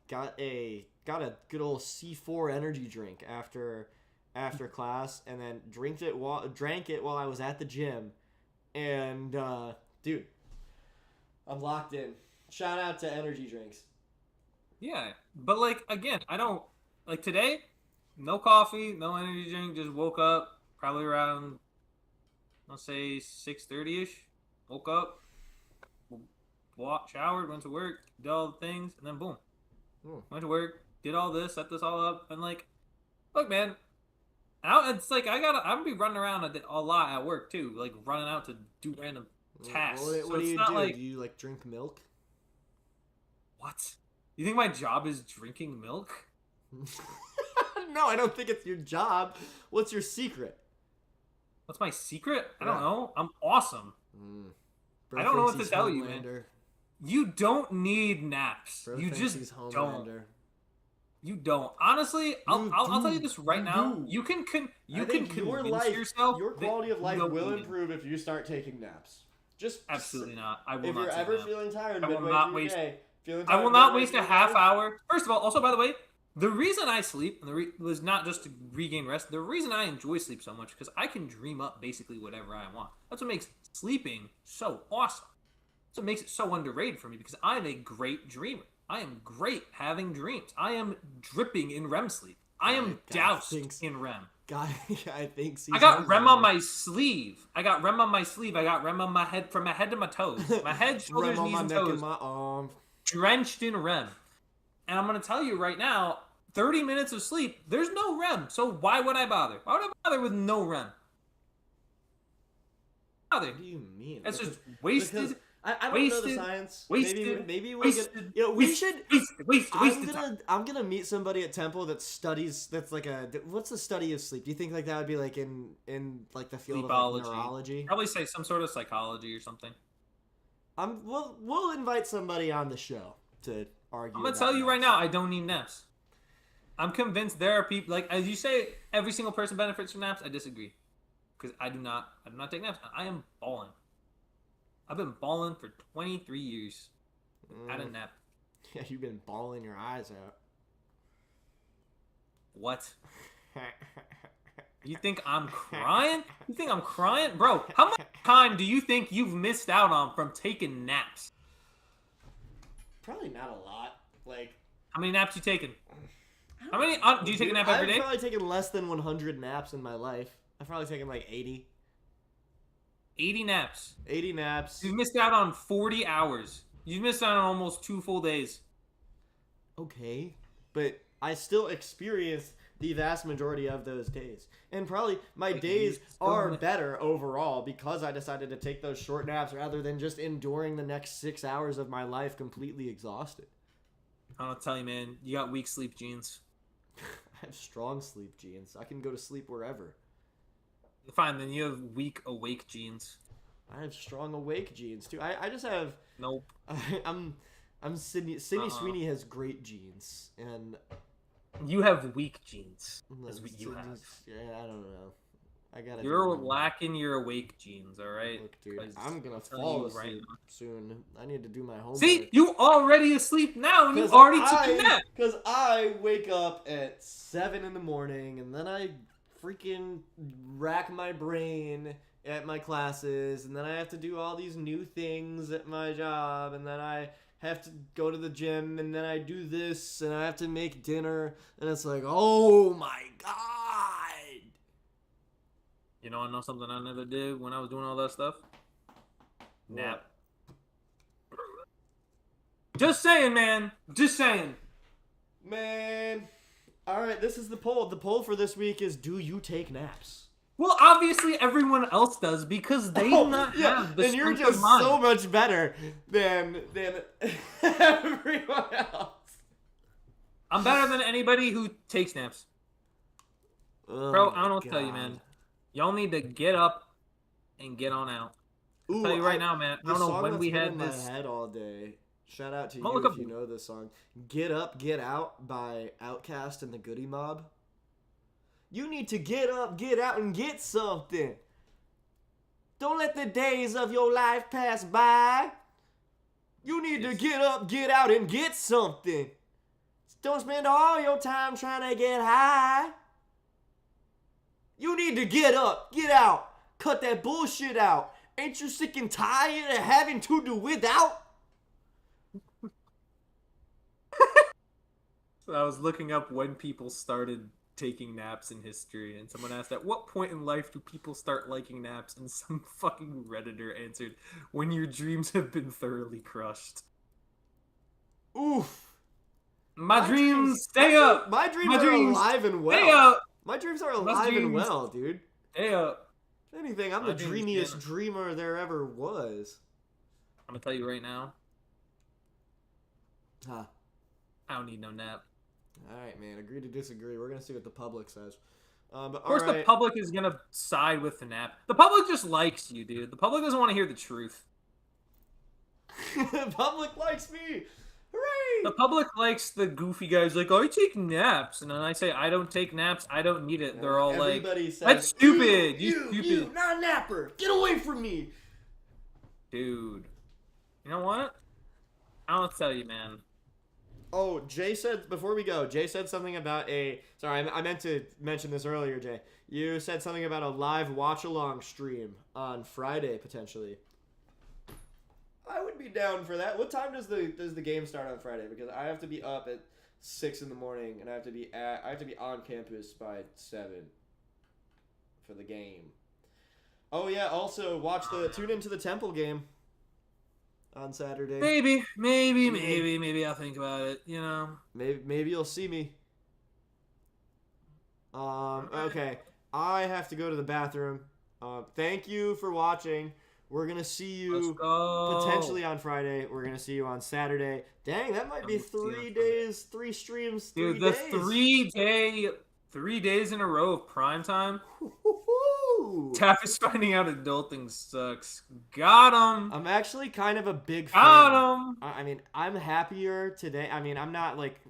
Got a good old C4 energy drink after class, and then drank it while I was at the gym. And dude, I'm locked in. Shout out to energy drinks. Yeah, but again, I don't today. No coffee, no energy drink. Just woke up probably around, let's say 6:30ish. Woke up, showered, went to work, did all the things, and then boom, went to work, did all this, set this all up, and look, man, it's I'm gonna be running around a lot at work too, running out to do random tasks. What do you do? Do you drink milk? What? You think my job is drinking milk? No, I don't think it's your job. What's your secret? What's my secret? I don't know. I'm awesome. I don't know what to tell you, man. You don't need naps. You just don't. You don't. Honestly, I'll tell you this right now. You can convince yourself. Your quality of life will improve if you start taking naps. Just absolutely not. I will if not. If you're ever feeling tired, I will not waste a half hour. First of all, also by the way, the reason I sleep was not just to regain rest. The reason I enjoy sleep so much because I can dream up basically whatever I want. That's what makes sleeping so awesome. That's what makes it so underrated for me because I'm a great dreamer. I am great having dreams. I am dripping in REM sleep. I am doused in REM. I think I got REM on my sleeve. I got REM on my sleeve. I got REM on my head, from my head to my toes. My head, shoulders, knees, and toes. My arm. Drenched in REM. And I'm going to tell you right now, 30 minutes of sleep, there's no REM. So why would I bother? Why would I bother with no REM? What do you mean? That's just wasted. I don't know the science. Maybe we should. I'm gonna meet somebody at Temple that studies. That's what's the study of sleep? Do you think that would be in the field of neurology? Probably say some sort of psychology or something. We'll invite somebody on the show to argue. I'm gonna tell you right now, I don't need naps. I'm convinced there are people as you say, every single person benefits from naps. I disagree, because I do not take naps. I am balling. I've been balling for 23 years. Had a nap. Yeah, you've been bawling your eyes out. What? You think I'm crying? You think I'm crying? Bro, how much time do you think you've missed out on from taking naps? Probably not a lot. How many naps you taking? How many? Do you take a nap every day? I've probably taken less than 100 naps in my life. I've probably taken 80. 80 naps. 80 naps. You've missed out on 40 hours. You've missed out on almost 2 full days. Okay. But I still experienced the vast majority of those days. And probably my days are better overall because I decided to take those short naps rather than just enduring the next 6 hours of my life completely exhausted. I'll tell you, man. You got weak sleep genes. I have strong sleep genes. I can go to sleep wherever. Fine, then you have weak awake genes. I have strong awake genes too. I just have. Nope. I'm Sydney. Sydney Sweeney has great genes, and you have weak genes. That's what you have. Yeah, I don't know. I gotta. You're lacking your awake genes. All right. Look, dude, I'm gonna fall asleep soon. I need to do my homework. See, you already asleep now, and you already took a nap. Because I wake up at 7 in the morning, and then I freaking rack my brain at my classes, and then I have to do all these new things at my job, and then I have to go to the gym, and then I do this, and I have to make dinner, and it's like, oh my god. You know, I know something I never did when I was doing all that stuff. Nap. Just saying, man. Just saying. Man. All right, this is the poll. The poll for this week is: do you take naps? Well, obviously everyone else does because they do not have the and you're strength of just mind. so much better than everyone else. I'm better than anybody who takes naps. Oh Bro, I don't know what to tell you, man. Y'all need to get up and get on out. I'll tell you right now, man. I don't know when we had this. My head all day. Shout out to I'll you look if you know this song. Get Up, Get Out by Outkast and the Goody Mob. You need to get up, get out, and get something. Don't let the days of your life pass by. You need to get up, get out, and get something. Don't spend all your time trying to get high. You need to get up, get out, cut that bullshit out. Ain't you sick and tired of having to do without? So I was looking up when people started taking naps in history, and someone asked, at what point in life do people start liking naps? And some fucking Redditor answered, when your dreams have been thoroughly crushed. Oof. My dreams stay up. My dreams are alive and well. Stay up. My dreams are alive and well, dude. Stay up. If anything, I'm the dreamiest dreamer there ever was. I'm gonna tell you right now. Huh. I don't need no nap. Alright, man. Agree to disagree. We're gonna see what the public says. But of course, the public is gonna side with the nap. The public just likes you, dude. The public doesn't want to hear the truth. The public likes me. Hooray! The public likes the goofy guys like, I take naps. And then I say, I don't take naps. I don't need it. They're all everybody like, says, that's stupid. You stupid. You, not a napper. Get away from me. Dude. You know what? I don't tell you, man. Oh, Jay said, before we go, Jay said something about sorry, I meant to mention this earlier, Jay. You said something about a live watch-along stream on Friday, potentially. I would be down for that. What time does the game start on Friday? Because I have to be up at 6 in the morning, and I have to be on campus by 7 for the game. Oh yeah, also tune into the Temple game on Saturday. Maybe I'll think about it, you know. Maybe you'll see me. Okay. I have to go to the bathroom. Thank you for watching. We're going to see you potentially on Friday. We're going to see you on Saturday. Dang, that might be 3 days, 3 streams, 3 Dude, days. 3 days in a row of prime time. Taff is finding out adulting sucks. Got him. I'm actually kind of a big fan. Got him. I mean, I'm happier today. I mean, I'm not like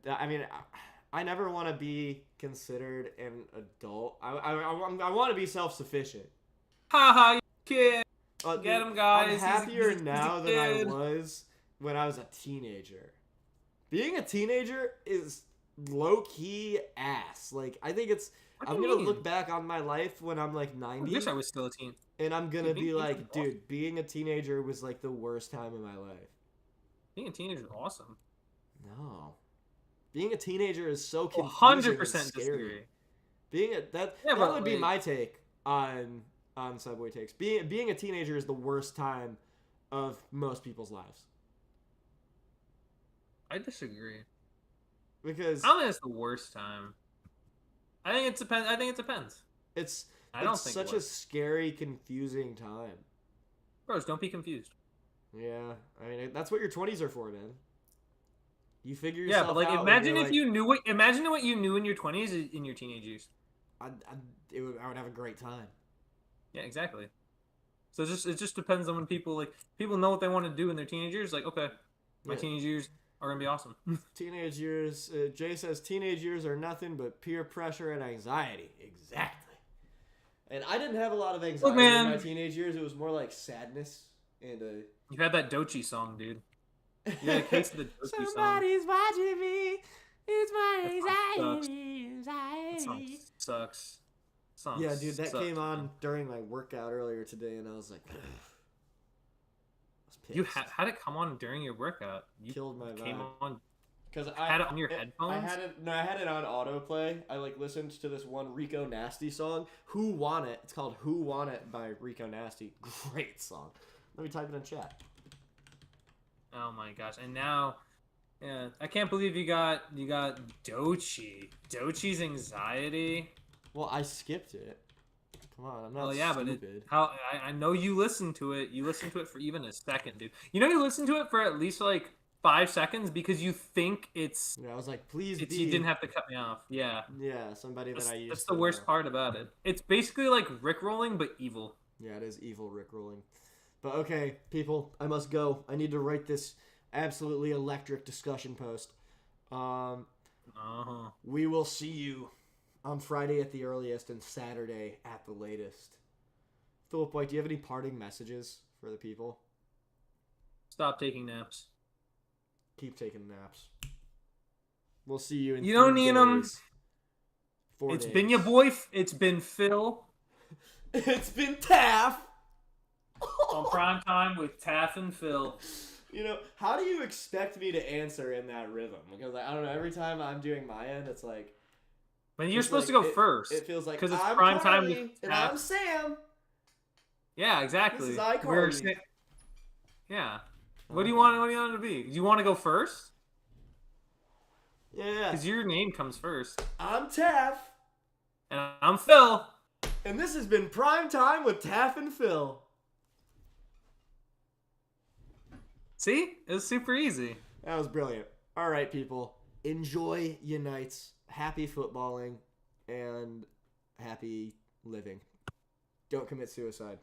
I never want to be considered an adult. I want to be self-sufficient. Haha, you kid. Get him, guys. I'm happier now than I was when I was a teenager. Being a teenager is low-key ass. Like, I think it's... I'm going to look back on my life when I'm like 90. I wish I was still a teen. And I'm going to be like, dude, being a teenager was like the worst time of my life. Being a teenager is awesome. No. Being a teenager is so confusing 100% and scary. disagree. That would be my take on Subway Takes. Being a teenager is the worst time of most people's lives. I disagree. Because I don't think it's the worst time. I think it depends. It's such a scary, confusing time. Bros, don't be confused. Yeah, I mean that's what your 20s are for, man. You figure Yeah, yourself but like out. imagine you're if you knew what you knew in your 20s in your teenage years. I would have a great time. Yeah, exactly. So it just depends on when people know what they want to do in their teenage years. Like, okay, my Yeah. teenage years are gonna be awesome. Teenage years. Jay says teenage years are nothing but peer pressure and anxiety. Exactly. And I didn't have a lot of anxiety in my teenage years. It was more like sadness and. You had that Dochi song, dude. You had a case of the Dochi song. Somebody's watching me. It's my anxiety. That song sucks. Yeah, dude, that came on during my workout earlier today, and I was like, I was pissed. You had it come on during your workout. You killed my vibe. Came on because I had it on your headphones. I had it on autoplay. I listened to this one Rico Nasty song. Who Want It? It's called "Who Want It" by Rico Nasty. Great song. Let me type it in chat. Oh my gosh! And now, yeah, I can't believe you got Dochi. Dochi's anxiety. Well, I skipped it. Come on, I'm not stupid. But I know you listened to it. You listened to it for even a second, dude. You know you listened to it for at least like 5 seconds because you think it's. Yeah, I was like, please. You didn't have to cut me off. Yeah. Yeah, somebody that I used. That's the worst part about it. It's basically like Rickrolling but evil. Yeah, it is evil Rickrolling. But okay, people, I must go. I need to write this absolutely electric discussion post. We will see you on Friday at the earliest and Saturday at the latest. Philip White, do you have any parting messages for the people? Stop taking naps. Keep taking naps. We'll see you in You don't need them. 4 It's days. been your boy. It's been Phil. It's been Taff. On prime time with Taff and Phil. You know, how do you expect me to answer in that rhythm? Because I don't know, every time I'm doing my end, it's like... But you're supposed to go first. It feels like, because it's I'm prime Carly, time with and Taff. I'm Sam. Yeah, exactly. This is iCarly. Yeah. What do you want it to be? Do you want to go first? Yeah. Because your name comes first. I'm Taff. And I'm Phil. And this has been Prime Time with Taff and Phil. See? It was super easy. That was brilliant. All right, people. Enjoy your nights. Happy footballing. And happy living. Don't commit suicide.